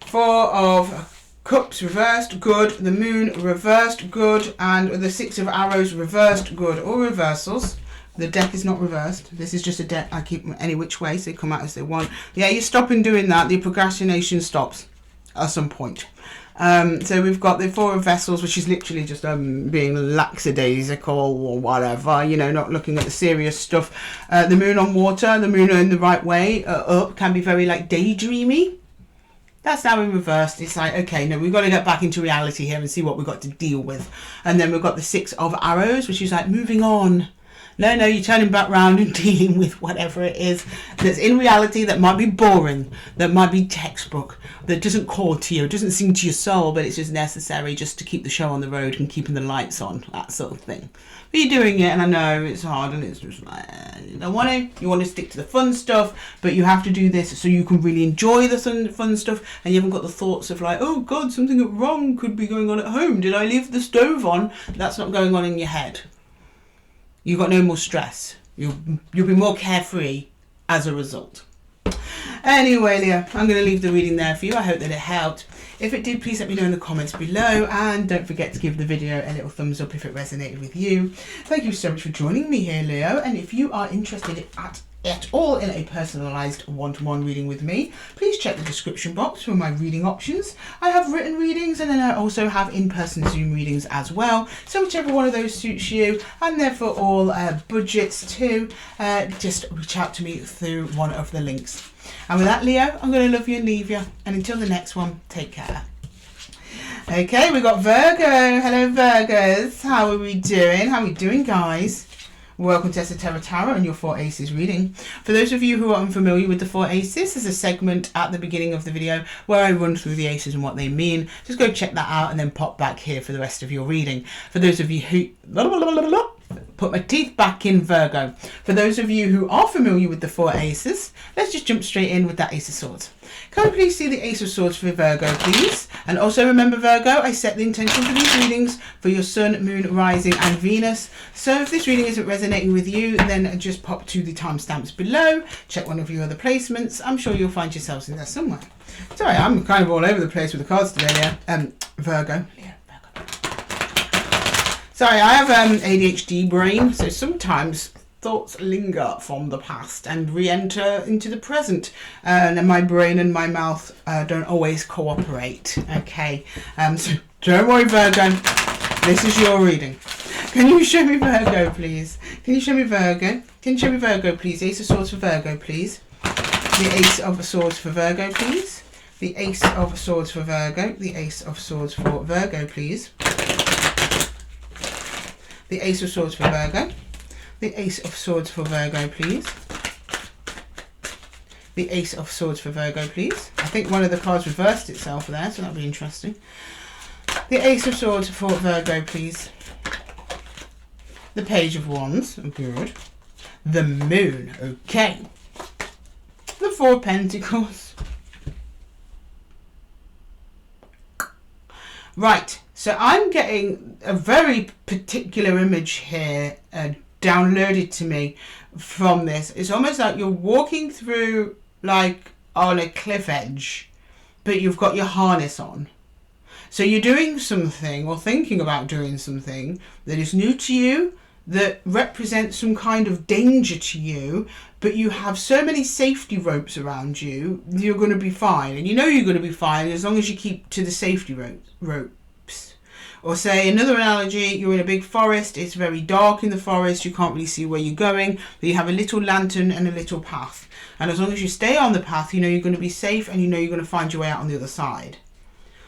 Four of Cups reversed, good. The Moon reversed, good. And the Six of Arrows reversed, good. All reversals. The deck is not reversed. This is just a deck I keep any which way, so they come out as they want. Yeah, you stop in doing that. The procrastination stops at some point. So we've got the Four of Vessels, which is literally just being lackadaisical or whatever, you know, not looking at the serious stuff. The Moon on water, the Moon in the right way, up, can be very like daydreamy. That's now in reversed. It's like, okay, no, we've got to get back into reality here and see what we've got to deal with. And then we've got the Six of Arrows, which is like moving on. No, you're turning back round and dealing with whatever it is that's in reality that might be boring, that might be textbook, that doesn't call to you, doesn't sing to your soul, but it's just necessary just to keep the show on the road and keeping the lights on, that sort of thing. But you're doing it, and I know it's hard, and it's just like, you don't want to. You want to stick to the fun stuff, but you have to do this so you can really enjoy the fun stuff, and you haven't got the thoughts of like, oh God, something wrong could be going on at home. Did I leave the stove on? That's not going on in your head. You've got no more stress. You'll be more carefree as a result. Anyway, Leo, I'm going to leave the reading there for you. I hope that it helped. If it did, please let me know in the comments below. And don't forget to give the video a little thumbs up if it resonated with you. Thank you so much for joining me here, Leo. And if you are interested at all in a personalised one-to-one reading with me, please check the description box for my reading options. I have written readings, and then I also have in-person Zoom readings as well. So whichever one of those suits you, and they're for all budgets too, just reach out to me through one of the links. And with that, Leo, I'm going to love you and leave you. And until the next one, take care. Okay, we got Virgo. Hello, Virgos. How are we doing? How are we doing, guys? Welcome to Esotera Tarot and your 4 Aces reading. For those of you who are unfamiliar with the 4 Aces, there's a segment at the beginning of the video where I run through the Aces and what they mean. Just go check that out and then pop back here for the rest of your reading. For those of you who... put my teeth back in, Virgo. For those of you who are familiar with the 4 Aces, let's just jump straight in with that Ace of Swords. Can we please see the Ace of Swords for Virgo, please? And also remember, Virgo, I set the intention for these readings for your Sun, Moon, Rising and Venus. So if this reading isn't resonating with you, then just pop to the timestamps below. Check one of your other placements. I'm sure you'll find yourselves in there somewhere. Sorry, I'm kind of all over the place with the cards today, yeah. Virgo. Yeah, Virgo. Sorry, I have ADHD brain, so sometimes thoughts linger from the past and re-enter into the present, and my brain and my mouth don't always cooperate. Okay, so don't worry, Virgo, this is your reading. Can you show me Virgo, please? Can you show me Virgo? Can you show me Virgo, please? Ace of Swords for Virgo, please. The Ace of Swords for Virgo, please. The Ace of Swords for Virgo. The Ace of Swords for Virgo, please. The Ace of Swords for Virgo. The Ace of Swords for Virgo, please. The Ace of Swords for Virgo, please. I think one of the cards reversed itself there, so that'll be interesting. The Ace of Swords for Virgo, please. The Page of Wands, good. The Moon, okay. The Four of Pentacles. Right, so I'm getting a very particular image here downloaded to me from this. It's almost like you're walking through like on a cliff edge, but you've got your harness on. So you're doing something or thinking about doing something that is new to you, that represents some kind of danger to you, but you have so many safety ropes around you, you're going to be fine. And you know you're going to be fine as long as you keep to the safety ropes. Or say another analogy, you're in a big forest, it's very dark in the forest, you can't really see where you're going, but you have a little lantern and a little path. And as long as you stay on the path, you know you're going to be safe and you know you're going to find your way out on the other side.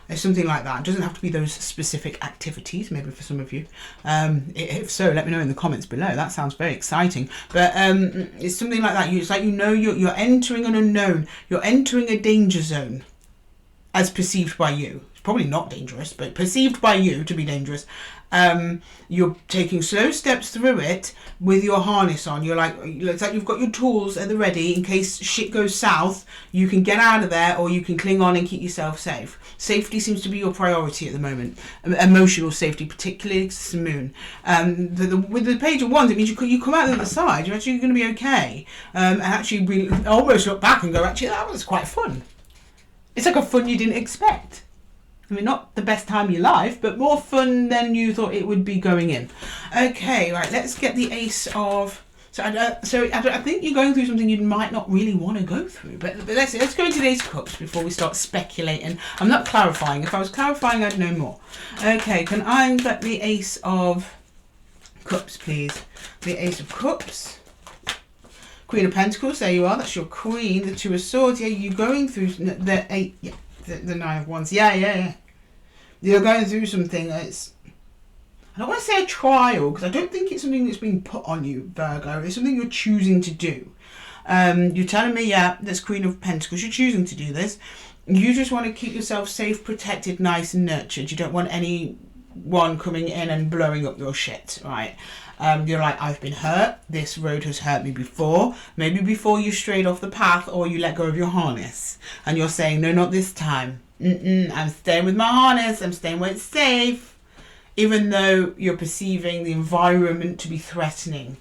It's something like that. It doesn't have to be those specific activities, maybe for some of you. If so, let me know in the comments below. That sounds very exciting. But it's something like that. It's like you know you're entering an unknown. You're entering a danger zone as perceived by you. probably not dangerous, but perceived by you to be dangerous. You're taking slow steps through it with your harness on. You're like, it's like you've got your tools at the ready in case shit goes south. You can get out of there, or you can cling on and keep yourself safe. Safety seems to be your priority at the moment. Emotional safety, particularly because it's the moon. With the Page of Wands, it means you come out the other side. You're actually going to be okay. And actually almost look back and go, actually, that was quite fun. It's like a fun you didn't expect. I mean, not the best time of your life, but more fun than you thought it would be going in. Okay, right, let's get the Ace of... So I think you're going through something you might not really want to go through. But let's go into the Ace of Cups before we start speculating. I'm not clarifying. If I was clarifying, I'd know more. Okay, can I get the Ace of Cups, please? The Ace of Cups. Queen of Pentacles, there you are. That's your Queen. The Two of Swords. Yeah, you're going through the Eight... Yeah. The Nine of Wands. Yeah. You're going through something that's... I don't want to say a trial, because I don't think it's something that's being put on you, Virgo. It's something you're choosing to do. You're telling me, yeah, that's Queen of Pentacles. You're choosing to do this. You just want to keep yourself safe, protected, nice and nurtured. You don't want anyone coming in and blowing up your shit, right? You're like, I've been hurt. This road has hurt me before. Maybe before you strayed off the path or you let go of your harness. And you're saying, no, not this time. I'm staying with my harness. I'm staying where it's safe. Even though you're perceiving the environment to be threatening.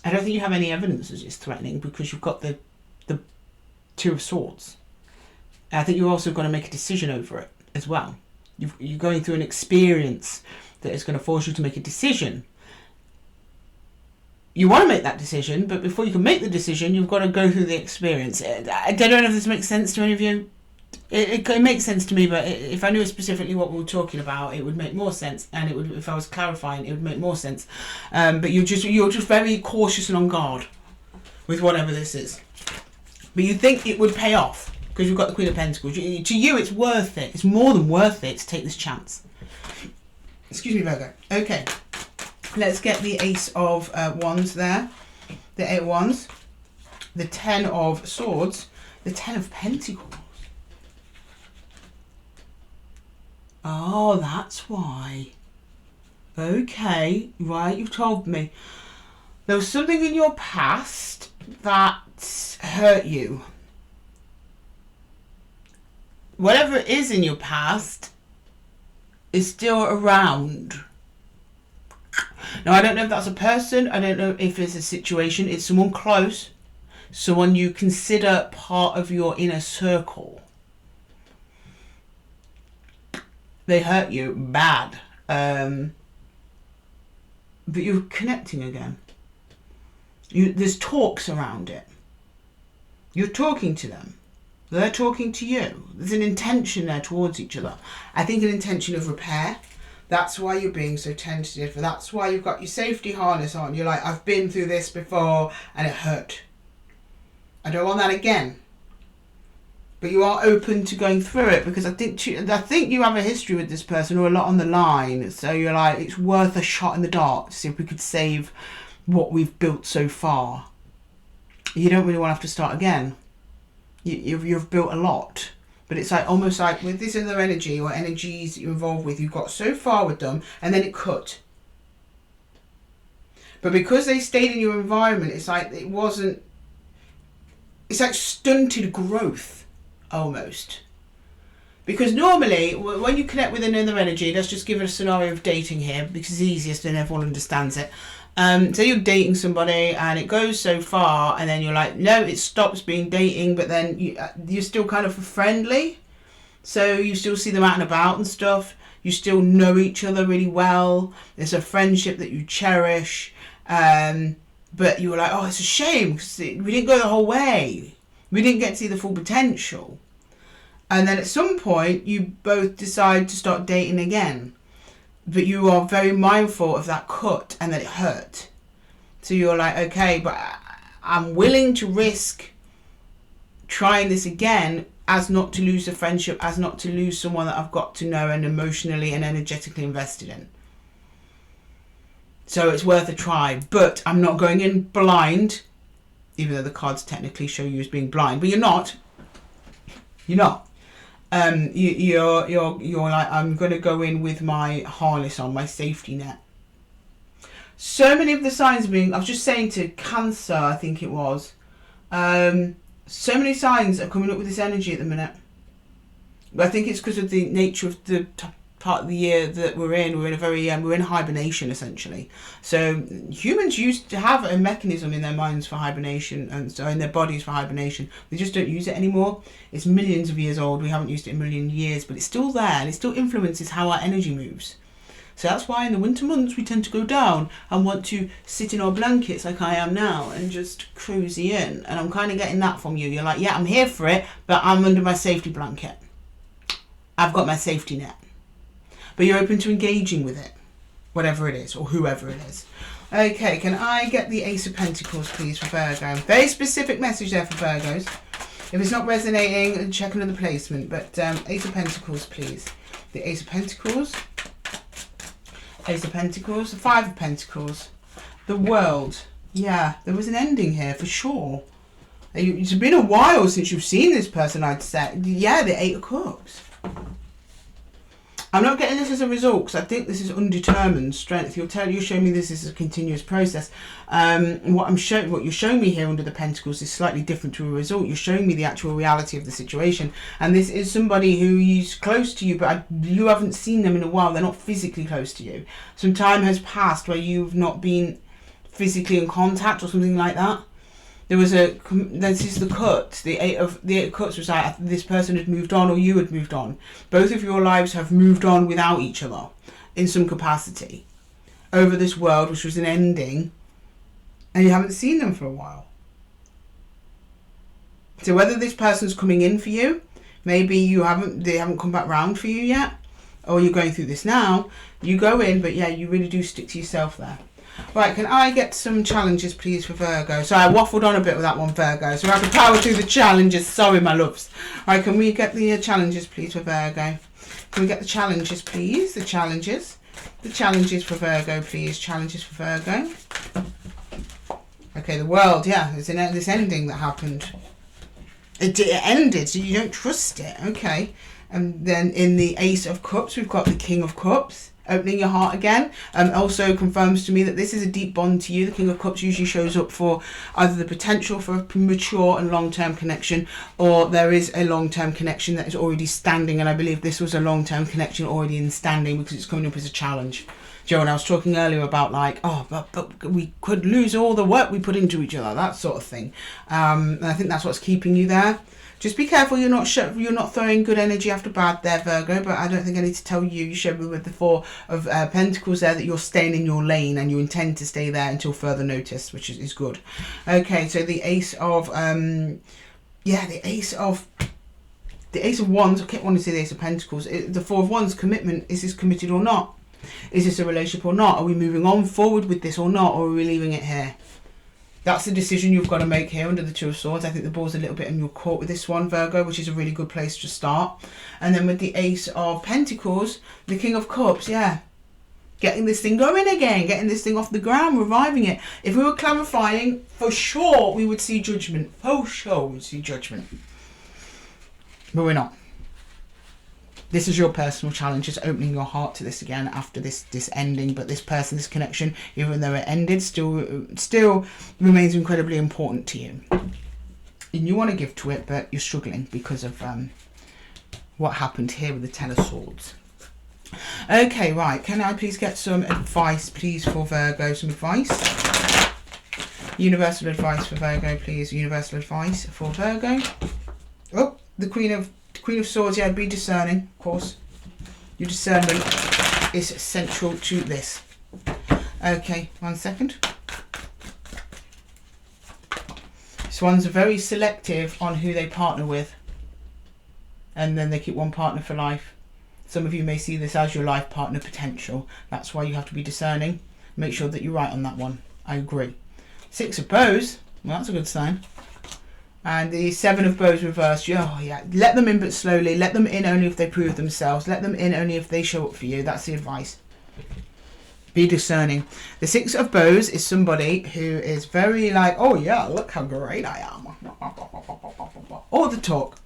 I don't think you have any evidence that it's threatening because you've got the Two of Swords. I think you're also going to make a decision over it as well. You're going through an experience that is going to force you to make a decision. You want to make that decision, but before you can make the decision, you've got to go through the experience. I don't know if this makes sense to any of you. It makes sense to me, but if I knew specifically what we were talking about, it would make more sense. And it would, if I was clarifying, it would make more sense. But you're just very cautious and on guard with whatever this is. But you think it would pay off because you've got the Queen of Pentacles. To you, it's worth it. It's more than worth it to take this chance. Excuse me, Virgo. Okay, let's get the Ace of Wands there. The Eight of Wands. The Ten of Swords. The Ten of Pentacles. Oh, that's why. Okay, right, you've told me. There was something in your past that hurt you. Whatever it is in your past is still around. Now, I don't know if that's a person. I don't know if it's a situation. It's someone close. Someone you consider part of your inner circle. They hurt you bad. But you're connecting again. There's talks around it. You're talking to them. They're talking to you. There's an intention there towards each other. I think an intention of repair. That's why you're being so tentative. That's why you've got your safety harness on. You're like, I've been through this before and it hurt. I don't want that again. But you are open to going through it because I think you have a history with this person or a lot on the line. So you're like, it's worth a shot in the dark to see if we could save what we've built so far. You don't really want to have to start again. You've built a lot, but it's like almost like with this other energy or energies that you're involved with, you got so far with them and then it cut. But because they stayed in your environment, it's like it's like stunted growth almost. Because normally when you connect with another energy, let's just give it a scenario of dating here because it's easiest and everyone understands it. So you're dating somebody and it goes so far and then you're like, no, it stops being dating, but then you're still kind of friendly. So you still see them out and about and stuff. You still know each other really well. There's a friendship that you cherish. But you were like, oh, it's a shame because we didn't go the whole way. We didn't get to see the full potential. And then at some point you both decide to start dating again. But you are very mindful of that cut and that it hurt. So you're like, okay, but I'm willing to risk trying this again as not to lose a friendship, as not to lose someone that I've got to know and emotionally and energetically invested in. So it's worth a try. But I'm not going in blind, even though the cards technically show you as being blind. But you're not. You're not. You're like, I'm going to go in with my harness on, my safety net. So many of the signs are being, I was just saying to Cancer, I think it was, so many signs are coming up with this energy at the minute. But I think it's because of the nature of the part of the year that we're in. We're in a very, we're in hibernation essentially. So humans used to have a mechanism in their minds for hibernation, and so in their bodies for hibernation. They just don't use it anymore. It's millions of years old. We haven't used it in a million years, but it's still there, and it still influences how our energy moves. So that's why in the winter months we tend to go down and want to sit in our blankets like I am now and just cruisey in. And I'm kind of getting that from you. You're like, yeah, I'm here for it, but I'm under my safety blanket. I've got my safety net. But you're open to engaging with it, whatever it is, or whoever it is. Okay, can I get the Ace of Pentacles, please, for Virgo? Very specific message there for Virgos. If it's not resonating, check another placement. But Ace of Pentacles, please. The Ace of Pentacles. Ace of Pentacles. The Five of Pentacles. The World. Yeah, there was an ending here, for sure. It's been a while since you've seen this person, I'd say. Yeah, the Eight of Cups. I'm not getting this as a result because I think this is undetermined strength. You're showing me this is a continuous process. What you're showing me here under the Pentacles is slightly different to a result. You're showing me the actual reality of the situation, and this is somebody who is close to you, but you haven't seen them in a while. They're not physically close to you. Some time has passed where you've not been physically in contact or something like that. This is the cut. The eight of cups was like this person had moved on or you had moved on. Both of your lives have moved on without each other in some capacity over this world, which was an ending, and you haven't seen them for a while. So whether this person's coming in for you, maybe they haven't come back round for you yet, or you're going through this now, you go in, but yeah, you really do stick to yourself there. Right, can I get some challenges, please, for Virgo? So I waffled on a bit with that one, Virgo. So I have to power through the challenges. Sorry, my loves. Right, can we get the challenges, please, for Virgo? Can we get the challenges, please? The challenges. The challenges for Virgo, please. Challenges for Virgo. Okay, the World. Yeah, there's this ending that happened. It ended, so you don't trust it. Okay. And then in the Ace of Cups, we've got the King of Cups. Opening your heart again, also confirms to me that this is a deep bond to you. The King of Cups usually shows up for either the potential for a premature and long-term connection, or there is a long-term connection that is already standing, and I believe this was a long-term connection already in standing because it's coming up as a challenge. Joe, and I was talking earlier about like, oh, but we could lose all the work we put into each other, that sort of thing. And I think that's what's keeping you there. Just be careful you're not throwing good energy after bad there, Virgo, but I don't think I need to tell you. You showed me with the Four of Pentacles there that you're staying in your lane and you intend to stay there until further notice, which is good. Okay, so the Ace of, the Ace of Wands, I kept wanting to say the Ace of Pentacles. The Four of Wands, commitment, is this committed or not? Is this a relationship or not? Are we moving on forward with this or not, or are we leaving it here? That's the decision you've got to make here under the Two of Swords. I think the ball's a little bit in your court with this one, Virgo, which is a really good place to start. And then with the Ace of Pentacles, the King of Cups, yeah. Getting this thing going again, getting this thing off the ground, reviving it. If we were clarifying, for sure we would see judgment. For sure we'd see judgment. But we're not. This is your personal challenge, just opening your heart to this again after this ending. But this person, this connection, even though it ended, still remains incredibly important to you. And you want to give to it, but you're struggling because of what happened here with the Ten of Swords. Okay, right. Can I please get some advice, please, for Virgo? Some advice. Universal advice for Virgo, please. Universal advice for Virgo. Oh, the Queen of Swords, yeah, be discerning, of course. Your discernment is central to this. Okay, 1 second. Swans are very selective on who they partner with. And then they keep one partner for life. Some of you may see this as your life partner potential. That's why you have to be discerning. Make sure that you're right on that one. I agree. Six of Bows, well, that's a good sign. And the Seven of Bows reversed. Oh, yeah. Let them in, but slowly. Let them in only if they prove themselves. Let them in only if they show up for you. That's the advice. Be discerning. The Six of Bows is somebody who is very like, oh, yeah, look how great I am. All the talk.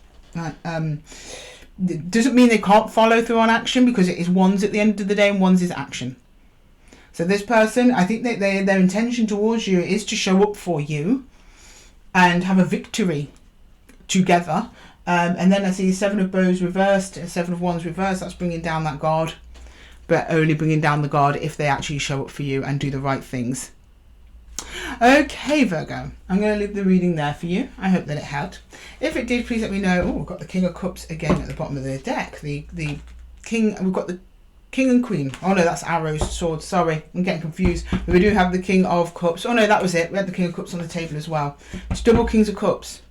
doesn't mean they can't follow through on action, because it is wands at the end of the day and wands is action. So this person, I think that their intention towards you is to show up for you and have a victory together. And then I see Seven of Bows reversed, Seven of Wands reversed. That's bringing down that guard, but only bringing down the guard if they actually show up for you and do the right things. Okay, Virgo, I'm going to leave the reading there for you. I hope that it helped. If it did, please let me know. Oh, we've got the King of Cups again at the bottom of the deck. The King, we've got the King and Queen. Oh no, that's arrows, swords. Sorry, I'm getting confused. We do have the King of Cups. Oh no, that was it. We had the King of Cups on the table as well. It's double Kings of Cups.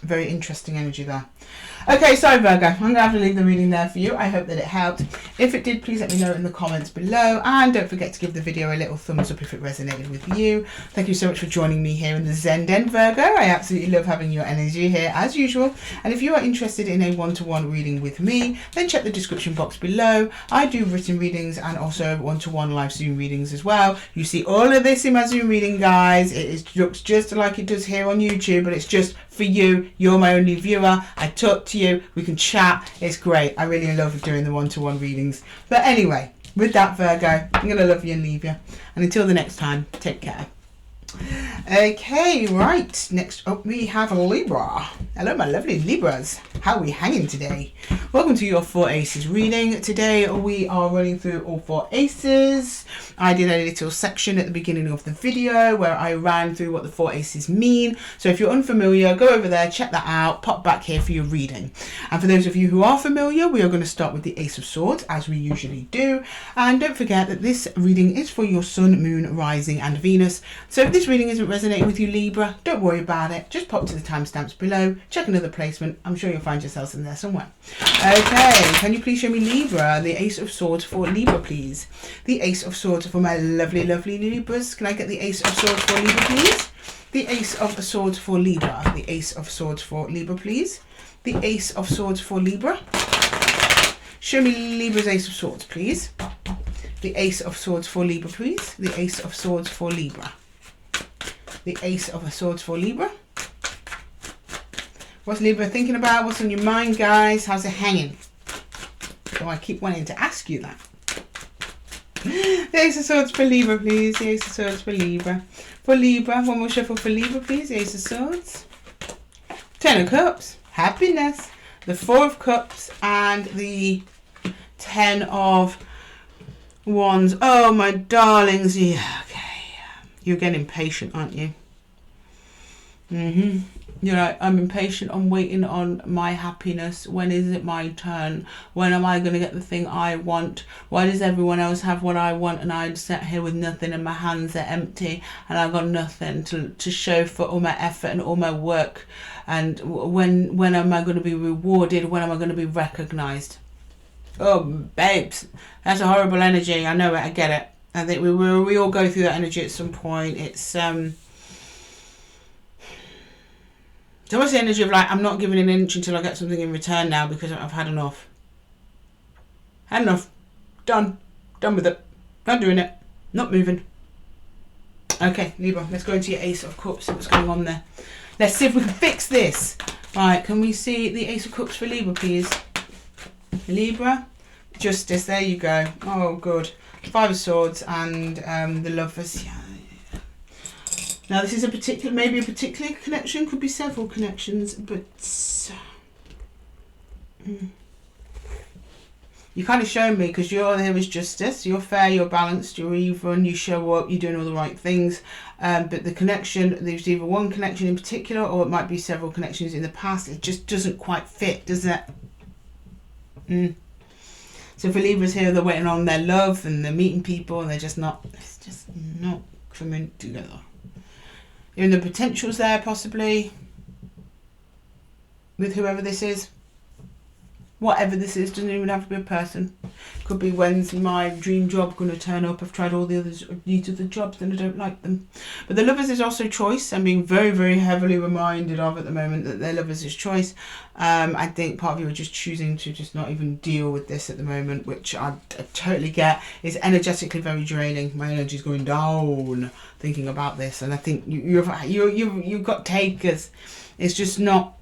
Very interesting energy there. Okay, sorry Virgo, I'm going to have to leave the reading there for you. I hope that it helped. If it did, please let me know in the comments below. And don't forget to give the video a little thumbs up if it resonated with you. Thank you so much for joining me here in the Zen Den, Virgo. I absolutely love having your energy here as usual. And if you are interested in a one-to-one reading with me, then check the description box below. I do written readings and also one-to-one live Zoom readings as well. You see all of this in my Zoom reading, guys. It looks just like it does here on YouTube, but it's just for you. You're my only viewer. I talk to you, we can chat. It's great. I really love doing the one-to-one readings. But anyway, with that, Virgo, I'm going to love you and leave you. And until the next time, take care. Okay, right. Next up we have Libra. Hello, my lovely Libras. How are we hanging today? Welcome to your 4 Aces reading. Today we are running through all 4 Aces. I did a little section at the beginning of the video where I ran through what the 4 Aces mean. So if you're unfamiliar, go over there, check that out, pop back here for your reading. And for those of you who are familiar, we are going to start with the Ace of Swords, as we usually do. And don't forget that this reading is for your Sun, Moon, Rising and Venus. So if this reading isn't resonating with you, Libra, don't worry about it. Just pop to the timestamps below, check another placement. I'm sure you'll find yourselves in there somewhere. Okay, can you please show me Libra, the Ace of Swords for Libra, please? The Ace of Swords for my lovely, lovely Libras. Can I get the Ace of Swords for Libra, please? The Ace of Swords for Libra. The Ace of Swords for Libra, please. The Ace of Swords for Libra. Show me Libra's Ace of Swords, please. The Ace of Swords for Libra, please. The Ace of Swords for Libra. The Ace of Swords for Libra. What's Libra thinking about? What's on your mind, guys? How's it hanging? Oh, I keep wanting to ask you that. The Ace of Swords for Libra, please. The Ace of Swords for Libra. For Libra, one more shuffle for Libra, please. The Ace of Swords. 10 of Cups. Happiness. The 4 of Cups and the 10 of Wands. Oh, my darlings. Yeah, okay. You're getting impatient, aren't you? You're like, I'm impatient. I'm waiting on my happiness. When is it my turn? When am I going to get the thing I want? Why does everyone else have what I want and I sat here with nothing and my hands are empty and I've got nothing to show for all my effort and all my work? And when am I going to be rewarded? When am I going to be recognized? Oh, babes, that's a horrible energy. I know it. I get it. I think we all go through that energy at some point. It's almost the energy of like, I'm not giving an inch until I get something in return now because I've had enough. Had enough. Done. Done with it. Not doing it. Not moving. Okay, Libra, let's go into your Ace of Cups. What's going on there? Let's see if we can fix this. Right, can we see the Ace of Cups for Libra, please? Libra. Justice, there you go. Oh, good. 5 of Swords and the Lovers. Yeah. Now this is maybe a particular connection, could be several connections, but you kind of show me, because you're there as Justice. You're fair, you're balanced, you're even, you show up, you're doing all the right things. But the connection, there's either one connection in particular, or it might be several connections in the past. It just doesn't quite fit, does it? So for Libras here, they're waiting on their love and they're meeting people and it's just not coming together. Even the potential's there possibly with whoever this is. Whatever this is, doesn't even have to be a person. Could be, when's my dream job going to turn up? I've tried all the these other jobs and I don't like them. But the Lovers is also choice. I'm being very, very heavily reminded of at the moment that their Lovers is choice. I think part of you are just choosing to just not even deal with this at the moment, which I totally get. It's energetically very draining. My energy's going down thinking about this, and I think you've got takers. It's just not.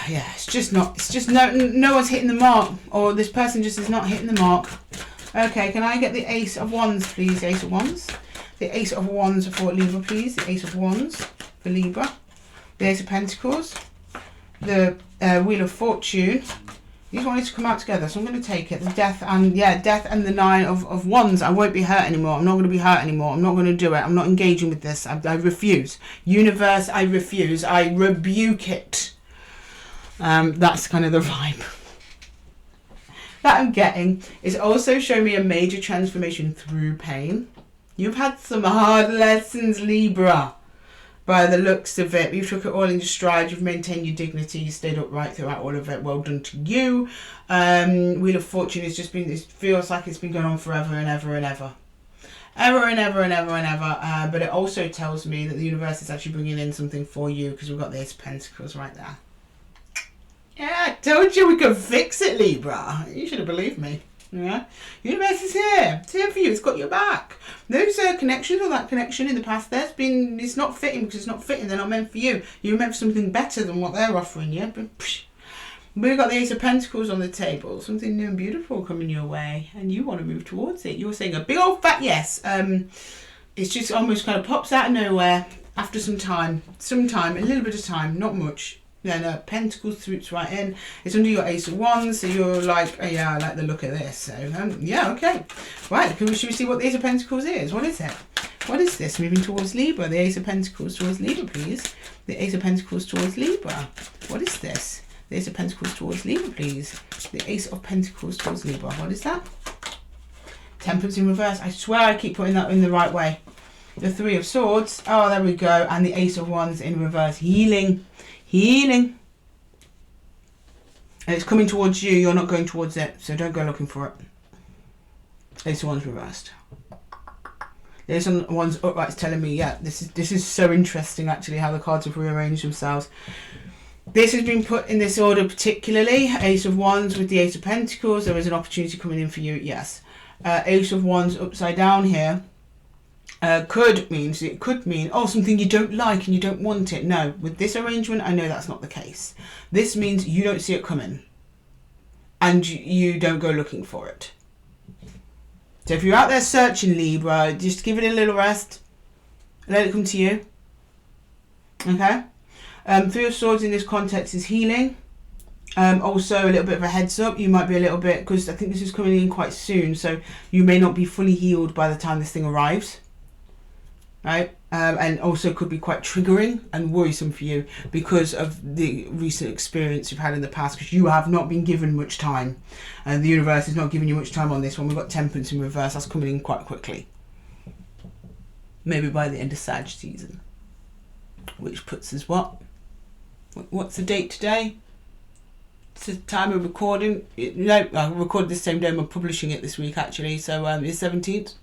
yeah, it's just no one's hitting the mark, or this person just is not hitting the mark. Okay, can I get the Ace of Wands, please? Ace of Wands. The Ace of Wands for Libra, please. The Ace of Wands for Libra. The Ace of Pentacles. The Wheel of Fortune. These wanted to come out together, so I'm going to take it. The Death and, yeah, Death and the Nine of Wands. I won't be hurt anymore. I'm not going to be hurt anymore. I'm not going to do it. I'm not engaging with this. I refuse. Universe, I refuse. I rebuke it. That's kind of the vibe that I'm getting. It's also showing me a major transformation through pain. You've had some hard lessons, Libra. By the looks of it, you took it all in your stride. You've maintained your dignity. You stayed upright throughout all of it. Well done to you. Wheel of Fortune has just been, it feels like it's been going on forever and ever and ever. Ever and ever and ever and ever. But it also tells me that the universe is actually bringing in something for you, because we've got the Ace of Pentacles right there. Yeah, I told you we could fix it, Libra. You should have believed me. Yeah, universe is here. It's here for you. It's got your back. Those connections, or that connection in the past, it's not fitting because it's not fitting. They're not meant for you. You're meant for something better than what they're offering you. But we've got the Ace of Pentacles on the table. Something new and beautiful coming your way, and you want to move towards it. You're saying a big old fat yes. It's just almost kind of pops out of nowhere after some time, a little bit of time, not much. Then Pentacles swoops right in. It's under your Ace of Wands, so you're like, oh yeah, I like the look of this. So yeah, okay. Right, should we see what the Ace of Pentacles is? What is it? What is this? Moving towards Libra. The Ace of Pentacles towards Libra, please. The Ace of Pentacles towards Libra. What is this? The Ace of Pentacles towards Libra, please. The Ace of Pentacles towards Libra. What is that? Temperance in reverse. I swear I keep putting that in the right way. The Three of Swords. Oh, there we go. And the Ace of Wands in reverse. Healing. Healing. And it's coming towards you. You're not going towards it. So don't go looking for it. Ace of Wands reversed. The Ace of Wands upright is telling me, yeah, this is so interesting actually, how the cards have rearranged themselves. This has been put in this order particularly. Ace of Wands with the Ace of Pentacles. There is an opportunity coming in for you, yes. Ace of Wands upside down here. Could mean, oh, something you don't like and you don't want it. No, with this arrangement, I know that's not the case. This means you don't see it coming. And you don't go looking for it. So if you're out there searching, Libra, just give it a little rest. Let it come to you. Okay? Three of Swords in this context is healing. Also, a little bit of a heads up. You might be a little bit, because I think this is coming in quite soon. So you may not be fully healed by the time this thing arrives. Right, and also could be quite triggering and worrisome for you because of the recent experience you've had in the past, because you have not been given much time, and the universe is not giving you much time on this one. We've got Temperance in reverse. That's coming in quite quickly, maybe by the end of Sag season, which puts us what's the date today? It's the time of recording. No, I recorded this same day and we're publishing it this week actually, so it's 17th.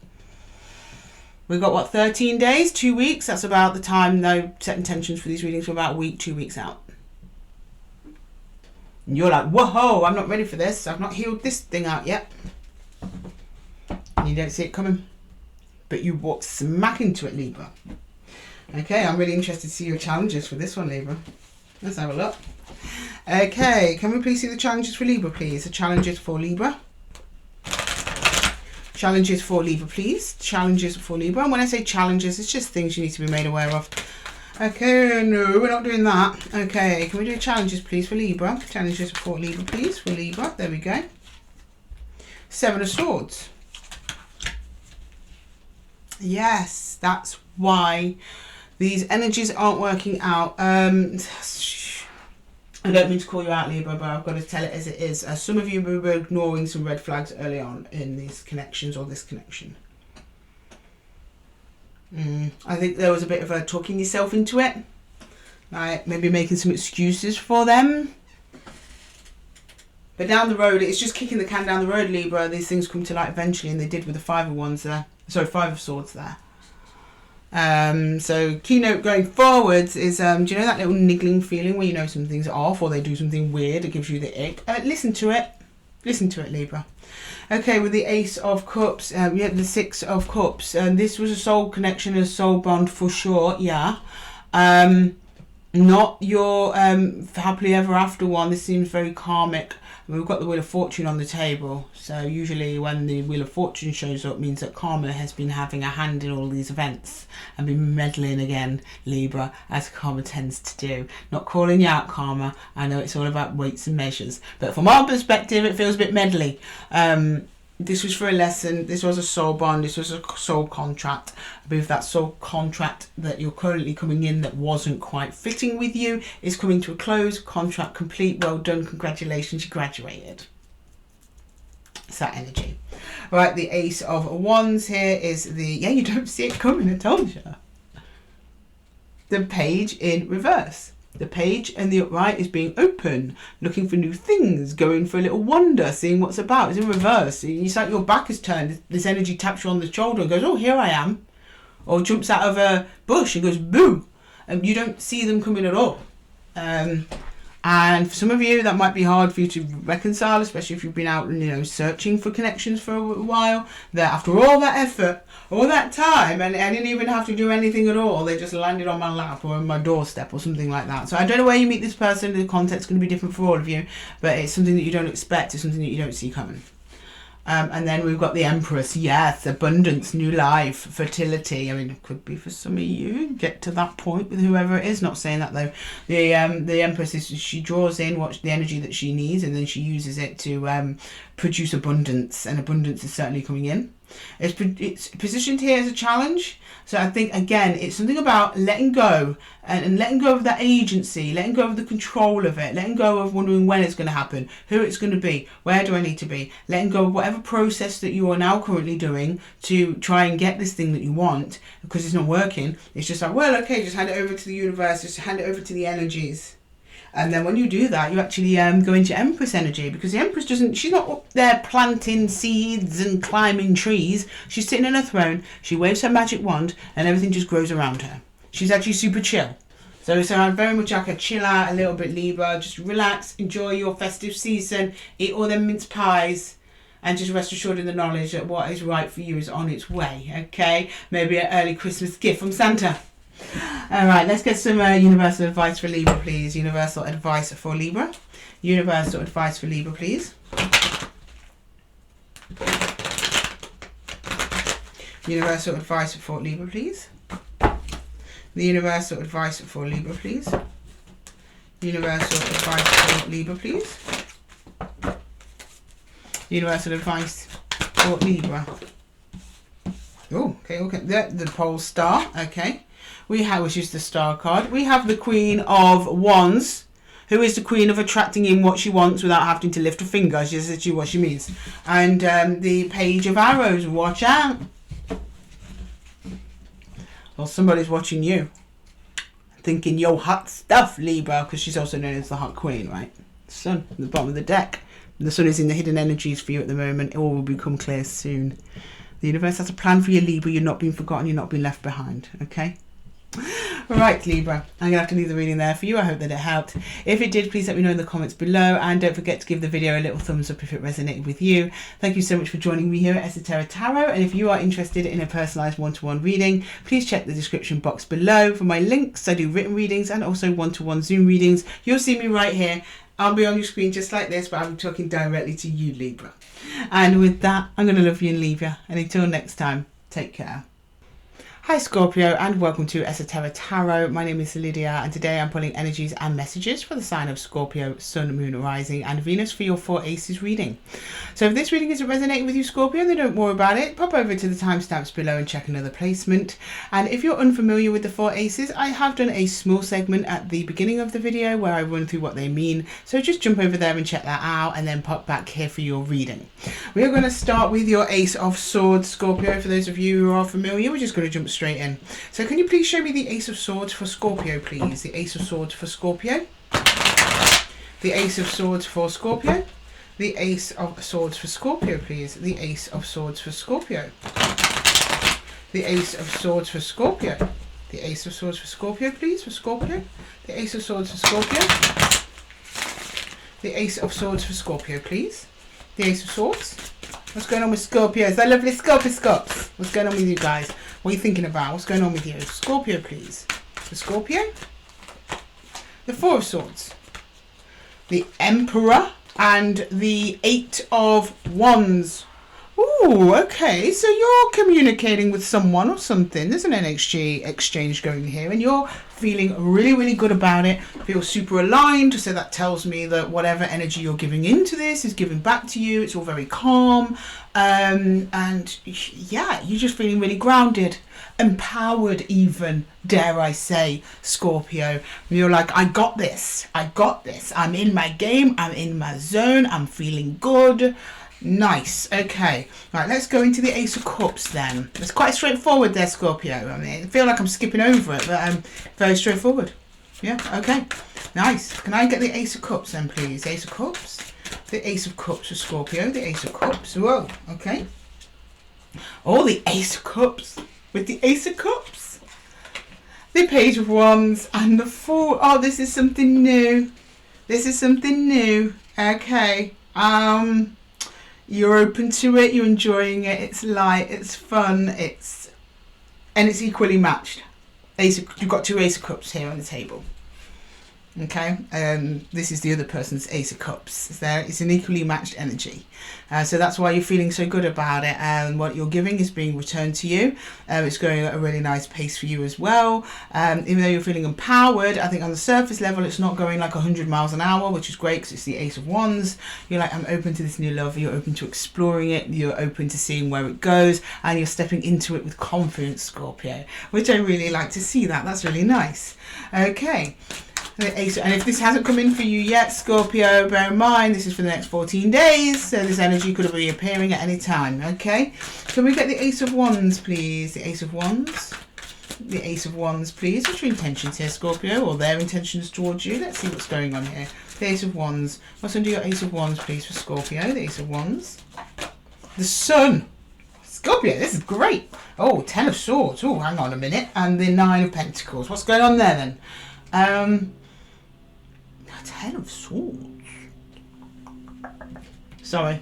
We've got, what, 13 days, 2 weeks? That's about the time, though, set intentions for these readings for about a week, 2 weeks out. And you're like, whoa, I'm not ready for this. I've not healed this thing out yet. And you don't see it coming. But you walk smack into it, Libra. Okay, I'm really interested to see your challenges for this one, Libra. Let's have a look. Okay, can we please see the challenges for Libra, please? The challenges for Libra. Challenges for Libra, please. Challenges for Libra. And when I say challenges, it's just things you need to be made aware of. Okay, no, we're not doing that. Okay, can we do challenges, please, for Libra? Challenges for Libra, please, for Libra. There we go. Seven of Swords. Yes, that's why these energies aren't working out. I don't mean to call you out, Libra, but I've got to tell it as it is. Some of you were ignoring some red flags early on in these connections, or this connection. I think there was a bit of a talking yourself into it. Like maybe making some excuses for them. But down the road, it's just kicking the can down the road, Libra. These things come to light eventually, and they did with the Five of Swords there. So keynote going forwards is, do you know that little niggling feeling where you know something's off or they do something weird? It gives you the ick. Listen to it, Libra. Okay, with the Ace of Cups, we have the Six of Cups. This was a soul connection, a soul bond for sure, yeah. Not your happily ever after one. This seems very karmic. We've got the Wheel of Fortune on the table. So usually when the Wheel of Fortune shows up means that karma has been having a hand in all these events and been meddling again, Libra, as karma tends to do. Not calling you out, karma. I know it's all about weights and measures. But from our perspective, it feels a bit meddly. This was for a lesson. This was a soul bond. This was a soul contract. I believe that soul contract that you're currently coming in that wasn't quite fitting with you is coming to a close. Contract complete. Well done. Congratulations. You graduated. It's that energy. Right. The Ace of Wands here is the... Yeah, you don't see it coming. I told you. The Page in reverse. The Page and the upright is being open, looking for new things, going for a little wander, seeing what's about. It's in reverse. It's like your back is turned. This energy taps you on the shoulder and goes, oh, here I am. Or jumps out of a bush and goes, boo. And you don't see them coming at all. And for some of you, that might be hard for you to reconcile, especially if you've been out, searching for connections for a while. That after all that effort, all that time, and I didn't even have to do anything at all. They just landed on my lap or on my doorstep or something like that. So I don't know where you meet this person. The context's going to be different for all of you, but it's something that you don't expect. It's something that you don't see coming. And then we've got the Empress. Yes, abundance, new life, fertility. I mean, it could be for some of you. Get to that point with whoever it is. Not saying that though. The Empress is, she draws in the energy that she needs, and then she uses it to produce abundance. And abundance is certainly coming in. It's positioned here as a challenge. So I think, again, it's something about letting go and letting go of that agency, letting go of the control of it, letting go of wondering when it's going to happen, who it's going to be, where do I need to be, letting go of whatever process that you are now currently doing to try and get this thing that you want, because it's not working. It's just like, well, okay, just hand it over to the universe, just hand it over to the energies. And then when you do that, you actually go into Empress energy, because the Empress she's not up there planting seeds and climbing trees. She's sitting on a throne, she waves her magic wand, and everything just grows around her. She's actually super chill. So it's very much like a chill out a little bit, Libra. Just relax, enjoy your festive season, eat all them mince pies, and just rest assured in the knowledge that what is right for you is on its way, okay? Maybe an early Christmas gift from Santa. All right, let's get some universal advice for Libra, please. Universal advice for Libra. Universal advice for Libra, please. Universal advice for Libra, please. The universal advice for Libra, please. Universal advice for Libra, please. Universal advice for Libra. Oh, okay. The pole star, okay. We have, which is the star card. We have the Queen of Wands, who is the queen of attracting in what she wants without having to lift a finger. She says what she means. And the Page of Arrows. Watch out. Well, somebody's watching you, thinking you're hot stuff, Libra, because she's also known as the Hot Queen, right? Sun at the bottom of the deck. The sun is in the hidden energies for you at the moment. It all will become clear soon. The universe has a plan for you, Libra. You're not being forgotten. You're not being left behind. Okay? Right, Libra, I'm going to have to leave the reading there for you. I hope that it helped. If it did, please let me know in the comments below, and don't forget to give the video a little thumbs up if it resonated with you. Thank you so much for joining me here at Esotera Tarot, and if you are interested in a personalised one-to-one reading, please check the description box below for my links. I do written readings and also one-to-one Zoom readings. You'll see me right here. I'll be on your screen just like this, but I'll be talking directly to you, Libra. And with that, I'm going to love you and leave you. And until next time, take care. Hi Scorpio, and welcome to Esotera Tarot. My name is Lydia, and today I'm pulling energies and messages for the sign of Scorpio, Sun, Moon, Rising and Venus for your 4 Aces reading. So if this reading isn't resonating with you, Scorpio, then don't worry about it. Pop over to the timestamps below and check another placement. And if you're unfamiliar with the 4 Aces, I have done a small segment at the beginning of the video where I run through what they mean. So just jump over there and check that out, and then pop back here for your reading. We are going to start with your Ace of Swords, Scorpio. For those of you who are familiar, we're just going to jump straight in. So can you please show me the Ace of Swords for Scorpio, please? The Ace of Swords for Scorpio. The Ace of Swords for Scorpio. The Ace of Swords for Scorpio, please. The Ace of Swords for Scorpio. The Ace of Swords for Scorpio. The Ace of Swords for Scorpio, please, for Scorpio. The Ace of Swords for Scorpio. The Ace of Swords for Scorpio, please. The Ace of Swords. What's going on with Scorpios? I lovely Scorpios. What's going on with you guys? What are you thinking about? What's going on with you? Scorpio, please. For Scorpio. the Four of Swords, the Emperor, and the Eight of Wands. Ooh, okay, so you're communicating with someone or something. There's an exchange going here, and you're feeling really, really good about it. Feel super aligned, so that tells me that whatever energy you're giving into this is giving back to you. It's all very calm, and yeah, you're just feeling really grounded, empowered even, dare I say, Scorpio. You're like, I got this, I'm in my game, I'm in my zone, I'm feeling good. Nice. Okay, right, let's go into the Ace of Cups then. It's quite straightforward there, Scorpio. I mean, I feel like I'm skipping over it, but very straightforward. Yeah, okay, nice. Can I get the Ace of Cups then, please? Ace of Cups, the Ace of Cups for Scorpio, the Ace of Cups. Whoa, okay. Oh, the Ace of Cups with the Ace of Cups, the Page of Wands, and the Fool. Oh, this is something new. This is something new. Okay. You're open to it, you're enjoying it, it's light, it's fun, and it's equally matched. You've got two Ace of Cups here on the table. Okay, this is the other person's Ace of Cups. It's an equally matched energy, so that's why you're feeling so good about it, and what you're giving is being returned to you. It's going at a really nice pace for you as well. Even though you're feeling empowered, I think on the surface level it's not going like 100 miles an hour, which is great because it's the Ace of Wands. You're like, I'm open to this new love, you're open to exploring it, you're open to seeing where it goes, and you're stepping into it with confidence, Scorpio, which I really like to see. That's really nice. Okay. And if this hasn't come in for you yet, Scorpio, bear in mind this is for the next 14 days, so this energy could be appearing at any time. Okay, can we get the Ace of Wands, please? The Ace of Wands, the Ace of Wands, please. What's your intentions here, Scorpio, or their intentions towards you? Let's see what's going on here. The Ace of Wands. What's under your Ace of Wands, please, for Scorpio? The Ace of Wands, the Sun. Scorpio, this is great. Oh, Ten of Swords. Oh, hang on a minute. And the Nine of Pentacles. What's going on there then? Ten of Swords. Sorry.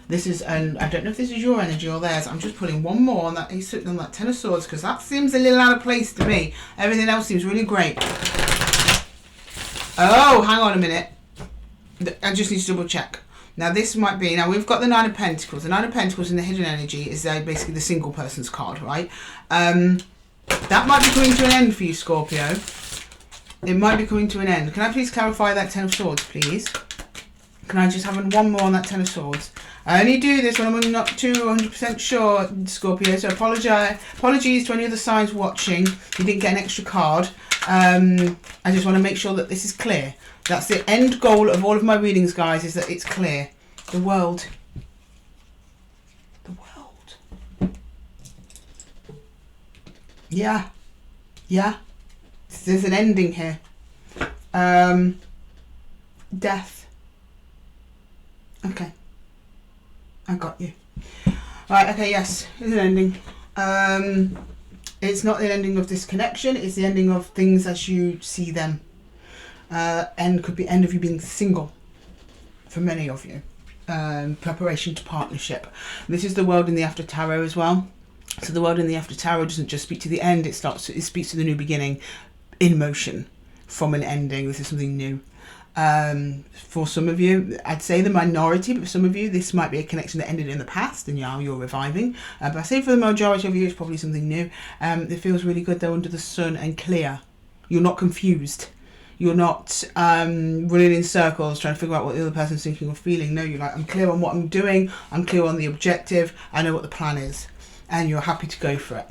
This is, and I don't know if this is your energy or theirs. I'm just pulling one more on that Ten of Swords because that seems a little out of place to me. Everything else seems really great. Oh, hang on a minute. I just need to double check. Now this might be, now we've got the Nine of Pentacles. The Nine of Pentacles in the hidden energy is basically the single person's card, right? That might be coming to an end for you, Scorpio. It might be coming to an end. Can I please clarify that Ten of Swords, please? Can I just have one more on that Ten of Swords? I only do this when I'm not too 100% sure, Scorpio, so apologies to any other signs watching. You didn't get an extra card. I just want to make sure that this is clear. That's the end goal of all of my readings, guys, is that it's clear. The world. The world. Yeah. Yeah. There's an ending here. Death. Okay. I got you. Right, okay, yes. It's an ending. It's not the ending of this connection. It's the ending of things as you see them. End could be end of you being single for many of you. Preparation to partnership. This is the World in the After Tarot as well. So the World in the After Tarot doesn't just speak to the end. It speaks to the new beginning in motion from an ending. This is something new. For some of you, I'd say the minority, but for some of you, this might be a connection that ended in the past and now you're reviving. But I say for the majority of you, it's probably something new. It feels really good though under the sun and clear. You're not confused. You're not running in circles trying to figure out what the other person's thinking or feeling. No, you're like, I'm clear on what I'm doing. I'm clear on the objective. I know what the plan is. And you're happy to go for it.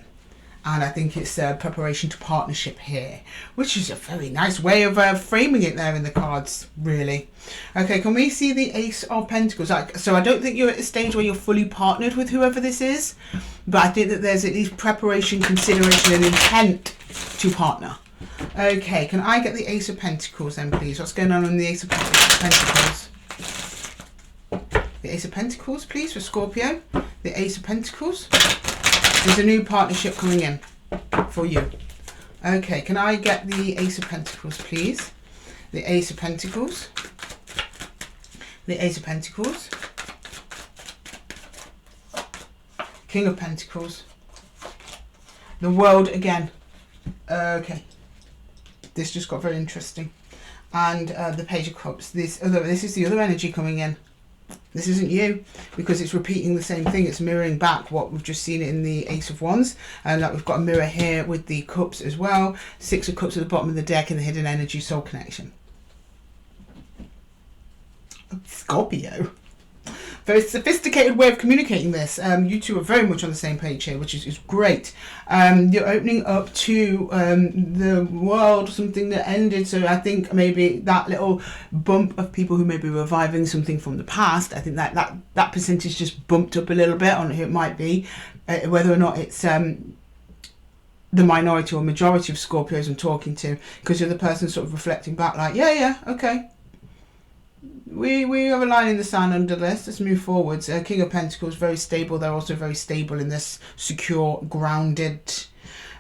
And I think it's preparation to partnership here, which is a very nice way of framing it there in the cards, really. Okay, can we see the Ace of Pentacles? So I don't think you're at a stage where you're fully partnered with whoever this is, but I think that there's at least preparation, consideration, and intent to partner. Okay, can I get the Ace of Pentacles then, please? What's going on in the Ace of Pentacles? The Ace of Pentacles, please, for Scorpio. The Ace of Pentacles. There's a new partnership coming in for you. Okay, can I get the Ace of Pentacles, please? The Ace of Pentacles. The Ace of Pentacles. King of Pentacles. The World again. Okay. this just got very interesting. And the Page of Cups, this is the other energy coming in. This isn't you, because it's repeating the same thing. It's mirroring back what we've just seen in the Ace of Wands, and that we've got a mirror here with the Cups as well. Six of Cups at the bottom of the deck and the hidden energy soul connection. Scorpio. Very sophisticated way of communicating this. You two are very much on the same page here, which is great. You're opening up to the world, something that ended. So I think maybe that little bump of people who may be reviving something from the past, I think that percentage just bumped up a little bit on who it might be. Whether or not it's the minority or majority of Scorpios I'm talking to, because you're the person sort of reflecting back like, yeah, okay. We have a line in the sand under this. Let's move forwards. King of Pentacles, very stable. They're also very stable in this, secure, grounded.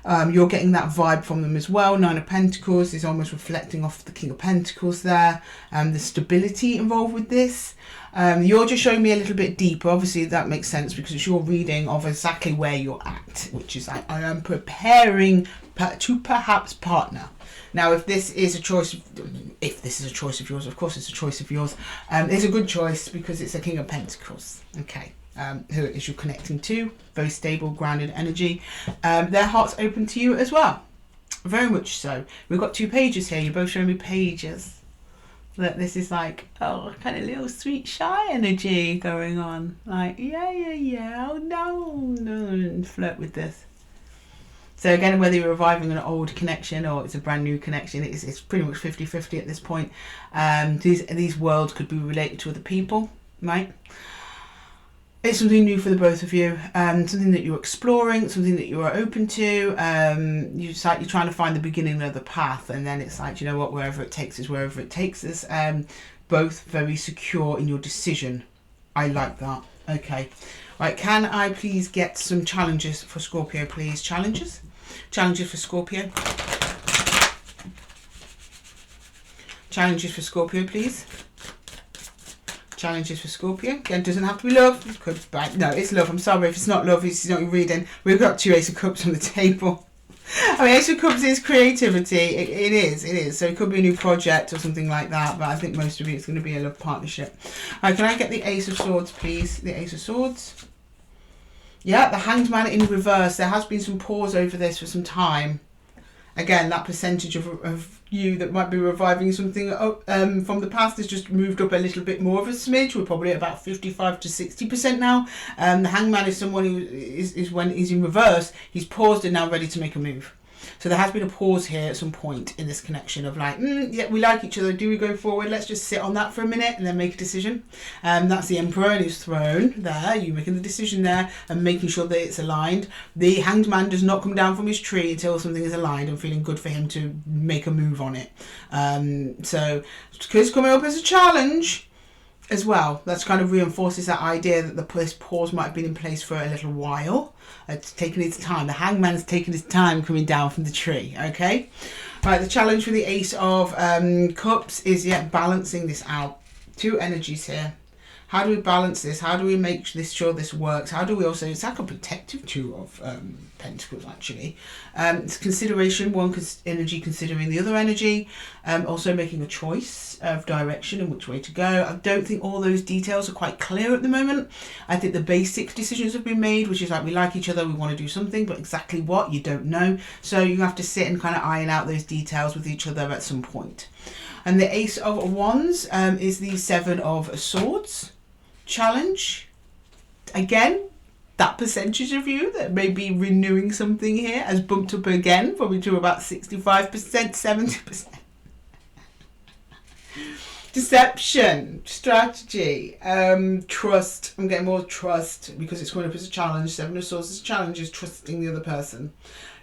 You're getting that vibe from them as well. Nine of Pentacles is almost reflecting off the King of Pentacles there. The stability involved with this. You're just showing me a little bit deeper. Obviously, that makes sense because it's your reading of exactly where you're at, which is I am preparing to perhaps partner. Now, if this is a choice of yours, of course it's a choice of yours. It's a good choice because it's a King of Pentacles. Okay, who is you connecting to? Very stable, grounded energy. Their heart's open to you as well. Very much so. We've got two pages here. You're both showing me pages. Look, this is like, oh, kind of little sweet shy energy going on. Like, yeah. Oh, no, flirt with this. So again, whether you're reviving an old connection or it's a brand new connection, it's pretty much 50-50 at this point. These worlds could be related to other people, right? It's something new for the both of you, something that you're exploring, something that you are open to. You're trying to find the beginning of the path, and then it's like, you know what, wherever it takes us, wherever it takes us. Both very secure in your decision. I like that. Okay. Right, can I please get some challenges for Scorpio, please? Challenges for Scorpio. Challenges for Scorpio, please. Challenges for Scorpio. Again, doesn't have to be love. It could be bad. No, it's love. I'm sorry if it's not love. It's not reading. We've got two Ace of Cups on the table. I mean, Ace of Cups is creativity. It is. So it could be a new project or something like that. But I think most of you, it's going to be a love partnership. Can I get the Ace of Swords, please? The Ace of Swords. Yeah, the Hanged Man in reverse. There has been some pause over this for some time. Again, that percentage of you that might be reviving something from the past has just moved up a little bit more of a smidge. We're probably at about 55 to 60% now. The Hangman is someone who is when he's in reverse, he's paused and now ready to make a move. So there has been a pause here at some point in this connection of like, yeah, we like each other. Do we go forward? Let's just sit on that for a minute and then make a decision. That's the Emperor in his throne there. You making the decision there and making sure that it's aligned. The Hanged Man does not come down from his tree until something is aligned and feeling good for him to make a move on it. So it's coming up as a challenge as well. That kind of reinforces that idea that this pause might have been in place for a little while. It's taken its time. The Hangman's taken his time coming down from the tree. Okay, right. The challenge for the Ace of Cups is balancing this out. Two energies here. How do we balance this? How do we make sure this works? How do we also, it's like a protective two of Pentacles actually. It's consideration, one energy considering the other energy. Also making a choice of direction and which way to go. I don't think all those details are quite clear at the moment. I think the basic decisions have been made, which is like we like each other, we want to do something, but exactly what, you don't know. So you have to sit and kind of iron out those details with each other at some point. And the Ace of Wands is the Seven of Swords. Challenge. Again, that percentage of you that may be renewing something here has bumped up again, probably to about 65%, 70%. Deception, strategy, trust. I'm getting more trust because it's going up as a challenge. Seven of Swords as a challenge is trusting the other person.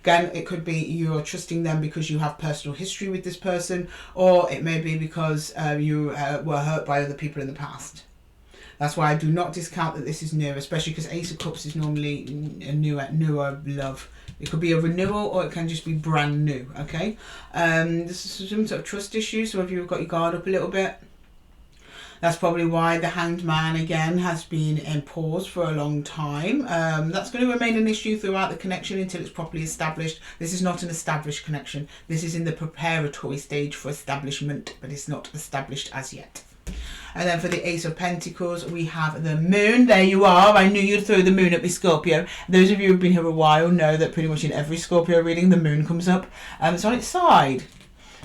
Again, it could be you're trusting them because you have personal history with this person, or it may be because you were hurt by other people in the past. That's why I do not discount that this is new, especially because Ace of Cups is normally a newer love. It could be a renewal or it can just be brand new, okay? This is some sort of trust issue, so if you've got your guard up a little bit. That's probably why the Hanged Man again has been in pause for a long time. That's going to remain an issue throughout the connection until it's properly established. This is not an established connection. This is in the preparatory stage for establishment, but it's not established as yet. And then for the Ace of Pentacles, we have the Moon. There you are. I knew you'd throw the Moon at me, Scorpio. Those of you who've been here a while know that pretty much in every Scorpio reading, the Moon comes up. It's on its side.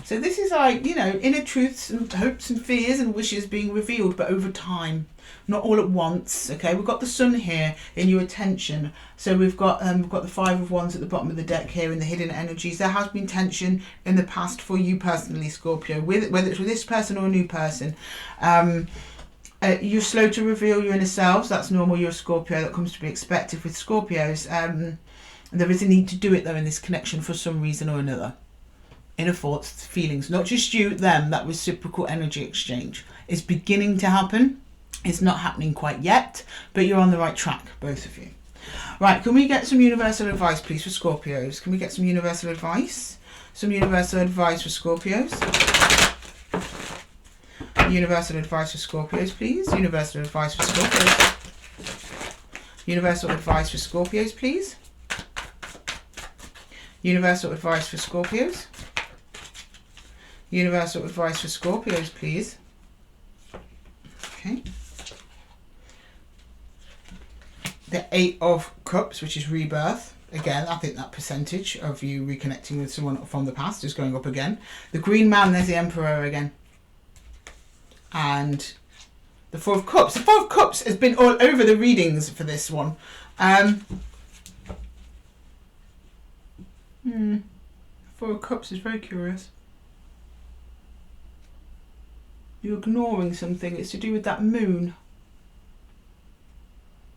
So this is like, you know, inner truths and hopes and fears and wishes being revealed, but over time, not all at once. Okay, we've got the Sun here in your attention. So we've got the Five of Wands at the bottom of the deck here in the hidden energies. There has been tension in the past for you personally, Scorpio, whether it's with this person or a new person. You're slow to reveal your inner selves. That's normal. You're a Scorpio. That comes to be expected with Scorpios. There is a need to do it though in this connection for some reason or another. Inner thoughts, feelings, not just you, them, that reciprocal energy exchange is beginning to happen. It's not happening quite yet, but you're on the right track, both of you. Right, can we get some universal advice, please, for Scorpios? Can we get some universal advice? Some universal advice for Scorpios. Universal advice for Scorpios, please. Universal advice for Scorpios. Universal advice for Scorpios, please. Universal advice for Scorpios. Universal advice for Scorpios, please. Okay. The Eight of Cups, which is rebirth. Again, I think that percentage of you reconnecting with someone from the past is going up again. The Green Man, there's the Emperor again. And the Four of Cups. The Four of Cups has been all over the readings for this one. Four of Cups is very curious. You're ignoring something. It's to do with that Moon.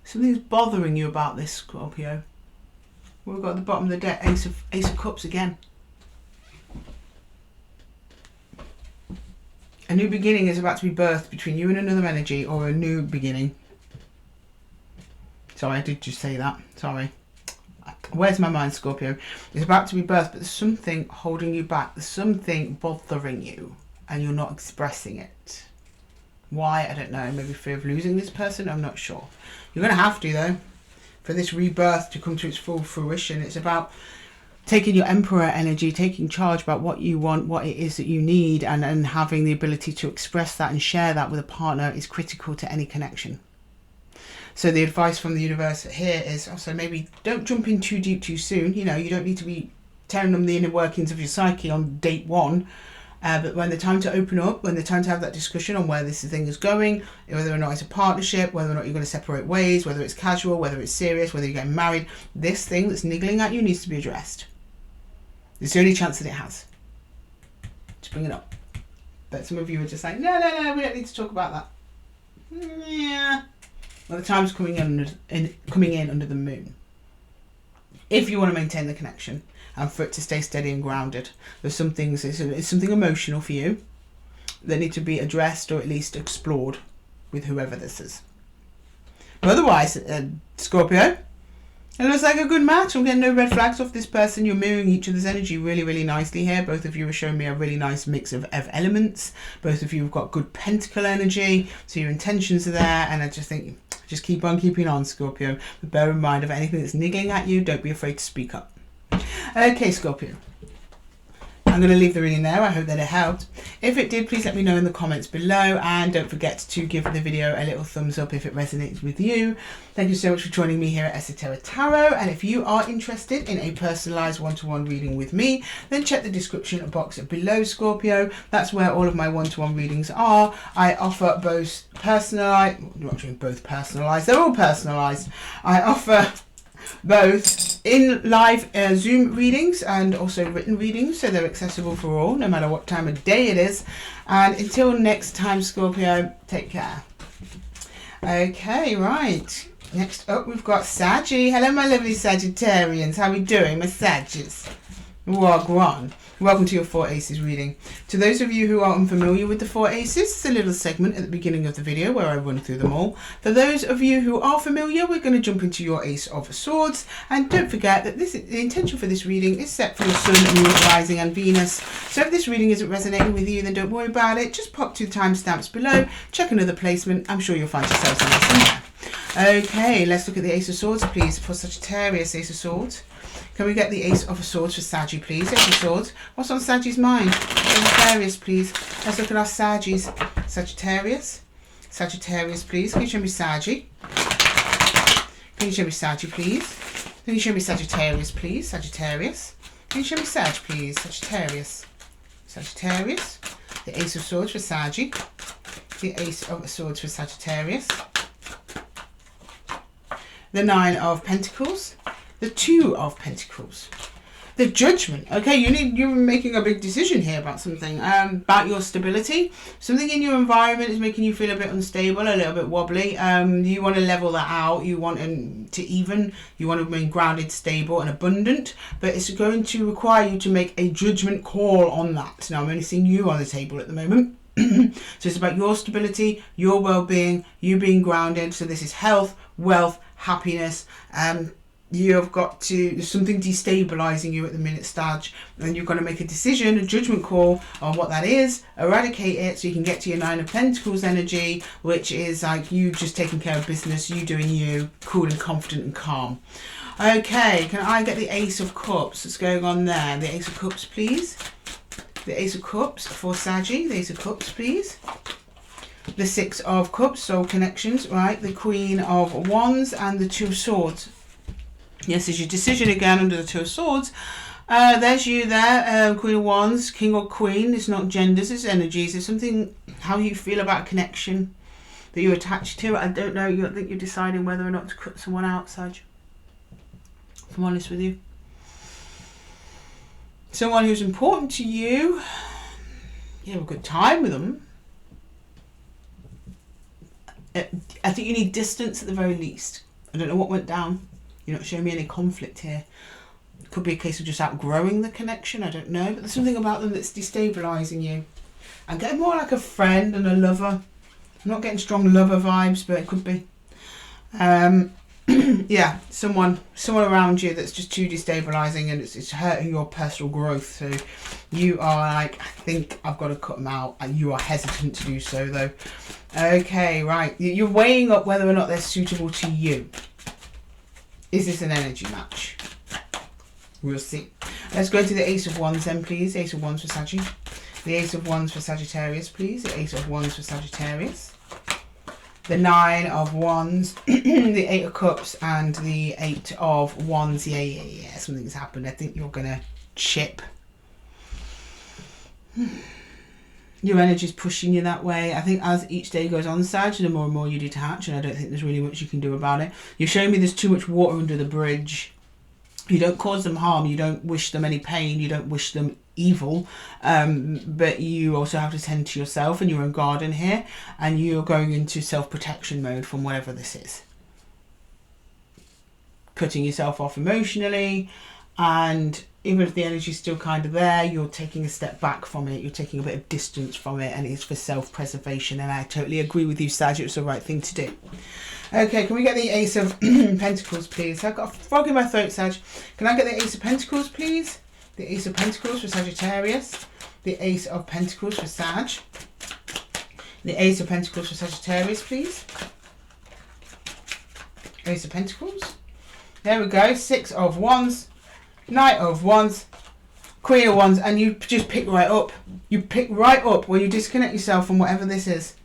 Something's bothering you about this, Scorpio. We've got at the bottom of the deck Ace of Cups again. A new beginning is about to be birthed between you and another energy, or a new beginning. Sorry, I did just say that. Sorry. Where's my mind, Scorpio? It's about to be birthed, but there's something holding you back. There's something bothering you, and you're not expressing it. Why? I don't know. Maybe fear of losing this person? I'm not sure. You're going to have to, though, for this rebirth to come to its full fruition. It's about taking your Emperor energy, taking charge about what you want, what it is that you need, and having the ability to express that and share that with a partner is critical to any connection. So the advice from the universe here is also maybe don't jump in too deep too soon. You know, you don't need to be telling them the inner workings of your psyche on date one. But when the time to open up, when the time to have that discussion on where this thing is going, whether or not it's a partnership, whether or not you're going to separate ways, whether it's casual, whether it's serious, whether you're getting married, this thing that's niggling at you needs to be addressed. It's the only chance that it has. Just bring it up. But some of you are just like, no, we don't need to talk about that. Yeah. Well, the time's coming in under the Moon. If you want to maintain the connection and for it to stay steady and grounded, there's some things, it's something emotional for you that need to be addressed or at least explored with whoever this is. But otherwise, Scorpio, it looks like a good match. I'm getting no red flags off this person. You're mirroring each other's energy really, really nicely here. Both of you are showing me a really nice mix of elements. Both of you have got good pentacle energy, so your intentions are there, and I just think just keep on keeping on, Scorpio. But bear in mind, of anything that's niggling at you, don't be afraid to speak up. Okay, Scorpio. I'm going to leave the reading there. I hope that it helped. If it did, please let me know in the comments below, and don't forget to give the video a little thumbs up if it resonates with you. Thank you so much for joining me here at Esotera Tarot, and if you are interested in a personalised one-to-one reading with me, then check the description box below, Scorpio. That's where all of my one-to-one readings are. I offer both personalised, not actually both personalised, they're all personalised. I offer both in live Zoom readings and also written readings, so they're accessible for all, no matter what time of day it is. And until next time, Scorpio, take care. Okay, right. Next up, we've got Saggy. Hello, my lovely Sagittarians. How are we doing, my Saggies? Wagwan. Welcome to your 4 Aces reading. To those of you who are unfamiliar with the 4 Aces, it's a little segment at the beginning of the video where I run through them all. For those of you who are familiar, we're going to jump into your Ace of Swords. And don't forget that the intention for this reading is set for your Sun, Moon, Rising and Venus. So if this reading isn't resonating with you, then don't worry about it. Just pop to the timestamps below, check another placement. I'm sure you'll find yourself somewhere. Okay, let's look at the Ace of Swords, please, for Sagittarius. Ace of Swords. Can we get the Ace of Swords for Saggy, please? Ace of Swords. What's on Saggy's mind? Sagittarius, please. Let's look at our Saggies. Sagittarius. Sagittarius, please. Can you show me Saggy? Can you show me Saggy, please? Can you show me Sagittarius, please? Sagittarius. Can you show me Sag, please? Sagittarius. Sagittarius. The Ace of Swords for Saggy. The Ace of Swords for Sagittarius. The Nine of Pentacles. The Two of Pentacles. The Judgment. Okay, you're making a big decision here about something, about your stability. Something in your environment is making you feel a bit unstable, a little bit wobbly. You want to level that out. You want to even. You want to remain grounded, stable and abundant. But it's going to require you to make a judgment call on that. Now, I'm only seeing you on the table at the moment. So it's about your stability, your well-being, you being grounded. So this is health, wealth, happiness. You've got to, there's something destabilizing you at the minute, Sag, and you've got to make a decision, a judgment call on what that is, eradicate it so you can get to your Nine of Pentacles energy, which is like you just taking care of business, you doing you, cool and confident and calm. Okay, can I get the Ace of Cups? What's going on there? The Ace of Cups, please. The Ace of Cups for Saggy. The Ace of Cups, please. The Six of Cups, soul connections, right? The Queen of Wands and the Two of Swords. Yes, it's your decision again under the Two of Swords. There's you there, Queen of Wands, King or Queen. It's not genders, it's energies. It's something, how you feel about a connection that you're attached to. I don't know, I think you're deciding whether or not to cut someone out, Sag. If I'm honest with you. Someone who's important to you. You have a good time with them. I think you need distance at the very least. I don't know what went down. You're not showing me any conflict here. It could be a case of just outgrowing the connection. I don't know. But there's something about them that's destabilising you. I'm getting more like a friend and a lover. I'm not getting strong lover vibes, but it could be. Yeah, someone around you that's just too destabilising and it's hurting your personal growth. So you are like, I think I've got to cut them out. And you are hesitant to do so, though. Okay, right. You're weighing up whether or not they're suitable to you. Is this an energy match? We'll see. Let's go to the Ace of Wands then, please. Ace of Wands for Sagittarius. The Ace of Wands for Sagittarius, please. The Ace of Wands for Sagittarius. The Nine of Wands. The Eight of Cups and the Eight of Wands. Yeah. Something's happened. I think you're going to chip. Your energy is pushing you that way. I think as each day goes on, Sag, the more and more you detach, and I don't think there's really much you can do about it. You're showing me there's too much water under the bridge. You don't cause them harm. You don't wish them any pain. You don't wish them evil. But you also have to tend to yourself and your own garden here, and you're going into self-protection mode from whatever this is. Cutting yourself off emotionally, and even if the energy is still kind of there, you're taking a step back from it. You're taking a bit of distance from it, and it's for self-preservation. And I totally agree with you, Sag. It's the right thing to do. Okay, can we get the Ace of Pentacles, please? I've got a frog in my throat, Sag. Can I get the Ace of Pentacles, please? The Ace of Pentacles for Sagittarius. The Ace of Pentacles for Sag. The Ace of Pentacles for Sagittarius, please. Ace of Pentacles. There we go. Six of Wands. Knight of Wands, Queen of Wands, and you just pick right up. You pick right up when you disconnect yourself from whatever this is.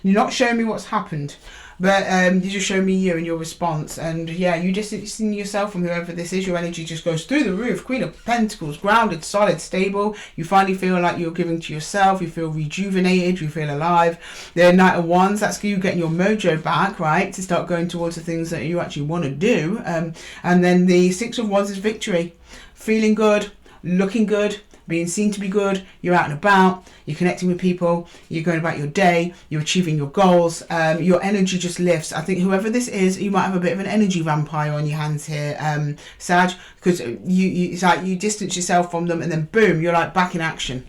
You're not showing me what's happened, but you just show me you and your response. And yeah, you distancing yourself from whoever this is. Your energy just goes through the roof. Queen of Pentacles, grounded, solid, stable. You finally feel like you're giving to yourself. You feel rejuvenated. You feel alive. The Knight of Wands, that's you getting your mojo back, right, to start going towards the things that you actually want to do. And then the Six of Wands is victory. Feeling good, looking good, being seen to be good. You're out and about, you're connecting with people, you're going about your day, you're achieving your goals, your energy just lifts. I think whoever this is, you might have a bit of an energy vampire on your hands here, Sag, because it's like you distance yourself from them and then boom, you're like back in action.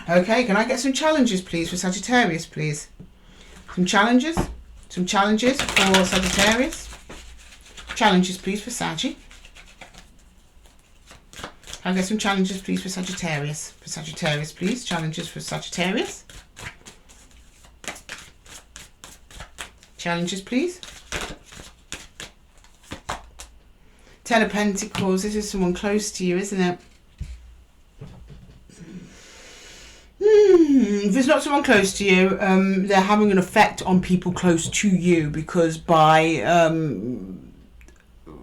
Okay, can I get some challenges please for Sagittarius, please? Some challenges for Sagittarius. Challenges please for Saggy. I'll get some challenges please for Sagittarius. For Sagittarius please. Challenges for Sagittarius. Challenges please. Ten of Pentacles. This is someone close to you, isn't it? If it's not someone close to you, they're having an effect on people close to you, because by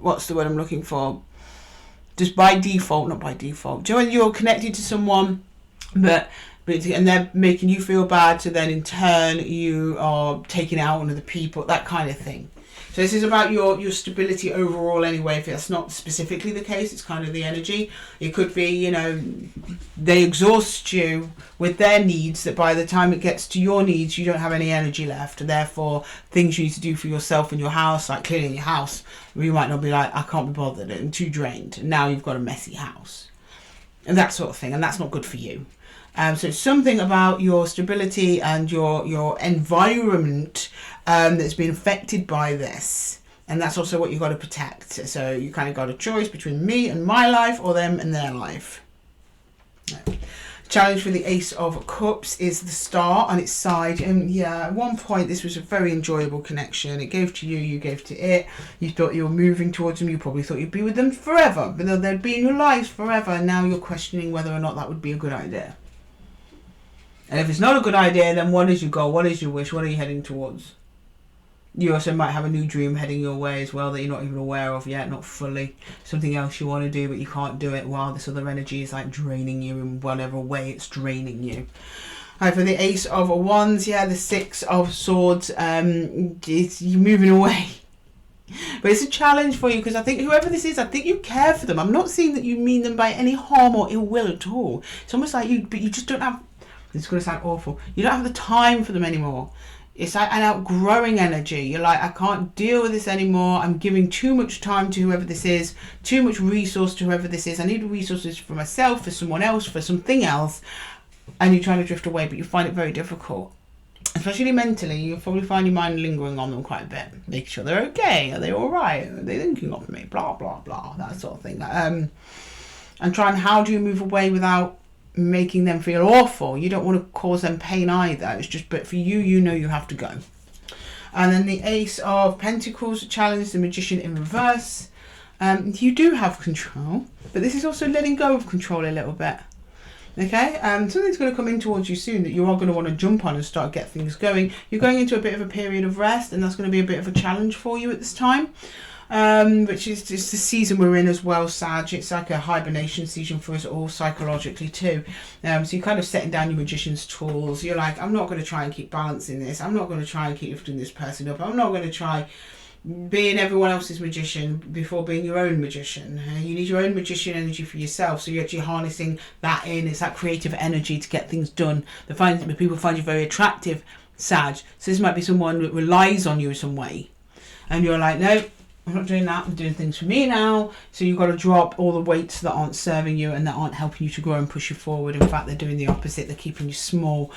what's the word I'm looking for? Just by default, not by default. Do you know when you're connected to someone, but and they're making you feel bad, so then in turn you are taking out on other people, that kind of thing. So this is about your stability overall anyway. If that's not specifically the case, it's kind of the energy. It could be, you know, they exhaust you with their needs, that by the time it gets to your needs, you don't have any energy left. And therefore, things you need to do for yourself in your house, like cleaning your house, you might not be like, I can't be bothered, I'm too drained. And now you've got a messy house. And that sort of thing. And that's not good for you. So it's something about your stability and your environment that's been affected by this. And that's also what you've got to protect. So you kind of got a choice between me and my life, or them and their life. No. Challenge for the Ace of Cups is the Star on its side. And yeah, at one point this was a very enjoyable connection. It gave to you, you gave to it. You thought you were moving towards them. You probably thought you'd be with them forever, but they'd be in your lives forever. And now you're questioning whether or not that would be a good idea. And if it's not a good idea, then what is your goal? What is your wish? What are you heading towards? You also might have a new dream heading your way as well that you're not even aware of yet, not fully. Something else you want to do, but you can't do it while this other energy is like draining you in whatever way it's draining you. For the Ace of Wands, yeah, the Six of Swords, you're moving away. But it's a challenge for you, because I think whoever this is, I think you care for them. I'm not seeing that you mean them by any harm or ill will at all. It's almost like but you just don't have, it's going to sound awful, you don't have the time for them anymore. It's like an outgrowing energy. You're like, I can't deal with this anymore. I'm giving too much time to whoever this is, too much resource to whoever this is. I need resources for myself, for someone else, for something else. And you're trying to drift away, but you find it very difficult. Especially mentally, you'll probably find your mind lingering on them quite a bit. Making sure they're okay. Are they all right? Are they thinking of me? Blah, blah, blah. That sort of thing. And trying, how do you move away without making them feel awful? You don't want to cause them pain either. It's just, but for you, you know you have to go. And then the Ace of Pentacles challenge, the Magician in reverse. You do have control, but this is also letting go of control a little bit. Okay, something's going to come in towards you soon that you are going to want to jump on and start get things going. You're going into a bit of a period of rest, and that's going to be a bit of a challenge for you at this time. Which is just the season we're in as well, Sag. It's like a hibernation season for us all psychologically too. So you're kind of setting down your magician's tools. You're like, I'm not going to try and keep balancing this. I'm not going to try and keep lifting this person up. I'm not going to try being everyone else's magician before being your own magician. You need your own magician energy for yourself. So you're actually harnessing that in. It's that creative energy to get things done. People find you very attractive, Sag. So this might be someone that relies on you in some way. And you're like, no, I'm not doing that. I'm doing things for me now. So you've got to drop all the weights that aren't serving you and that aren't helping you to grow and push you forward. In fact, they're doing the opposite. They're keeping you small.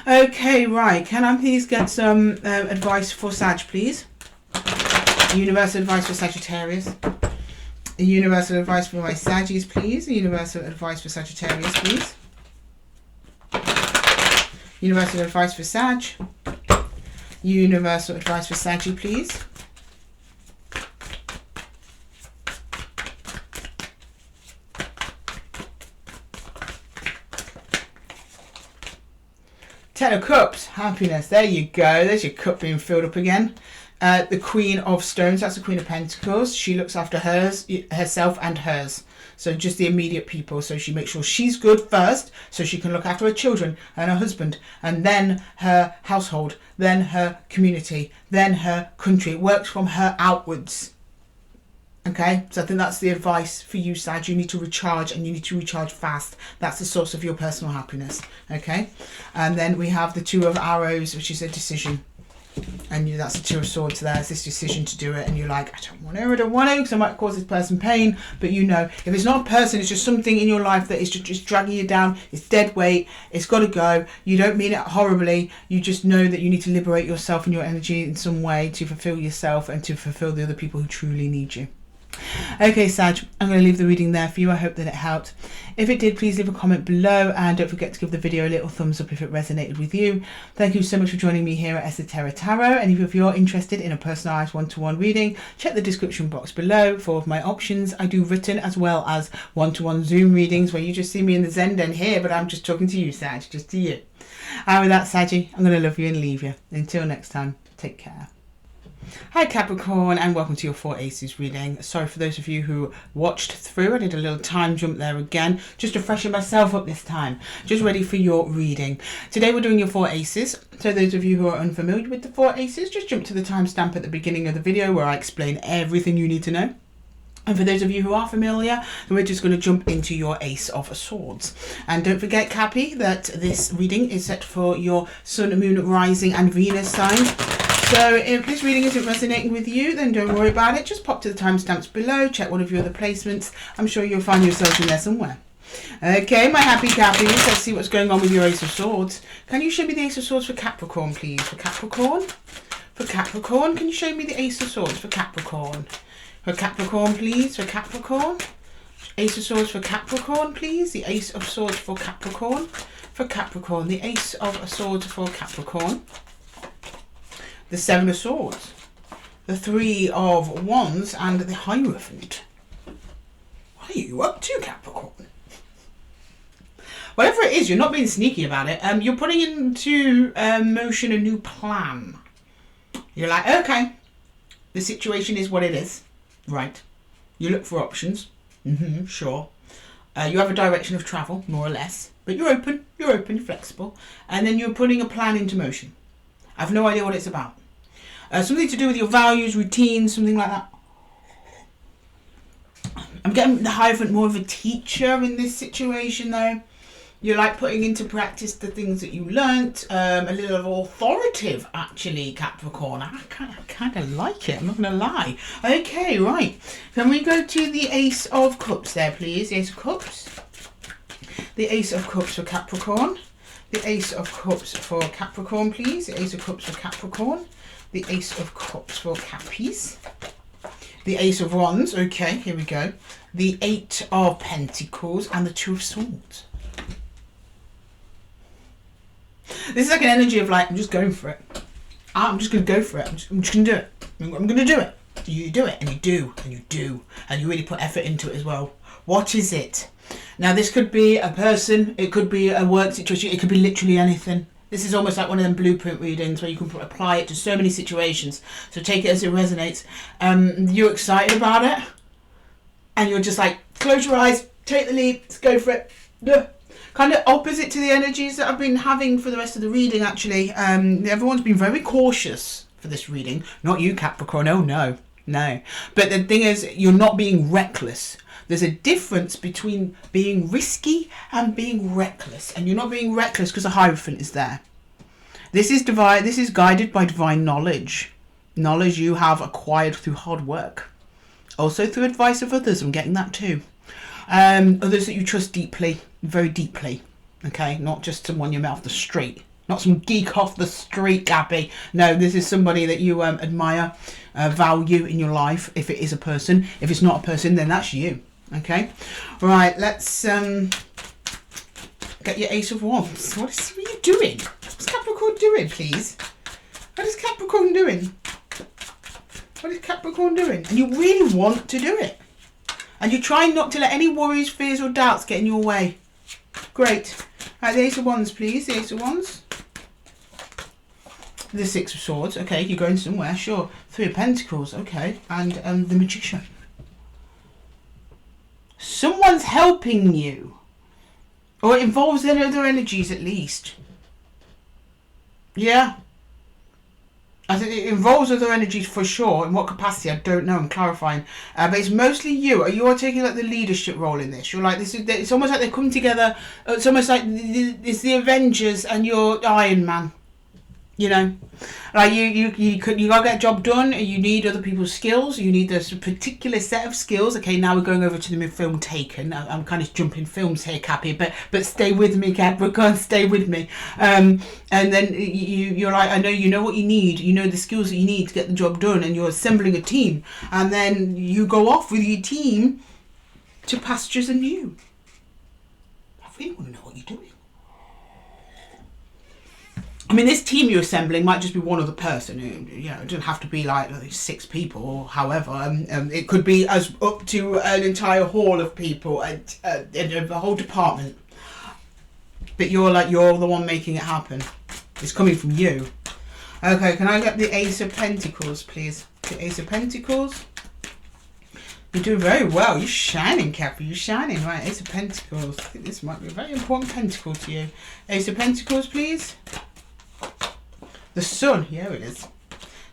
Okay, right. Can I please get some advice for Sag, please? Universal advice for Sagittarius. Universal advice for my Saggies, please. Universal advice for Sagittarius, please. Universal advice for Sag. Universal advice for Saggy, please. Ten of Cups, happiness. There you go. There's your cup being filled up again. The Queen of Stones, that's the Queen of Pentacles. She looks after herself and hers. So just the immediate people. So she makes sure she's good first, so she can look after her children and her husband, and then her household, then her community, then her country. It works from her outwards. Okay, so I think that's the advice for you, Sag. You need to recharge, and you need to recharge fast. That's the source of your personal happiness. Okay, and then we have the Two of Arrows, which is a decision. And that's the Two of Swords there. It's this decision to do it, and you're like, I don't want to, because I might cause this person pain. But you know, if it's not a person, it's just something in your life that is just dragging you down. It's dead weight. It's got to go. You don't mean it horribly. You just know that you need to liberate yourself and your energy in some way to fulfill yourself and to fulfill the other people who truly need you. Okay, Sag, I'm going to leave the reading there for you. I hope that it helped. If it did, please leave a comment below, and don't forget to give the video a little thumbs up if it resonated with you. Thank you so much for joining me here at Esotera Tarot, and if you're interested in a personalised one-to-one reading, check the description box below for all of my options. I do written as well as one-to-one Zoom readings where you just see me in the Zen den here, but I'm just talking to you, Sag, just to you. And with that, Saggy, I'm going to love you and leave you. Until next time, take care. Hi Capricorn, and welcome to your 4 Aces reading. Sorry for those of you who watched through. I did a little time jump there again, just to freshen myself up this time. Just ready for your reading. Today we're doing your 4 Aces. So those of you who are unfamiliar with the 4 Aces, just jump to the timestamp at the beginning of the video where I explain everything you need to know. And for those of you who are familiar, we're just going to jump into your Ace of Swords. And don't forget, Cappy, that this reading is set for your Sun, Moon, Rising and Venus signs. So if this reading isn't resonating with you, then don't worry about it. Just pop to the timestamps below, check one of your other placements. I'm sure you'll find yourself in there somewhere. Okay, my happy Cappies, let's see what's going on with your Ace of Swords. Can you show me the Ace of Swords for Capricorn, please? For Capricorn? For Capricorn, can you show me the Ace of Swords for Capricorn? For Capricorn, please. For Capricorn. Ace of Swords for Capricorn, please. The Ace of Swords for Capricorn. For Capricorn. The Ace of Swords for Capricorn. The Seven of Swords. The Three of Wands and the Hierophant. What are you up to, Capricorn? Whatever it is, you're not being sneaky about it. You're putting into motion a new plan. You're like, okay, the situation is what it is. Right. You look for options. Sure. You have a direction of travel, more or less. But you're open, you're flexible. And then you're putting a plan into motion. I have no idea what it's about. Something to do with your values, routines, something like that. I'm getting the Hierophant more of a teacher in this situation, though. You're like putting into practice the things that you learnt. A little authoritative, actually, Capricorn. I kind of like it, I'm not going to lie. Okay, right. Can we go to the Ace of Cups there, please? The Ace of Cups. The Ace of Cups for Capricorn. The Ace of Cups for Capricorn, please. The Ace of Cups for Capricorn. The Ace of Cups for Cappies. The Ace of Wands. Okay, here we go. The Eight of Pentacles and the Two of Swords. This is like an energy of like, I'm just going for it. I'm just going to go for it. I'm just going to do it. I'm going to do it. You do it, and you do, and you do. And you really put effort into it as well. What is it? Now, this could be a person. It could be a work situation. It could be literally anything. This is almost like one of them blueprint readings where you can apply it to so many situations. So take it as it resonates. You're excited about it. And you're just like, close your eyes, take the leap, let's go for it. Duh. Kind of opposite to the energies that I've been having for the rest of the reading, actually. Everyone's been very cautious for this reading. Not you, Capricorn. Oh, no. No. But the thing is, you're not being reckless. There's a difference between being risky and being reckless. And you're not being reckless because a Hierophant is there. This is guided by divine knowledge. Knowledge you have acquired through hard work. Also through advice of others. I'm getting that too. Others that you trust deeply. Very deeply. Okay? Not just someone you met off the street. Not some geek off the street, Gabby. No, this is somebody that you admire, value in your life, if it is a person. If it's not a person, then that's you. Okay? Right, let's get your Ace of Wands. What are you doing? What's Capricorn doing, please? What is Capricorn doing? What is Capricorn doing? And you really want to do it. And you're trying not to let any worries, fears or doubts get in your way. Great. Right, the Ace of Wands, please. The Ace of Wands. The Six of Swords. Okay, you're going somewhere. Sure. Three of Pentacles. Okay. And the Magician. Someone's helping you. Or it involves other energies at least. Yeah. I think it involves other energies for sure. In what capacity, I don't know. I'm clarifying, but it's mostly you. You are taking like the leadership role in this. You're like this is. It's almost like they come together. It's almost like it's the Avengers and you're Iron Man. You know, like you gotta get a job done. You need other people's skills. You need this particular set of skills. Okay, now we're going over to the film Taken. I'm kind of jumping films here, Cappy, but stay with me, Capricorn. Stay with me. And then you're like, I know you know what you need. You know the skills that you need to get the job done, and you're assembling a team. And then you go off with your team to pastures anew. I really want to know what you're doing. I mean, this team you're assembling might just be one other person. You know, it doesn't have to be like 6 people or however. It could be as up to an entire hall of people, a whole department. But you're the one making it happen. It's coming from you. Okay, can I get the Ace of Pentacles, please? The Ace of Pentacles. You're doing very well. You're shining, Cappy. You're shining. Right, Ace of Pentacles. I think this might be a very important pentacle to you. Ace of Pentacles, please. The Sun, here it is.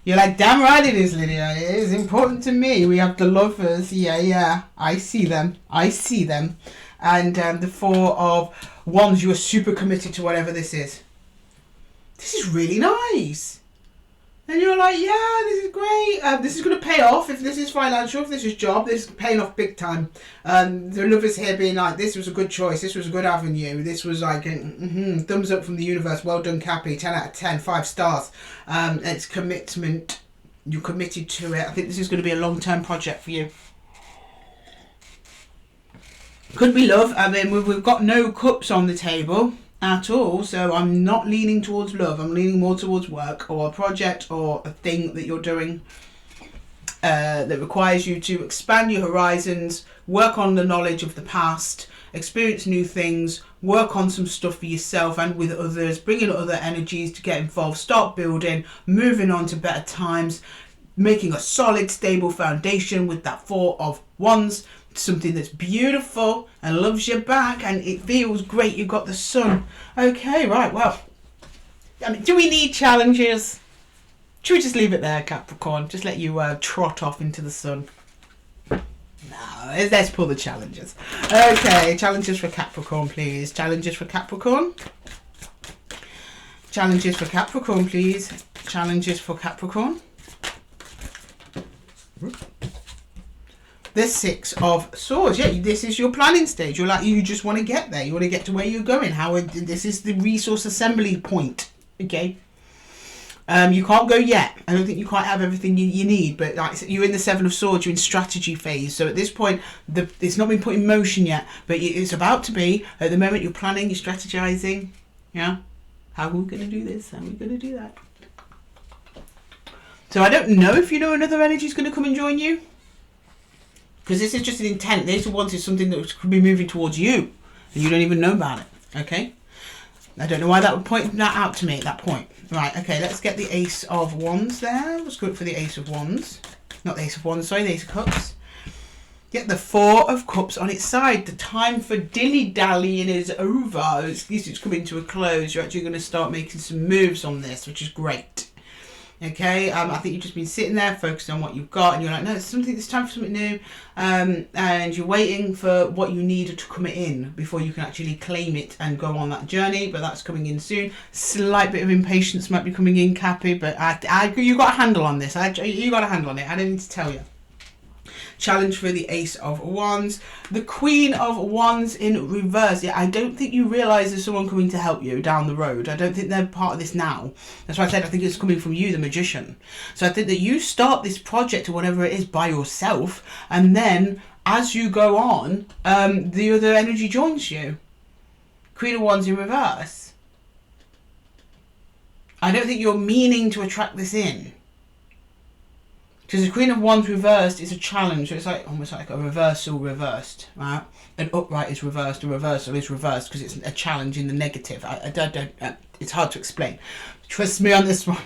You're like, damn right it is, Lydia. It is important to me. We have the Lovers. Yeah. I see them. And the Four of Wands. You are super committed to whatever this is. This is really nice. And you're like, yeah, this is great. This is going to pay off. If this is financial, if this is job, this is paying off big time. The Lovers here being like, this was a good choice. This was a good avenue. This was like, thumbs up from the universe. Well done, Cappy. 10 out of 10, 5 stars. It's commitment. You're committed to it. I think this is going to be a long-term project for you. Could be love. I mean, we've got no cups on the table at all, so I'm not leaning towards love. I'm leaning more towards work or a project or a thing that you're doing that requires you to expand your horizons, work on the knowledge of the past, experience new things, work on some stuff for yourself and with others, bring in other energies to get involved, start building, moving on to better times, making a solid, stable foundation with that Four of Wands. Something that's beautiful and loves you back and it feels great. You've got the Sun. Okay, right, well, I mean, do we need challenges? Should we just leave it there, Capricorn? Just let you trot off into the Sun? No, let's pull the challenges. Okay, challenges for Capricorn, please. Challenges for Capricorn. Challenges for Capricorn, please. Challenges for Capricorn. The Six of Swords. Yeah, this is your planning stage. You're like, you just want to get there. You want to get to where you're going. This is the resource assembly point. Okay. You can't go yet. I don't think you quite have everything you need. But like, you're in the Seven of Swords. You're in strategy phase. So at this point, it's not been put in motion yet. But it's about to be. At the moment, you're planning. You're strategizing. Yeah. How are we going to do this? How are we going to do that? So I don't know if you know another energy is going to come and join you. Because this is just an intent. This one is something that could be moving towards you. And you don't even know about it. Okay? I don't know why that would point that out to me at that point. Right, okay, let's get the Ace of Wands there. Let's go for the Ace of Wands. Not the Ace of Wands, sorry, the Ace of Cups. Get the Four of Cups on its side. The time for dilly-dallying is over. It's coming to a close. You're actually going to start making some moves on this, which is great. Okay, I think you've just been sitting there focused on what you've got and you're like, no, it's time for something new, and you're waiting for what you need to come in before you can actually claim it and go on that journey, but that's coming in soon. Slight bit of impatience might be coming in, Cappy, but you got a handle on this. You got a handle on it. I don't need to tell you. Challenge for the Ace of Wands. The Queen of Wands in reverse. Yeah, I don't think you realise there's someone coming to help you down the road. I don't think they're part of this now. That's why I said I think it's coming from you, the Magician. So I think that you start this project or whatever it is by yourself, and then as you go on, the other energy joins you. Queen of Wands in reverse. I don't think you're meaning to attract this in. Because the Queen of Wands reversed is a challenge. So it's like almost like a reversal reversed, right? An upright is reversed, a reversal is reversed because it's a challenge in the negative. It's hard to explain. Trust me on this one,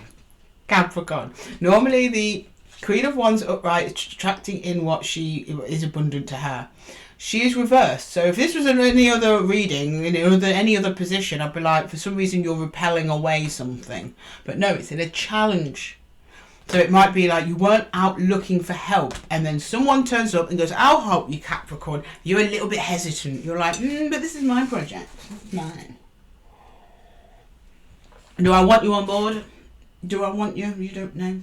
Capricorn. Normally the Queen of Wands upright is attracting in what she is abundant to her. She is reversed. So if this was in any other reading, in any other position, I'd be like, for some reason you're repelling away something. But no, it's in a challenge. So it might be like you weren't out looking for help and then someone turns up and goes, I'll help you, Capricorn. You're a little bit hesitant. You're like, but this is my project. It's mine. Do I want you on board? Do I want you? You don't know.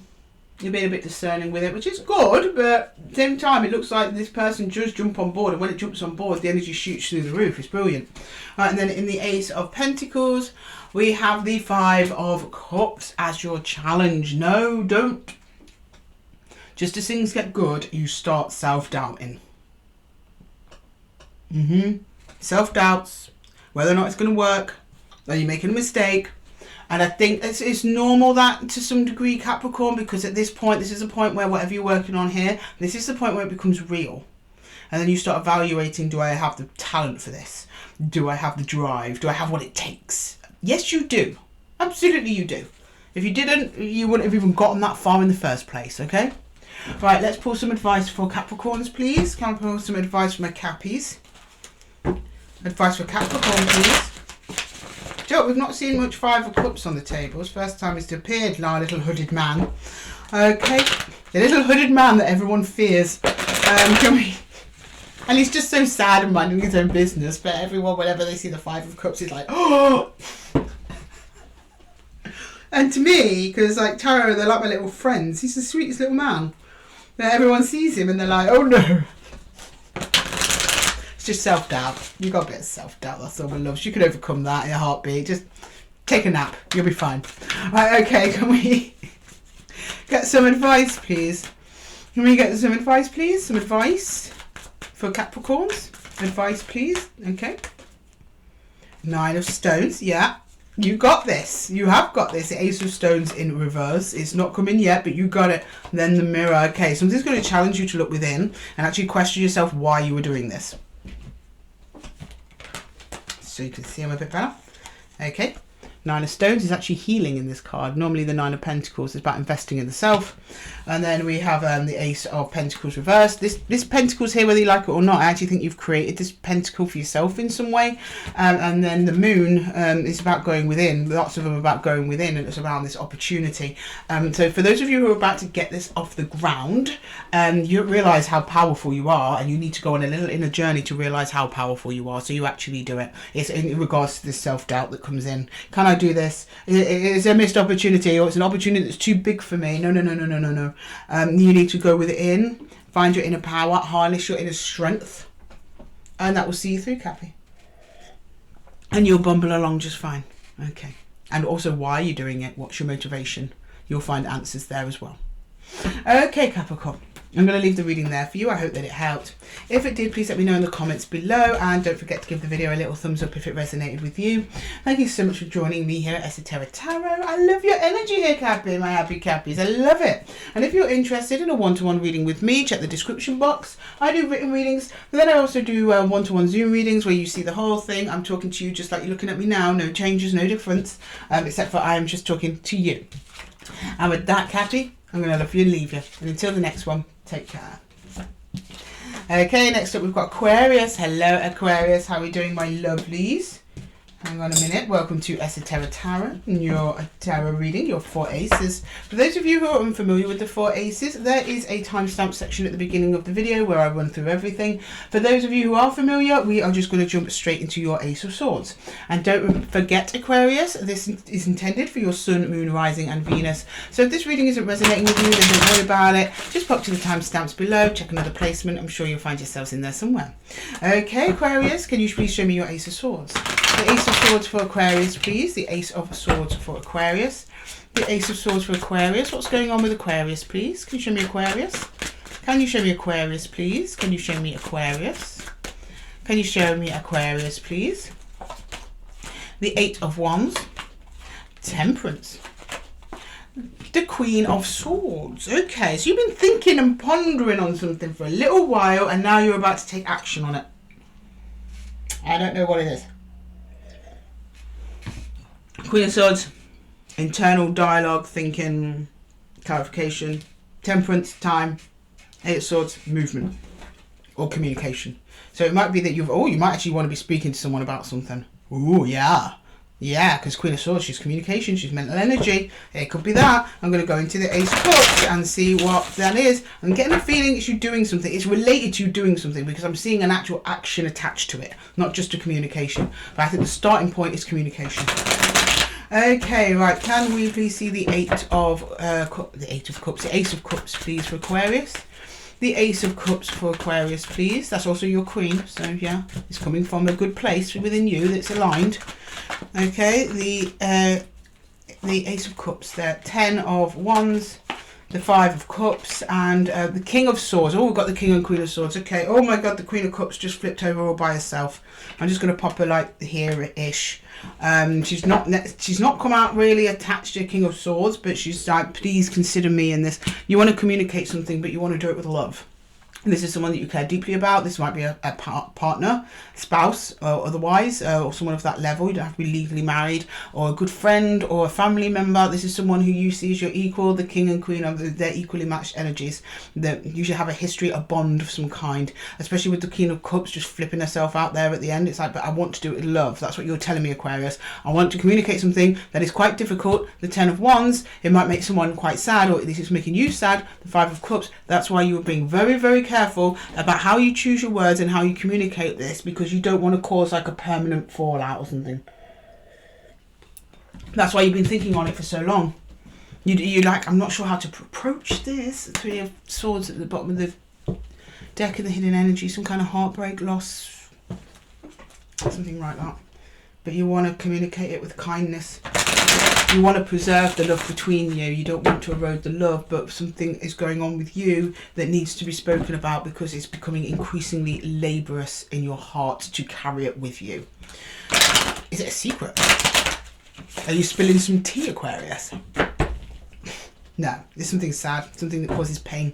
You're being a bit discerning with it, which is good, but at the same time, it looks like this person does jump on board, and when it jumps on board, the energy shoots through the roof. It's brilliant. Right, and then in the Ace of Pentacles, we have the Five of Cups as your challenge. No, don't. Just as things get good, you start self-doubting. Self-doubts, whether or not it's going to work, are you making a mistake? And I think it's normal that to some degree, Capricorn, because at this point, this is a point where whatever you're working on here, this is the point where it becomes real. And then you start evaluating, do I have the talent for this? Do I have the drive? Do I have what it takes? Yes, you do. Absolutely you do. If you didn't, you wouldn't have even gotten that far in the first place, okay? Right, let's pull some advice for Capricorns, please. Can I pull some advice for my Cappies? Advice for Capricorn, please. Joe, we've not seen much Five of Cups on the tables. First time it's appeared now, little hooded man. Okay, the little hooded man that everyone fears. Can we... And he's just so sad and minding his own business, but everyone, whenever they see the Five of Cups, is like, oh! And to me, because like Tarot, they're like my little friends. He's the sweetest little man. But everyone sees him and they're like, oh no. It's just self-doubt. You got a bit of self-doubt. That's all we love. You can overcome that in a heartbeat. Just take a nap. You'll be fine. Right, okay, can we get some advice, please? Can we get some advice, please? Some advice for Capricorns? Advice, please. Okay. Nine of Stones. Yeah. You got this. You have got this. The Ace of Stones in reverse. It's not coming yet, but you got it. And then the Mirror. Okay, something's going to challenge you to look within and actually question yourself why you were doing this. So you can see them a bit better. Okay. Nine of Stones is actually healing in this card. Normally the Nine of Pentacles is about investing in the self. And then we have the Ace of Pentacles reversed. This Pentacles here, whether you like it or not, I actually think you've created this Pentacle for yourself in some way. And then the Moon is about going within. Lots of them are about going within, and it's around this opportunity. So for those of you who are about to get this off the ground, you realise how powerful you are, and you need to go on a little inner journey to realise how powerful you are, so you actually do it. It's in regards to this self-doubt that comes in. Can I do this? Is there a missed opportunity, or it's an opportunity that's too big for me? No. You need to go within, find your inner power, harness your inner strength, and that will see you through, Cappy. And you'll bumble along just fine. Okay. And also, why are you doing it? What's your motivation? You'll find answers there as well. Okay, Capricorn. I'm going to leave the reading there for you. I hope that it helped. If it did, please let me know in the comments below, and don't forget to give the video a little thumbs up if it resonated with you. Thank you so much for joining me here at Esotera Tarot. I love your energy here, Cappy, my happy Cappies. I love it. And if you're interested in a one-to-one reading with me, check the description box. I do written readings, but then I also do one-to-one Zoom readings where you see the whole thing. I'm talking to you just like you're looking at me now. No changes, no difference, except for I am just talking to you. And with that, Cappy, I'm going to love you and leave you. And until the next one, take care. Okay, next up we've got Aquarius. Hello, Aquarius. How are we doing, my lovelies? Hang on a minute. Welcome to Esotera Tarot, your tarot reading, your 4 aces. For those of you who are unfamiliar with the 4 aces, there is a timestamp section at the beginning of the video where I run through everything. For those of you who are familiar, we are just going to jump straight into your Ace of Swords. And don't forget, Aquarius, this is intended for your Sun, Moon, Rising and Venus. So if this reading isn't resonating with you, then don't worry about it. Just pop to the timestamps below, check another placement. I'm sure you'll find yourselves in there somewhere. Okay, Aquarius, can you please show me your Ace of Swords? The Ace of Swords for Aquarius, please. The Ace of Swords for Aquarius. The Ace of Swords for Aquarius. What's going on with Aquarius, please? Can you show me Aquarius? Can you show me Aquarius, please? Can you show me Aquarius? Can you show me Aquarius, please? The Eight of Wands. Temperance. The Queen of Swords. Okay, so you've been thinking and pondering on something for a little while, and now you're about to take action on it. I don't know what it is. Queen of Swords, internal dialogue, thinking, clarification, temperance, time. Eight of Swords, movement or communication. So it might be that you might actually want to be speaking to someone about something. Ooh, yeah. Yeah, because Queen of Swords, she's communication, she's mental energy. It could be that. I'm going to go into the Ace of Cups and see what that is. I'm getting a feeling it's you doing something. It's related to you doing something because I'm seeing an actual action attached to it, not just a communication. But I think the starting point is communication. Okay, right. Can we please see the Ace of Cups, please, for Aquarius? The Ace of Cups for Aquarius, please. That's also your Queen, so yeah, it's coming from a good place within you that's aligned. Okay, the Ace of Cups there, 10 of Wands, the 5 of Cups, and the King of Swords. Oh, we've got the King and Queen of Swords. Okay, oh my God, the Queen of Cups just flipped over all by herself. I'm just going to pop her like here-ish. She's not come out really attached to King of Swords, but she's like, please consider me in this. You want to communicate something, but you want to do it with love. This is someone that you care deeply about. This might be a partner, spouse, or otherwise, or someone of that level. You don't have to be legally married, or a good friend, or a family member. This is someone who you see as your equal. The King and Queen of they're equally matched energies. That usually have a history, a bond of some kind. Especially with the Queen of Cups just flipping herself out there at the end. It's like, but I want to do it with love. That's what you're telling me, Aquarius. I want to communicate something that is quite difficult. The 10 of Wands, it might make someone quite sad, or at least it's making you sad. The 5 of Cups, that's why you were being very, very careful about how you choose your words and how you communicate this, because you don't want to cause like a permanent fallout or something. That's why you've been thinking on it for so long. You like, I'm not sure how to approach this. 3 of Swords at the bottom of the deck of the hidden energy, some kind of heartbreak, loss, something like that. But you want to communicate it with kindness. You want to preserve the love between you. You don't want to erode the love, but something is going on with you that needs to be spoken about because it's becoming increasingly laborious in your heart to carry it with you. Is it a secret? Are you spilling some tea, Aquarius? No, it's something sad, something that causes pain.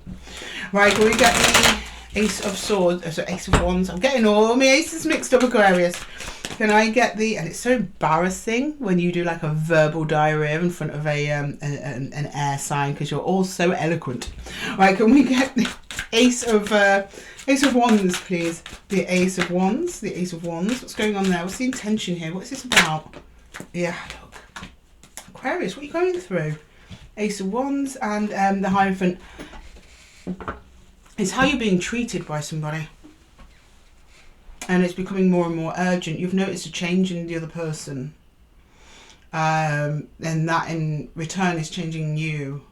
Right, will we get the Ace of Swords, so Ace of Wands? I'm getting all my aces mixed up, Aquarius. Can I get the, and it's so embarrassing when you do like a verbal diarrhea in front of an air sign because you're all so eloquent. Right, can we get the Ace of Wands, please? The Ace of Wands, the Ace of Wands. What's going on there? What's the intention here? What's this about? Yeah, look. Aquarius, what are you going through? Ace of Wands and the Hierophant. It's how you're being treated by somebody. And it's becoming more and more urgent. You've noticed a change in the other person. And that in return is changing you.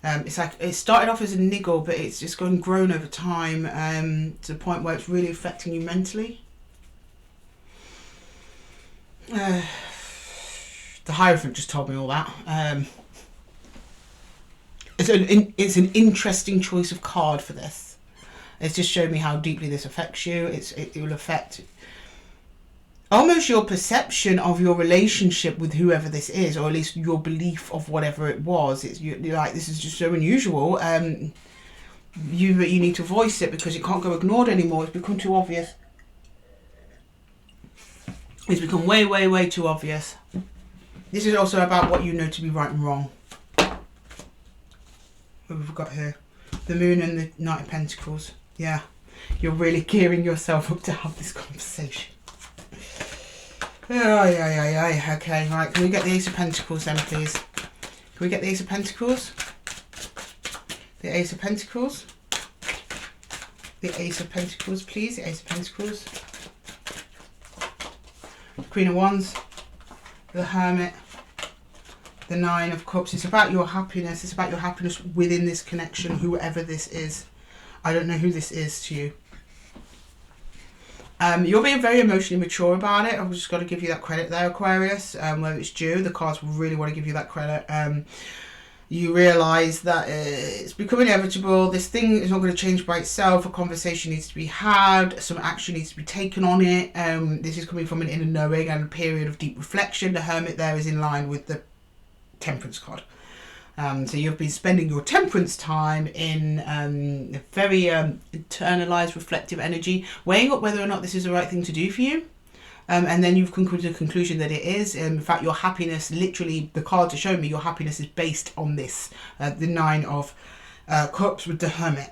It's like it started off as a niggle, but it's just grown over time to the point where it's really affecting you mentally. The Hierophant just told me all that. It's an interesting choice of card for this. It's just showed me how deeply this affects you. It will affect almost your perception of your relationship with whoever this is, or at least your belief of whatever it was. You're like, this is just so unusual. You need to voice it because it can't go ignored anymore. It's become too obvious. It's become way, way, way too obvious. This is also about what you know to be right and wrong. What have we got here? The Moon and the Knight of Pentacles. Yeah, you're really gearing yourself up to have this conversation. Oh, yeah. Okay, right. Can we get the Ace of Pentacles then, please? Can we get the Ace of Pentacles? The Ace of Pentacles. The Ace of Pentacles, please. The Ace of Pentacles. The Queen of Wands. The Hermit. The 9 of Cups. It's about your happiness. It's about your happiness within this connection, whoever this is. I don't know who this is to you. You're being very emotionally mature about it. I've just got to give you that credit there, Aquarius. Where it's due, the cards really want to give you that credit. You realise that it's become inevitable. This thing is not going to change by itself. A conversation needs to be had. Some action needs to be taken on it. This is coming from an inner knowing and a period of deep reflection. The Hermit there is in line with the Temperance card. So you've been spending your temperance time in a very internalized reflective energy, weighing up whether or not this is the right thing to do for you. And then you've come to the conclusion that it is. In fact, your happiness, literally, the cards are showing me your happiness is based on this. The 9 of Cups with the Hermit.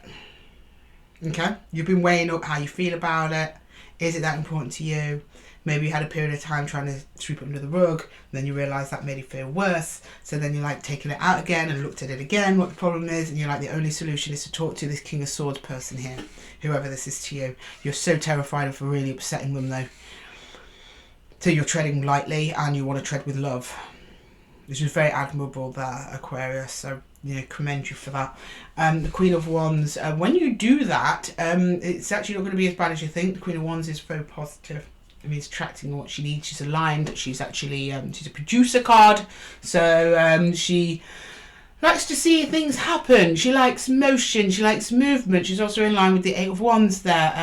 Okay? You've been weighing up how you feel about it. Is it that important to you? Maybe you had a period of time trying to sweep it under the rug, and then you realise that made it feel worse. So then you're like taking it out again and looked at it again, what the problem is, and you're like, the only solution is to talk to this King of Swords person here, whoever this is to you. You're so terrified of really upsetting them though. So you're treading lightly and you want to tread with love. Which is very admirable there, Aquarius. So, you know, commend you for that. The Queen of Wands, when you do that, it's actually not going to be as bad as you think. The Queen of Wands is very positive. It means attracting what she needs. She's aligned. She's actually, she's a producer card. So she likes to see things happen. She likes motion. She likes movement. She's also in line with the Eight of Wands there.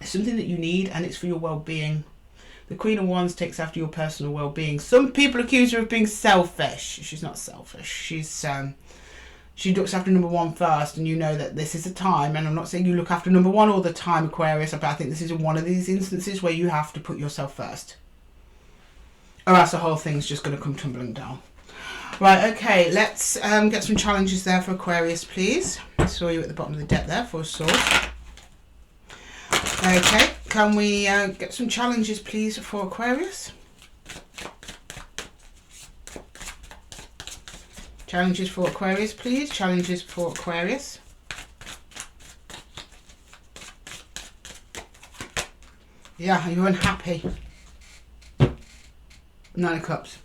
It's something that you need, and it's for your well-being. The Queen of Wands takes after your personal well-being. Some people accuse her of being selfish. She's not selfish. She looks after number one first, and you know that this is a time, and I'm not saying you look after number one all the time, Aquarius, but I think this is one of these instances where you have to put yourself first. Or else the whole thing's just going to come tumbling down. Right, okay, let's get some challenges there for Aquarius, please. I saw you at the bottom of the deck there for a sword. Okay, can we get some challenges, please, for Aquarius? Challenges for Aquarius, please. Challenges for Aquarius. Yeah, you're unhappy. Nine of Cups.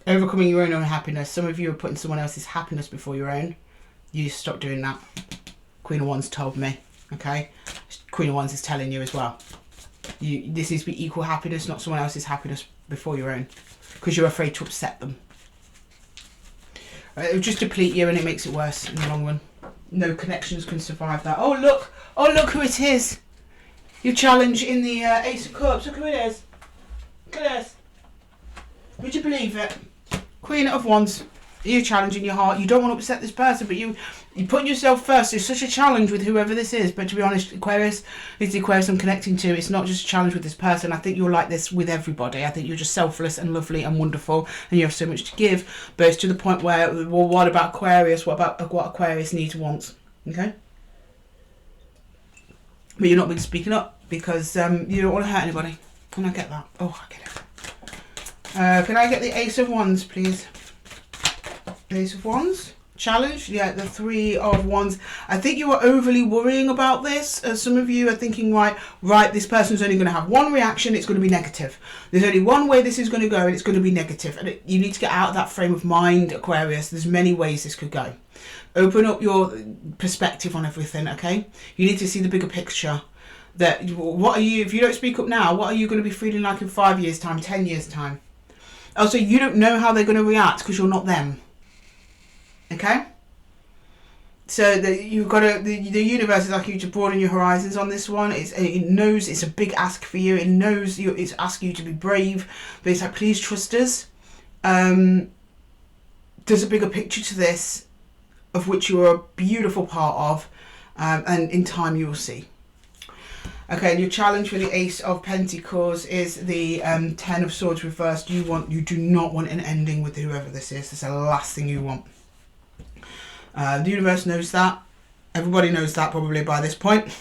Overcoming your own unhappiness. Some of you are putting someone else's happiness before your own. You stop doing that. Queen of Wands told me, okay? Queen of Wands is telling you as well. This is be equal happiness, not someone else's happiness before your own. Because you're afraid to upset them. It will just deplete you and it makes it worse in the long run. No connections can survive that. Oh look who it is. Your challenge in the Ace of Cups. Look who it is. Look at this. Would you believe it? Queen of Wands. You're challenging your heart. You don't want to upset this person, but you put yourself first. There's such a challenge with whoever this is. But to be honest, Aquarius, it's the Aquarius I'm connecting to. It's not just a challenge with this person. I think you're like this with everybody. I think you're just selfless and lovely and wonderful, and you have so much to give. But it's to the point where, well, what about Aquarius? What Aquarius needs and wants? Okay? But you're not been speaking up because you don't want to hurt anybody. And I get that. Oh, I get it. Can I get the Ace of Wands, please? Ace of Wands. Challenge. Yeah, the Three of Wands. I think you are overly worrying about this. Some of you are thinking, right, this person's only going to have one reaction. It's going to be negative. There's only one way this is going to go, and it's going to be negative. And you need to get out of that frame of mind, Aquarius. There's many ways this could go. Open up your perspective on everything, okay? You need to see the bigger picture. That what are you, if you don't speak up now, what are you going to be feeling like in 5 years' time, 10 years' time? Also, you don't know how they're going to react because you're not them. Okay? So you've got to, the universe is asking you to broaden your horizons on this one. It knows it's a big ask for you. It knows it's asking you to be brave. But it's like, please trust us. There's a bigger picture to this, of which you are a beautiful part of. And in time you will see. Okay, and your challenge for the Ace of Pentacles is the Ten of Swords reversed. You do not want an ending with whoever this is. That's the last thing you want. The universe knows that. Everybody knows that probably by this point.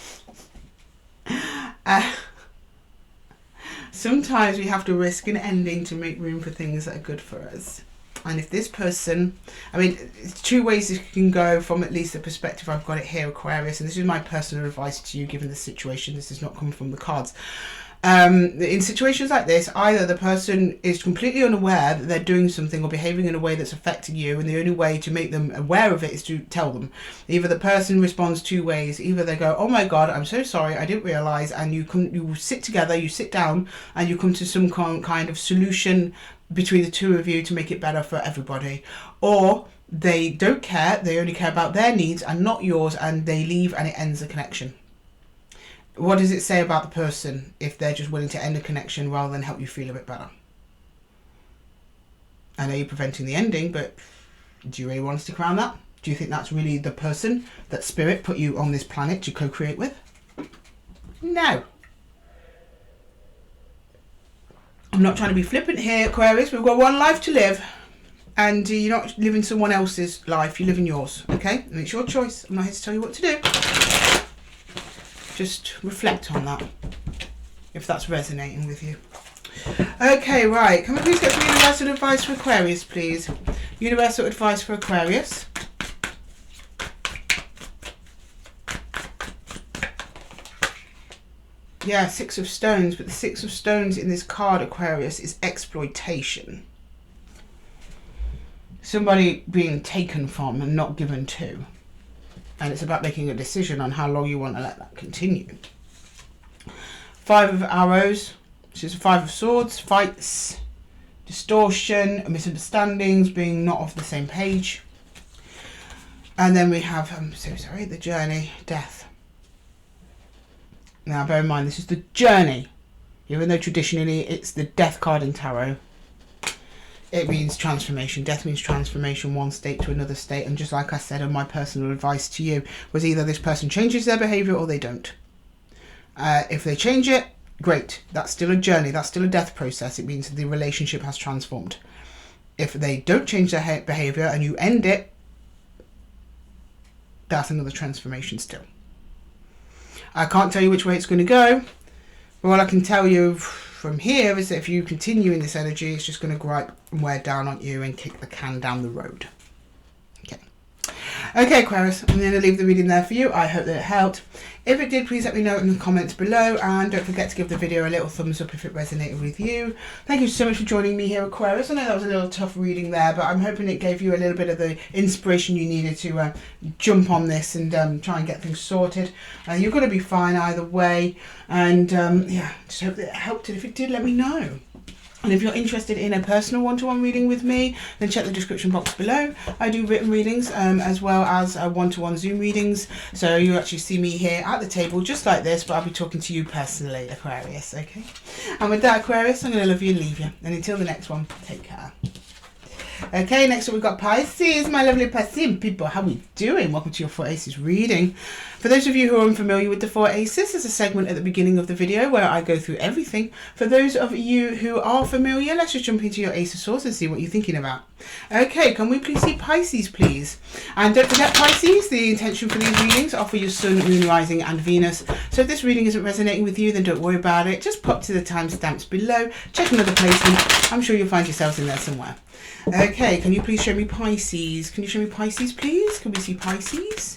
Sometimes we have to risk an ending to make room for things that are good for us. And if this person, I mean, it's two ways this can go from at least the perspective I've got it here, Aquarius, and this is my personal advice to you given the situation. This is not coming from the cards. In situations like this, either the person is completely unaware that they're doing something or behaving in a way that's affecting you, and the only way to make them aware of it is to tell them. Either the person responds two ways. Either they go, oh my God, I'm so sorry, I didn't realise, and you sit together, you sit down, and you come to some kind of solution between the two of you to make it better for everybody. Or they don't care, they only care about their needs and not yours, and they leave and it ends the connection. What does it say about the person if they're just willing to end a connection rather than help you feel a bit better? I know you're preventing the ending, but do you really want to stick around that? Do you think that's really the person that Spirit put you on this planet to co-create with? No. I'm not trying to be flippant here, Aquarius. We've got one life to live. And you're not living someone else's life. You're living yours, okay? And it's your choice. I'm not here to tell you what to do. just reflect on that, if that's resonating with you. Okay, right. Can we please get some universal advice for Aquarius, please? Universal advice for Aquarius. Yeah, Six of Stones, but the Six of Stones in this card, Aquarius, is exploitation. Somebody being taken from and not given to. And it's about making a decision on how long you want to let that continue. Five of Arrows, which is Five of Swords, fights, distortion, misunderstandings, being not off the same page. And then we have, I'm so sorry, the Journey, Death. Now bear in mind, this is the Journey. Even though traditionally it's the Death card in Tarot. It means transformation. Death means transformation, one state to another state. And just like I said, and my personal advice to you was either this person changes their behaviour or they don't. If they change it, great. That's still a journey. That's still a death process. It means the relationship has transformed. If they don't change their behaviour and you end it, that's another transformation still. I can't tell you which way it's going to go. But all I can tell you from here is that if you continue in this energy, it's just going to gripe and wear down on you and kick the can down the road. Okay, Aquarius, I'm going to leave the reading there for you. I hope that it helped. If it did, please let me know in the comments below, and don't forget to give the video a little thumbs up if it resonated with you. Thank you so much for joining me here, Aquarius. I know that was a little tough reading there, but I'm hoping it gave you a little bit of the inspiration you needed to jump on this and try and get things sorted. You're going to be fine either way, and yeah, just hope that it helped, and if it did, let me know. And if you're interested in a personal one-to-one reading with me, then check the description box below. I do written readings as well as one-to-one Zoom readings. So you actually see me here at the table just like this, but I'll be talking to you personally, Aquarius, okay? And with that, Aquarius, I'm going to love you and leave you. And until the next one, take care. Okay, next up we've got Pisces, my lovely Pisces people. How are we doing? Welcome to your 4 Aces reading. For those of you who are unfamiliar with the 4 Aces, there's a segment at the beginning of the video where I go through everything. For those of you who are familiar, let's just jump into your Ace of Swords and see what you're thinking about. Okay, can we please see Pisces, please? And don't forget, Pisces, the intention for these readings are for your Sun, Moon, Rising and Venus. So if this reading isn't resonating with you, then don't worry about it. Just pop to the timestamps below, check another placement. I'm sure you'll find yourselves in there somewhere. Okay, can you please show me Pisces? Can you show me Pisces, please? Can we see Pisces?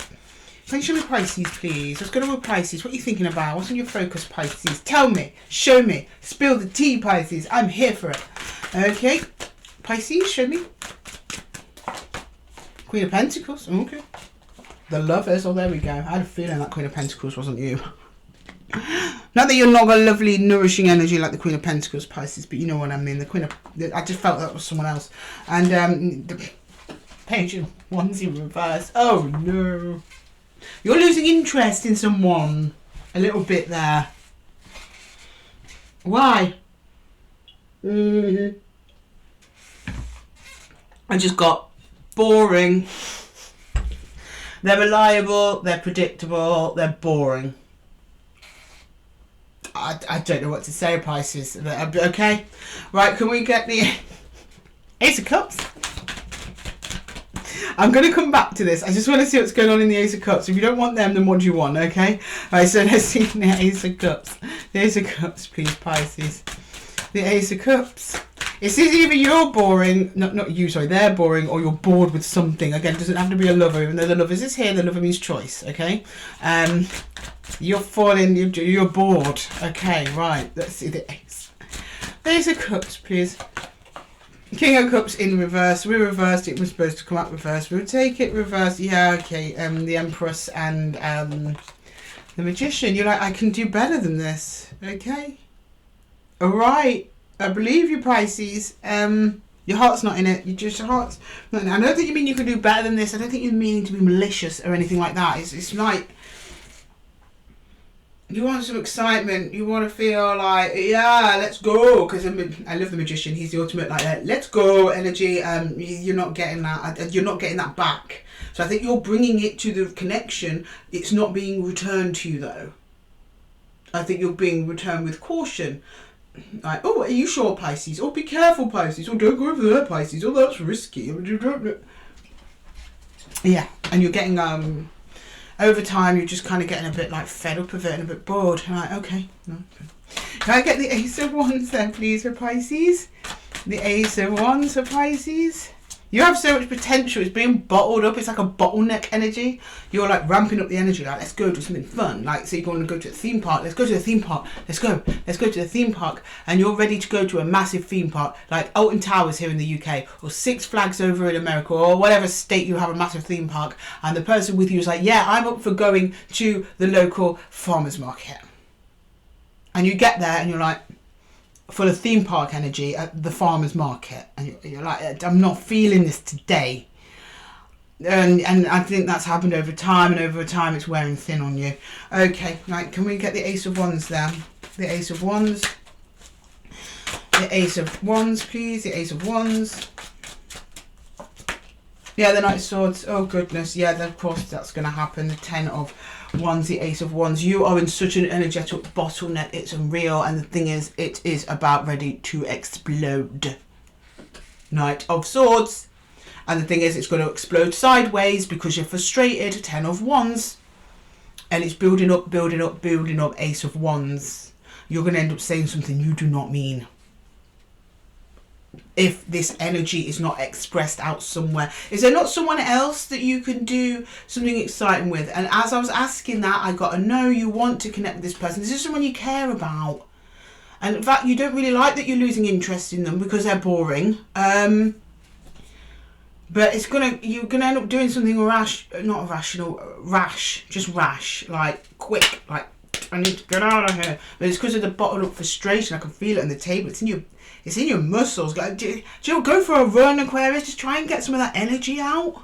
Can you show me Pisces, please? What's going on with Pisces? What are you thinking about? What's on your focus, Pisces? Tell me. Show me. Spill the tea, Pisces. I'm here for it. Okay. Pisces, show me. Queen of Pentacles. Okay. The Lovers. Oh, there we go. I had a feeling that Queen of Pentacles wasn't you. Not that you're not got a lovely, nourishing energy like the Queen of Pentacles, Pisces, but you know what I mean. The Queen of... I just felt that was someone else. And the Page of Wands in reverse. Oh, no. You're losing interest in someone. A little bit there. Why? I just got boring. They're reliable, they're predictable, they're boring. I don't know what to say, Pisces. Okay. Right, can we get the Ace of Cups? I'm going to come back to this. I just want to see what's going on in the Ace of Cups. If you don't want them, then what do you want, okay? Right, so let's see the Ace of Cups. The Ace of Cups, please, Pisces. The Ace of Cups. It's either you're boring, not you, sorry, they're boring, or you're bored with something. Again, it doesn't have to be a lover, even though the Lovers is here, the lover means choice, okay? You're falling, you're bored. Okay, right, let's see the Ace. The Ace of Cups, please. King of Cups in reverse. We reversed it. It was supposed to come out reverse. We'll take it reverse. Yeah, okay. The Empress and the Magician. You're like, I can do better than this. Okay. All right. I believe you, Pisces. Your heart's not in it. Your heart's not in it. I don't think you mean you can do better than this. I don't think you mean to be malicious or anything like that. It's like you want some excitement. You want to feel like, yeah, let's go. Because I love the Magician. He's the ultimate like let's go energy. You're not getting that. You're not getting that back. So I think you're bringing it to the connection. It's not being returned to you though. I think you're being returned with caution. Like, oh, are you sure, Pisces? Oh, be careful, Pisces. Oh, don't go over there, Pisces. Oh, that's risky. Yeah, and you're getting over time you're just kind of getting a bit like fed up of it and a bit bored. I'm like, okay, no, okay. Can I get the Ace of Wands then, please, for Pisces? The Ace of Wands for Pisces. You have so much potential. It's being bottled up. It's like a bottleneck energy. You're like ramping up the energy. Like, let's go do something fun. Like, so you're going to go to a theme park. Let's go to the theme park. Let's go to the theme park. And you're ready to go to a massive theme park, like Alton Towers here in the UK, or Six Flags over in America, or whatever state you have a massive theme park. And the person with you is like, yeah, I'm up for going to the local farmers market. And you get there and you're like, full of theme park energy at the farmer's market, and you're like, I'm not feeling this today. And I think that's happened over time, and over time it's wearing thin on you. Okay, right, can we get the Ace of Wands then? The Ace of Wands. The Ace of Wands, please. The Ace of Wands. Yeah, the Knight of Swords. Oh goodness, yeah, of course that's going to happen. The Ten of Wands, the Ace of Wands. You are in such an energetic bottleneck. It's unreal, and the thing is, it is about ready to explode. Knight of Swords. And the thing is, it's going to explode sideways because you're frustrated. Ten of Wands. And it's building up, building up, building up. Ace of Wands. You're going to end up saying something you do not mean, if this energy is not expressed out somewhere. Is there not someone else that you can do something exciting with? And as I was asking that, I got to know you want to connect with this person. This is someone you care about. And in fact, you don't really like that you're losing interest in them because they're boring. But you're gonna end up doing something rash, not irrational, rash, just rash, like quick, like I need to get out of here. But it's because of the bottled up frustration. I can feel it on the table. It's in your muscles. Do you go for a run, Aquarius? Just try and get some of that energy out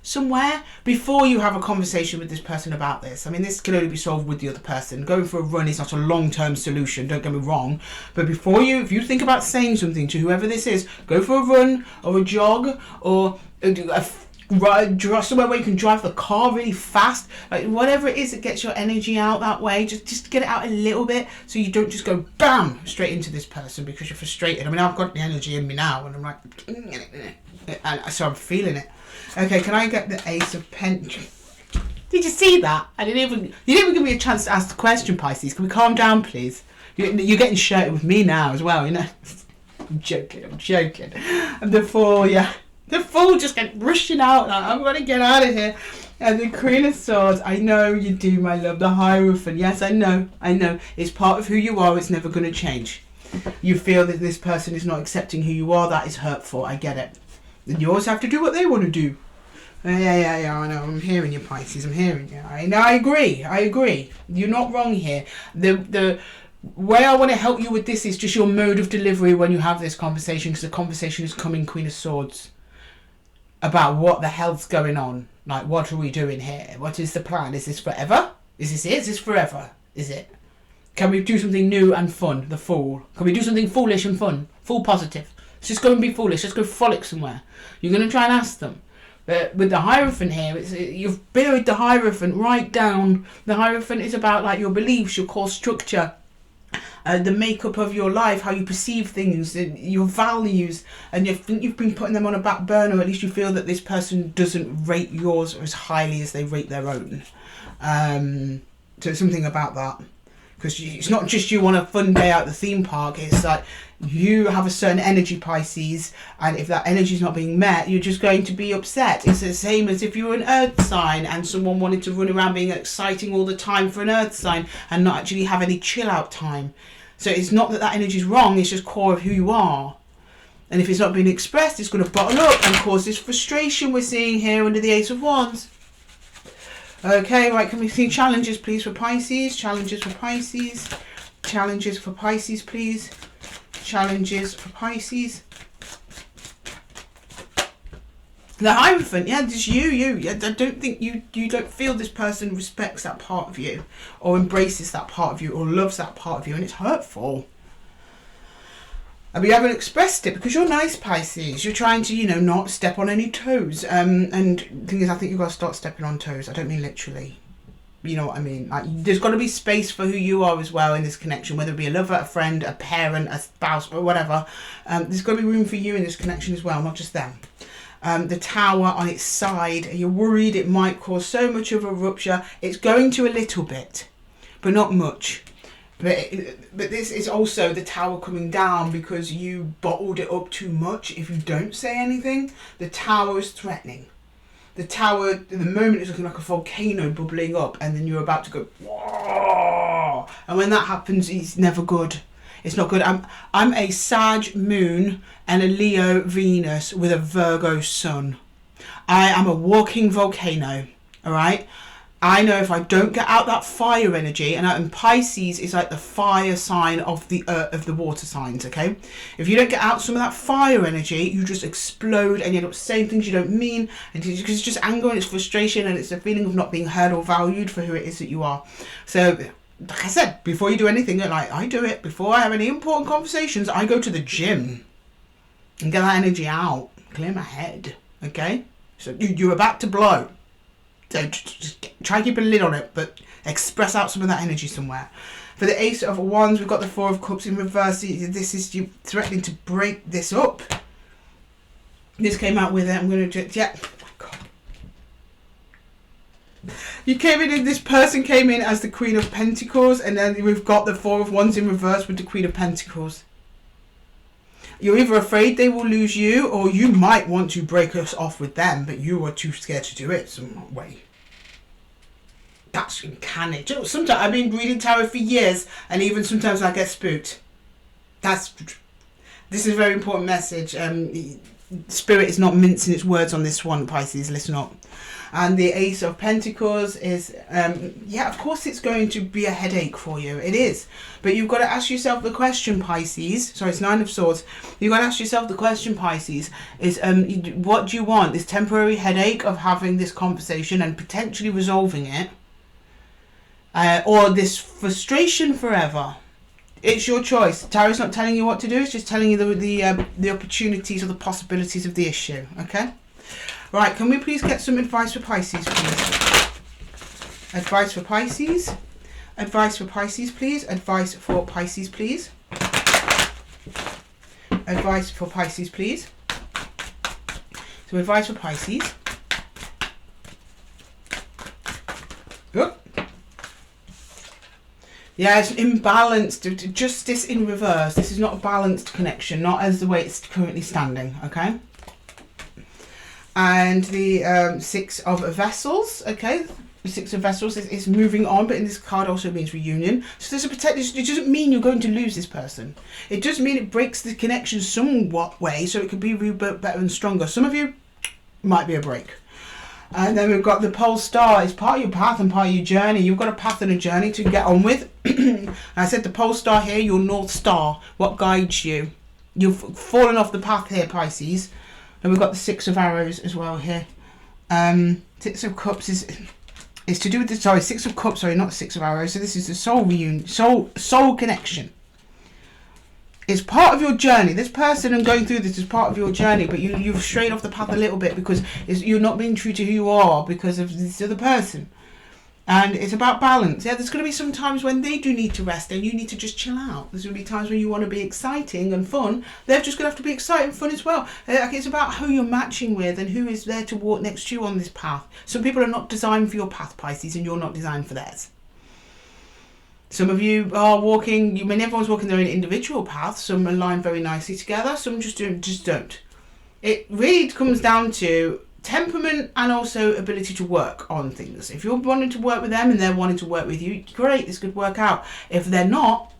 somewhere before you have a conversation with this person about this. I mean, this can only be solved with the other person. Going for a run is not a long-term solution, don't get me wrong. But if you think about saying something to whoever this is, go for a run or a jog or drive somewhere where you can drive the car really fast, like whatever it is that gets your energy out that way. Just get it out a little bit, so you don't just go bam straight into this person because you're frustrated. I mean, I've got the energy in me now and I'm like, and so I'm feeling it. Okay, can I get the Ace of Pentacles? Did you see that? You didn't even give me a chance to ask the question, Pisces. Can we calm down, please? You're getting shirted with me now as well, you know. I'm joking. And the Fool, yeah. The Fool just get rushing out. Like, I'm going to get out of here. And the Queen of Swords. I know you do, my love. The Hierophant. Yes, I know. It's part of who you are. It's never going to change. You feel that this person is not accepting who you are. That is hurtful. I get it. And you always have to do what they want to do. Yeah, I know. I'm hearing you, Pisces. I'm hearing you. I agree. You're not wrong here. The way I want to help you with this is just your mode of delivery when you have this conversation, because the conversation is coming, Queen of Swords, about what the hell's going on. Like, what are we doing here? What is the plan? Is this forever? Is this it? Is this forever? Is it? Can we do something new and fun? The Fool. Can we do something foolish and fun? Full positive. Let's just go and be foolish. Let's go frolic somewhere. You're going to try and ask them. But with the Hierophant here, you've buried the Hierophant right down. The Hierophant is about like your beliefs, your core structure, the makeup of your life, how you perceive things, your values, and you think you've been putting them on a back burner. At least you feel that this person doesn't rate yours as highly as they rate their own. So something about that. Because it's not just you want a fun day out at the theme park. It's like you have a certain energy, Pisces, and if that energy is not being met, you're just going to be upset. It's the same as if you were an earth sign and someone wanted to run around being exciting all the time for an earth sign and not actually have any chill out time. So it's not that energy is wrong, it's just core of who you are. And if it's not being expressed, it's going to bottle up and cause this frustration we're seeing here under the Ace of Wands. Okay, right, can we see challenges, please, for Pisces? Challenges for Pisces. Challenges for Pisces, please. Challenges for Pisces. The Hierophant, yeah, just you. I don't think you don't feel this person respects that part of you or embraces that part of you or loves that part of you, and it's hurtful. And we haven't expressed it because you're nice, Pisces. You're trying to, not step on any toes. And the thing is, I think you've got to start stepping on toes. I don't mean literally. You know what I mean? Like, there's got to be space for who you are as well in this connection, whether it be a lover, a friend, a parent, a spouse, or whatever. There's got to be room for you in this connection as well, not just them. the Tower on its side. You're worried it might cause so much of a rupture. It's going to a little bit, but not much. But this is also the Tower coming down because you bottled it up too much. If you don't say anything, the Tower is threatening. The Tower, at the moment, is looking like a volcano bubbling up, and then you're about to go, whoa! And when that happens, it's never good. It's not good. I'm a Sag moon and a Leo Venus with a Virgo sun. I am a walking volcano, all right? I know if I don't get out that fire energy, and Pisces is like the fire sign of the water signs, okay? If you don't get out some of that fire energy, you just explode and you end up saying things you don't mean, and because it's just anger and it's frustration and it's a feeling of not being heard or valued for who it is that you are. So, like I said, before you do anything, like I do it, before I have any important conversations, I go to the gym and get that energy out, clear my head, okay? So you're about to blow. So just try to keep a lid on it, but express out some of that energy somewhere. For the Ace of Wands, we've got the Four of Cups in reverse. This is you threatening to break this up. This came out with it. I'm going to just, yeah. Oh my God. You came in, this person came in as the Queen of Pentacles, and then we've got the Four of Wands in reverse with the Queen of Pentacles. You're either afraid they will lose you, or you might want to break us off with them, but you are too scared to do it some way. That's uncanny. Sometimes I've been reading tarot for years, and even sometimes I get spooked. This is a very important message. Spirit is not mincing its words on this one, Pisces. Listen up. And the Ace of Pentacles is, yeah, of course it's going to be a headache for you. It is. But you've got to ask yourself the question, Pisces. Sorry, it's Nine of Swords. You've got to ask yourself the question, Pisces, is what do you want? This temporary headache of having this conversation and potentially resolving it? Or this frustration forever? It's your choice. Tarot's not telling you what to do. It's just telling you the opportunities or the possibilities of the issue. Okay? Right, can we please get some advice for Pisces, please? Advice for Pisces. Advice for Pisces, please. Advice for Pisces, please. Advice for Pisces, please. So advice for Pisces. Good. Yeah, it's imbalanced. Justice in reverse. This is not a balanced connection, not as the way it's currently standing, okay? And the Six of Vessels, okay? The Six of Vessels is moving on, but in this card also means reunion. So there's a potential. It doesn't mean you're going to lose this person. It does mean it breaks the connection somewhat way, so it could be rebuilt better and stronger. Some of you might be a break. And then we've got the Pole Star. It's part of your path and part of your journey. You've got a path and a journey to get on with. I said the Pole Star here, your North Star, what guides you. You've fallen off the path here, Pisces. And we've got the Six of Arrows as well here. Six of Cups is to do with the, sorry, Six of Cups, sorry, not Six of Arrows. So this is the soul reunion, soul connection. It's part of your journey. This person and going through this is part of your journey, but you've strayed off the path a little bit because you're not being true to who you are because of this other person. And it's about balance. Yeah, there's going to be some times when they do need to rest and you need to just chill out. There's going to be times when you want to be exciting and fun. They're just going to have to be exciting and fun as well. It's about who you're matching with and who is there to walk next to you on this path. Some people are not designed for your path, Pisces, and you're not designed for theirs. Some of you are walking, everyone's walking their own individual path. Some align very nicely together. Some just don't. It really comes down to temperament and also ability to work on things. If you're wanting to work with them and they're wanting to work with you, great, this could work out. If they're not,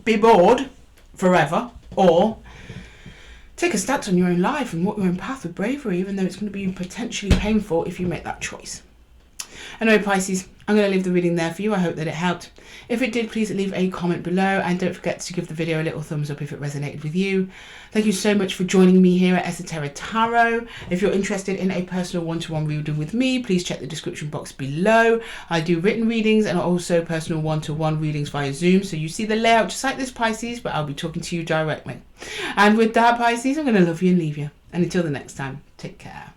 be bored forever, or take a stance on your own life and walk your own path with bravery, even though it's going to be potentially painful if you make that choice. Anyway, Pisces, I'm going to leave the reading there for you. I hope that it helped. If it did, please leave a comment below and don't forget to give the video a little thumbs up if it resonated with you. Thank you so much for joining me here at Esotera Tarot. If you're interested in a personal one-to-one reading with me, please check the description box below. I do written readings and also personal one-to-one readings via Zoom. So you see the layout just like this, Pisces, but I'll be talking to you directly. And with that, Pisces, I'm going to love you and leave you. And until the next time, take care.